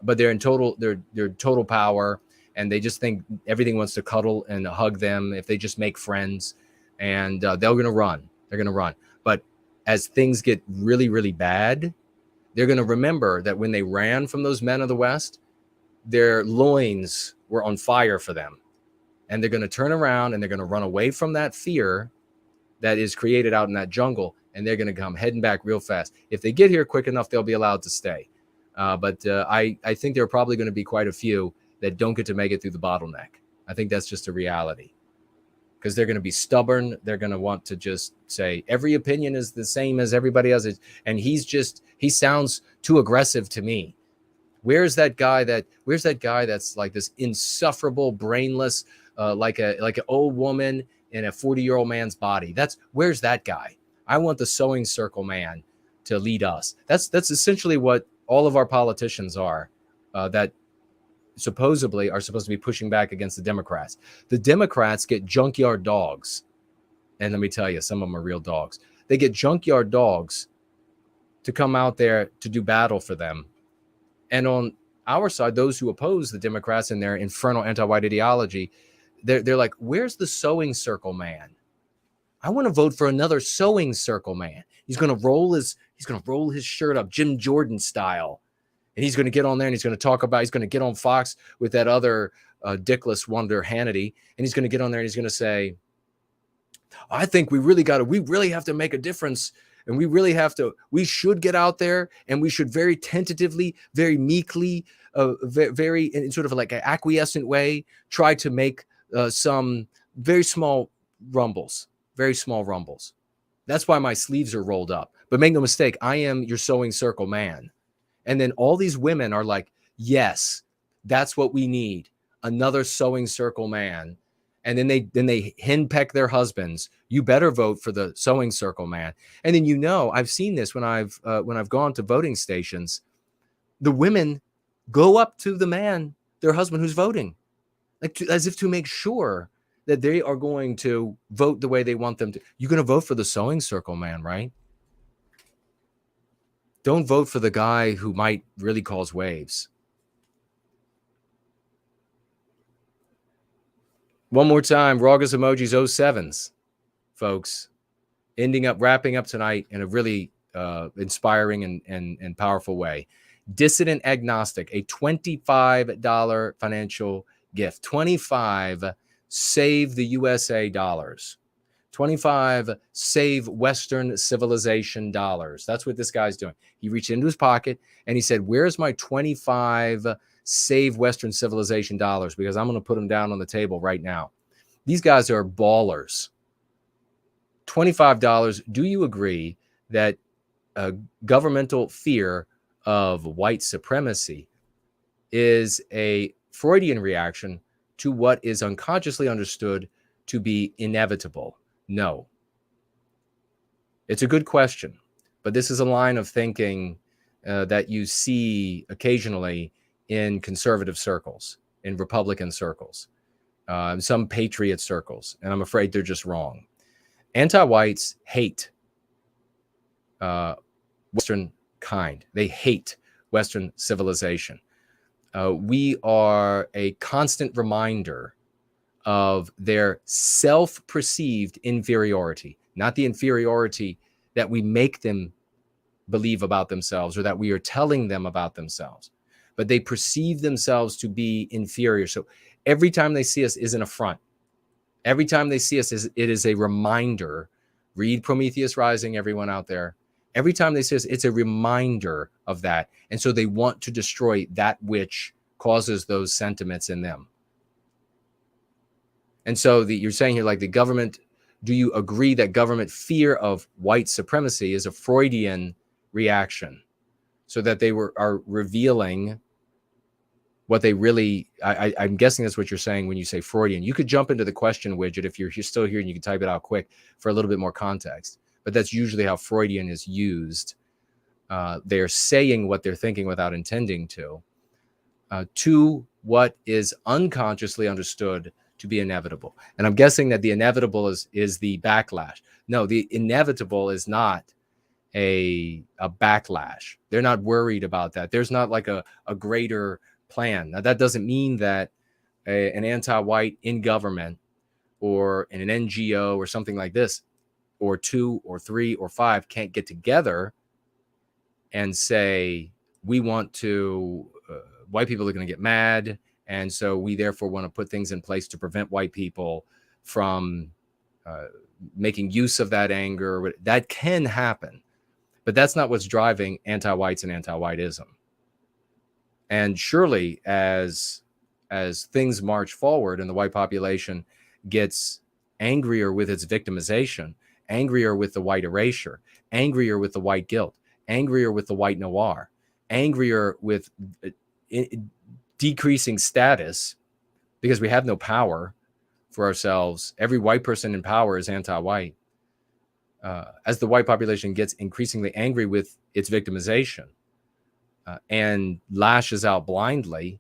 But they're in total power, and they just think everything wants to cuddle and hug them if they just make friends, and they're going to run. They're going to run. But as things get really, really bad, they're going to remember that when they ran from those men of the West, their loins were on fire for them. And they're going to turn around and they're going to run away from that fear that is created out in that jungle. And they're going to come heading back real fast. If they get here quick enough, they'll be allowed to stay. But I think there are probably going to be quite a few that don't get to make it through the bottleneck. I think that's just a reality. Because they're going to be stubborn. They're going to want to just say every opinion is the same as everybody else's. And he sounds too aggressive to me. Where's that guy that's like this insufferable, brainless, like an old woman in a 40-year-old man's body? Where's that guy? I want the sewing circle man to lead us. That's essentially what all of our politicians are, that supposedly are supposed to be pushing back against the Democrats. The Democrats get junkyard dogs. And let me tell you, some of them are real dogs. They get junkyard dogs to come out there to do battle for them. And on our side, those who oppose the Democrats and their infernal anti-white ideology, they're like, where's the sewing circle man? I want to vote for another sewing circle man. He's going to roll his shirt up, Jim Jordan style. And he's going to get on there and he's going to get on Fox with that other dickless wonder Hannity. And he's going to get on there and he's going to say, I think we really have to make a difference. And we should get out there and we should very tentatively, very meekly, very in sort of like an acquiescent way, try to make some very small rumbles. That's why my sleeves are rolled up. But make no mistake, I am your sewing circle man. And then all these women are like, yes, that's what we need. Another sewing circle man. And then they henpeck their husbands. You better vote for the sewing circle man. And then, I've seen this when I've gone to voting stations. The women go up to the man, their husband who's voting, as if to make sure that they are going to vote the way they want them to. You're going to vote for the sewing circle man, right? Don't vote for the guy who might really cause waves. One more time, Raugus emojis 07s, folks. Wrapping up tonight in a really inspiring and powerful way. Dissident Agnostic, a $25 financial gift. 25 save the USA dollars. 25 save Western civilization dollars. That's what this guy's doing. He reached into his pocket and he said, where's my 25 save Western civilization dollars? Because I'm going to put them down on the table right now. These guys are ballers. $25. Do you agree that governmental fear of white supremacy is a Freudian reaction to what is unconsciously understood to be inevitable? No. It's a good question, but this is a line of thinking that you see occasionally in conservative circles, in Republican circles, some patriot circles, and I'm afraid they're just wrong. Anti-whites hate Western kind. They hate Western civilization. We are a constant reminder of their self-perceived inferiority, not the inferiority that we make them believe about themselves or that we are telling them about themselves, but they perceive themselves to be inferior. So every time they see us is an affront. Every time they see us, it is a reminder. Read Prometheus Rising, everyone out there. Every time they see us, it's a reminder of that. And so they want to destroy that which causes those sentiments in them. And so you're saying here, like the government, do you agree that government fear of white supremacy is a Freudian reaction? So that they are revealing what they really, I'm guessing that's what you're saying when you say Freudian. You could jump into the question widget if you're still here and you can type it out quick for a little bit more context. But that's usually how Freudian is used. They're saying what they're thinking without intending to what is unconsciously understood to be inevitable. And I'm guessing that the inevitable is the backlash. No, the inevitable is not a backlash. They're not worried about that. There's not like a greater plan. Now, that doesn't mean that an anti-white in government or in an NGO or something like this, or 2 or 3 or 5 can't get together and say, we want to, white people are going to get mad. And so we therefore want to put things in place to prevent white people from making use of that anger. That can happen, but that's not what's driving anti-whites and anti-whiteism. And surely as things march forward and the white population gets angrier with its victimization, angrier with the white erasure, angrier with the white guilt, angrier with the white noir, angrier with decreasing status because we have no power for ourselves. Every white person in power is anti-white. As the white population gets increasingly angry with its victimization and lashes out blindly,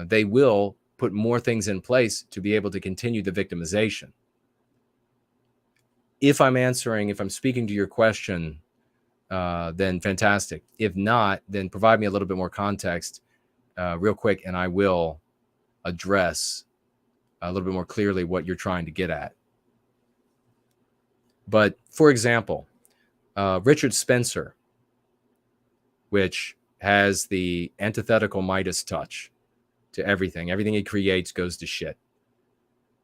they will put more things in place to be able to continue the victimization. If I'm speaking to your question, then fantastic. If not, then provide me a little bit more context real quick, and I will address a little bit more clearly what you're trying to get at. But for example, Richard Spencer, which has the antithetical Midas touch to everything. Everything he creates goes to shit.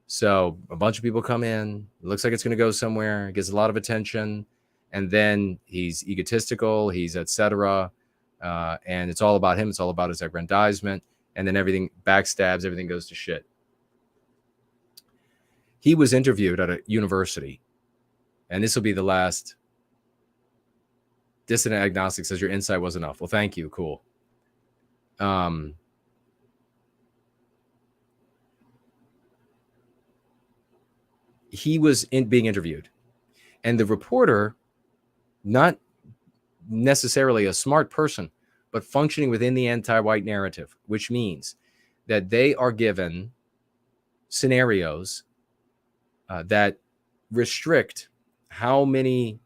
So a bunch of people come in, it looks like it's going to go somewhere, gets a lot of attention, and then he's egotistical, he's etc. And it's all about him. It's all about his aggrandizement. And then everything backstabs, everything goes to shit. He was interviewed at a university, and this will be the last. Dissident Agnostic says your insight was enough. Well, thank you. Cool. He was being interviewed, and the reporter, not necessarily a smart person, but functioning within the anti-white narrative, which means that they are given scenarios that restrict the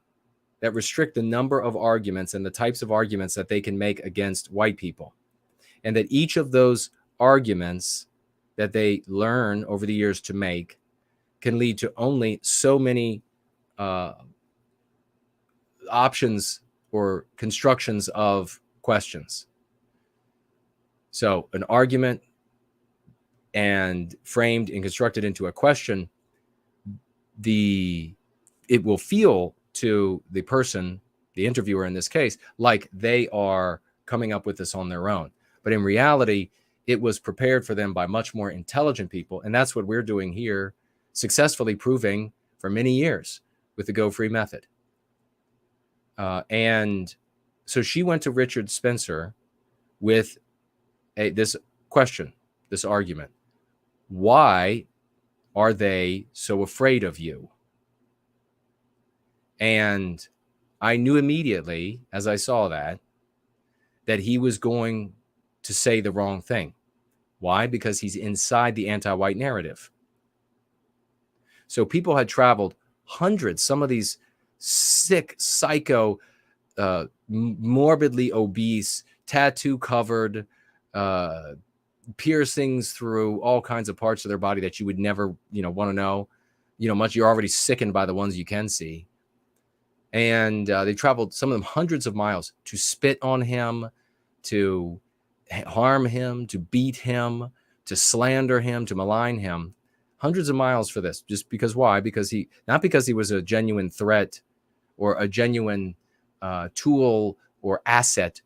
number of arguments and the types of arguments that they can make against white people. And that each of those arguments that they learn over the years to make can lead to only so many options or constructions of questions. So an argument and framed and constructed into a question, it will feel to the person, the interviewer in this case, like they are coming up with this on their own. But in reality, it was prepared for them by much more intelligent people. And that's what we're doing here, successfully proving for many years with the Go Free method. And so she went to Richard Spencer with this question, this argument. Why are they so afraid of you? And I knew immediately, as I saw that he was going to say the wrong thing. Why? Because he's inside the anti-white narrative. So people had traveled hundreds, some of these sick, psycho, morbidly obese, tattoo-covered, piercings through all kinds of parts of their body that you would never, want to know. Much you're already sickened by the ones you can see. And they traveled, some of them, hundreds of miles to spit on him, to harm him, to beat him, to slander him, to malign him. Hundreds of miles for this. Just because why? Not because he was a genuine threat or a genuine tool or asset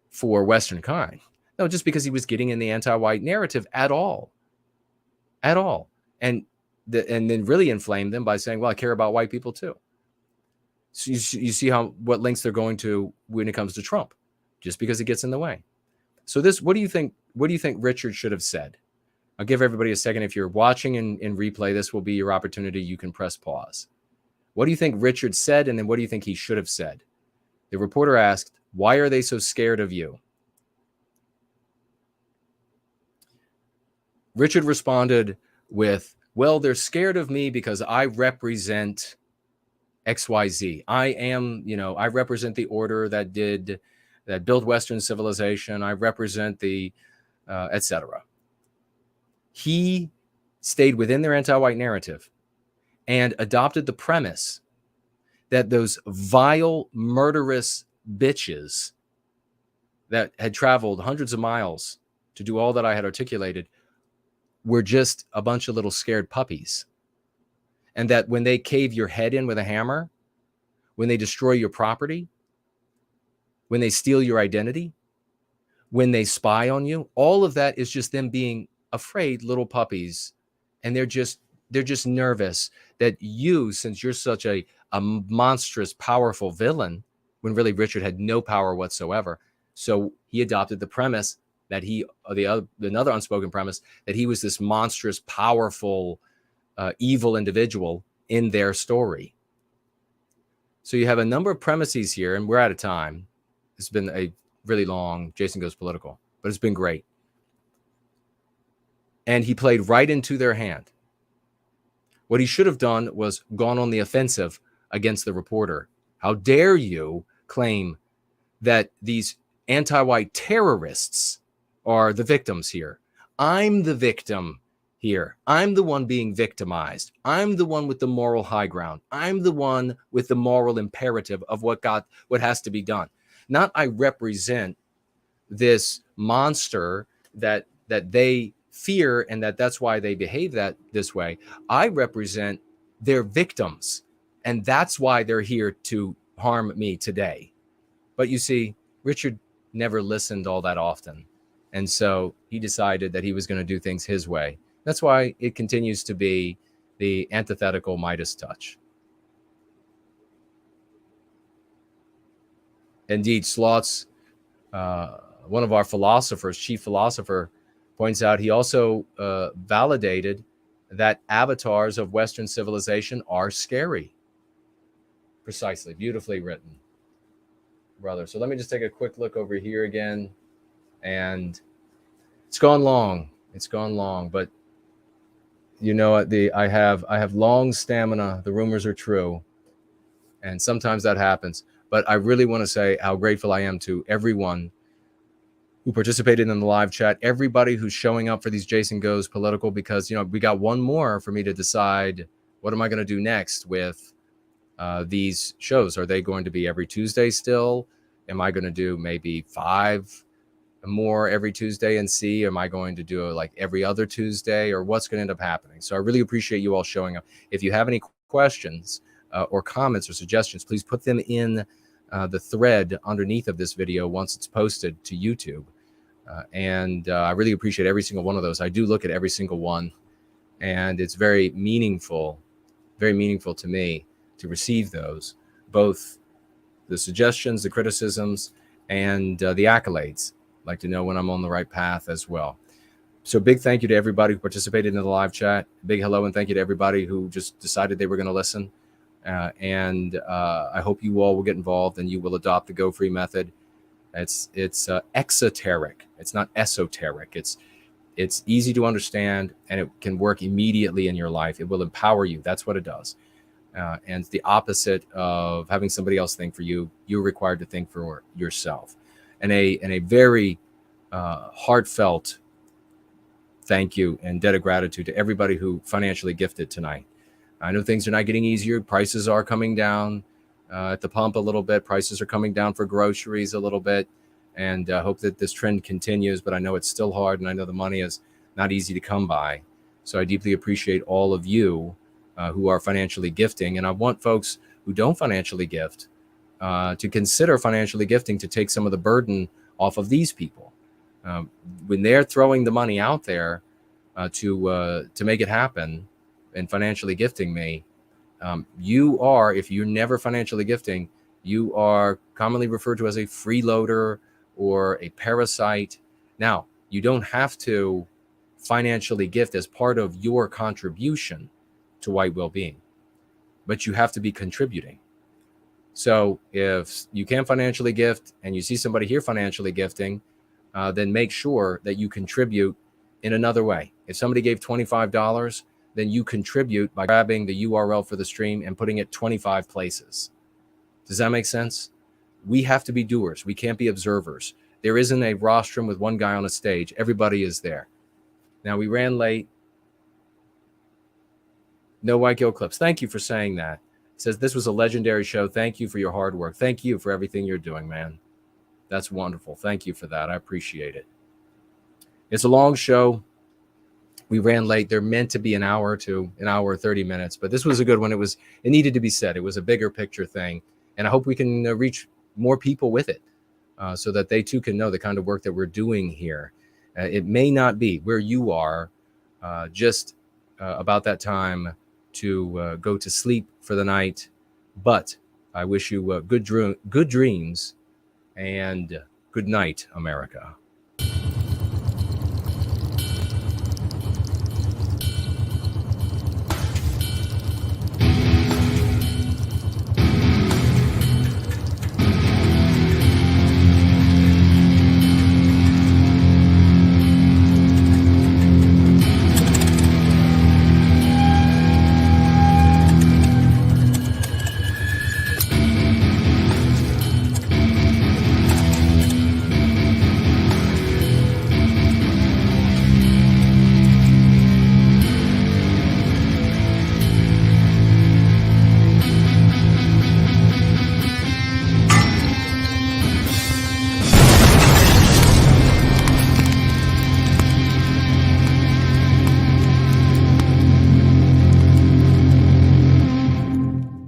for Western kind. No, just because he was getting in the anti-white narrative at all. And then really inflamed them by saying, well, I care about white people too. So you see what lengths they're going to when it comes to Trump, just because it gets in the way. So what do you think Richard should have said? I'll give everybody a second. If you're watching in replay, this will be your opportunity. You can press pause. What do you think Richard said? And then what do you think he should have said? The reporter asked, why are they so scared of you? Richard responded with, well, they're scared of me because I represent XYZ. I represent the order that built Western civilization. I represent the, etc. He stayed within their anti-white narrative and adopted the premise that those vile, murderous bitches that had traveled hundreds of miles to do all that I had articulated were just a bunch of little scared puppies. And that when they cave your head in with a hammer, when they destroy your property, when they steal your identity, when they spy on you, all of that is just them being afraid little puppies. And they're just nervous that you, since you're such a monstrous, powerful villain, when really Richard had no power whatsoever. So he adopted the premise that another unspoken premise that he was this monstrous, powerful, evil individual in their story. So you have a number of premises here, and we're out of time. It's been a really long Jason Goes Political, but it's been great. And he played right into their hand. What he should have done was gone on the offensive against the reporter. How dare you claim that these anti-white terrorists are the victims here? I'm the victim here. I'm the one being victimized. I'm the one with the moral high ground. I'm the one with the moral imperative of what has to be done. Not I represent this monster that they fear and that's why they behave this way. I represent their victims, and that's why they're here to harm me today. But you see, Richard never listened all that often. And so he decided that he was going to do things his way. That's why it continues to be the antithetical Midas touch. Indeed, Slotz, one of our philosophers, chief philosopher, points out he also validated that avatars of Western civilization are scary. Precisely. Beautifully written, brother. So let me just take a quick look over here again. And it's gone long. But You know what? I have long stamina. The rumors are true, and sometimes that happens. But I really want to say how grateful I am to everyone who participated in the live chat, everybody who's showing up for these Jason Goes Political, because, you know, we got one more for me to decide what am I going to do next with these shows. Are they going to be every Tuesday still? Am I going to do maybe 5 more every Tuesday and see? Am I going to do it like every other Tuesday, or what's going to end up happening? So I really appreciate you all showing up. If you have any questions or comments or suggestions, please put them in the thread underneath of this video once it's posted to YouTube. And I really appreciate every single one of those. I do look at every single one, and it's very meaningful to me to receive those, both the suggestions, the criticisms, and the accolades. I'd like to know when I'm on the right path as well. So big thank you to everybody who participated in the live chat. Big hello and thank you to everybody who just decided they were going to listen. And I hope you all will get involved and you will adopt the Go Free method. It's exoteric. It's not esoteric. It's easy to understand, and it can work immediately in your life. It will empower you. That's what it does. And it's the opposite of having somebody else think for you. You're required to think for yourself. And a very heartfelt thank you and debt of gratitude to everybody who financially gifted tonight. I know things are not getting easier. Prices are coming down at the pump a little bit. Prices are coming down for groceries a little bit. And I hope that this trend continues. But I know it's still hard, and I know the money is not easy to come by. So I deeply appreciate all of you who are financially gifting. And I want folks who don't financially gift to consider financially gifting, to take some of the burden off of these people. When they're throwing the money out there to make it happen and financially gifting me, you are, if you're never financially gifting, you are commonly referred to as a freeloader or a parasite. Now, you don't have to financially gift as part of your contribution to white well-being, but you have to be contributing. So if you can financially gift and you see somebody here financially gifting, then make sure that you contribute in another way. If somebody gave $25, then you contribute by grabbing the URL for the stream and putting it 25 places. Does that make sense? We have to be doers. We can't be observers. There isn't a rostrum with one guy on a stage. Everybody is there. Now, we ran late. No White Guilt Clips. Thank you for saying that. It says, this was a legendary show. Thank you for your hard work. Thank you for everything you're doing, man. That's wonderful. Thank you for that. I appreciate it. It's a long show. We ran late. They're meant to be an hour to an hour or 30 minutes, but this was a good one. It needed to be said. It was a bigger picture thing. And I hope we can reach more people with it so that they too can know the kind of work that we're doing here. It may not be where you are just about that time to go to sleep for the night, but I wish you good dreams and good night, America.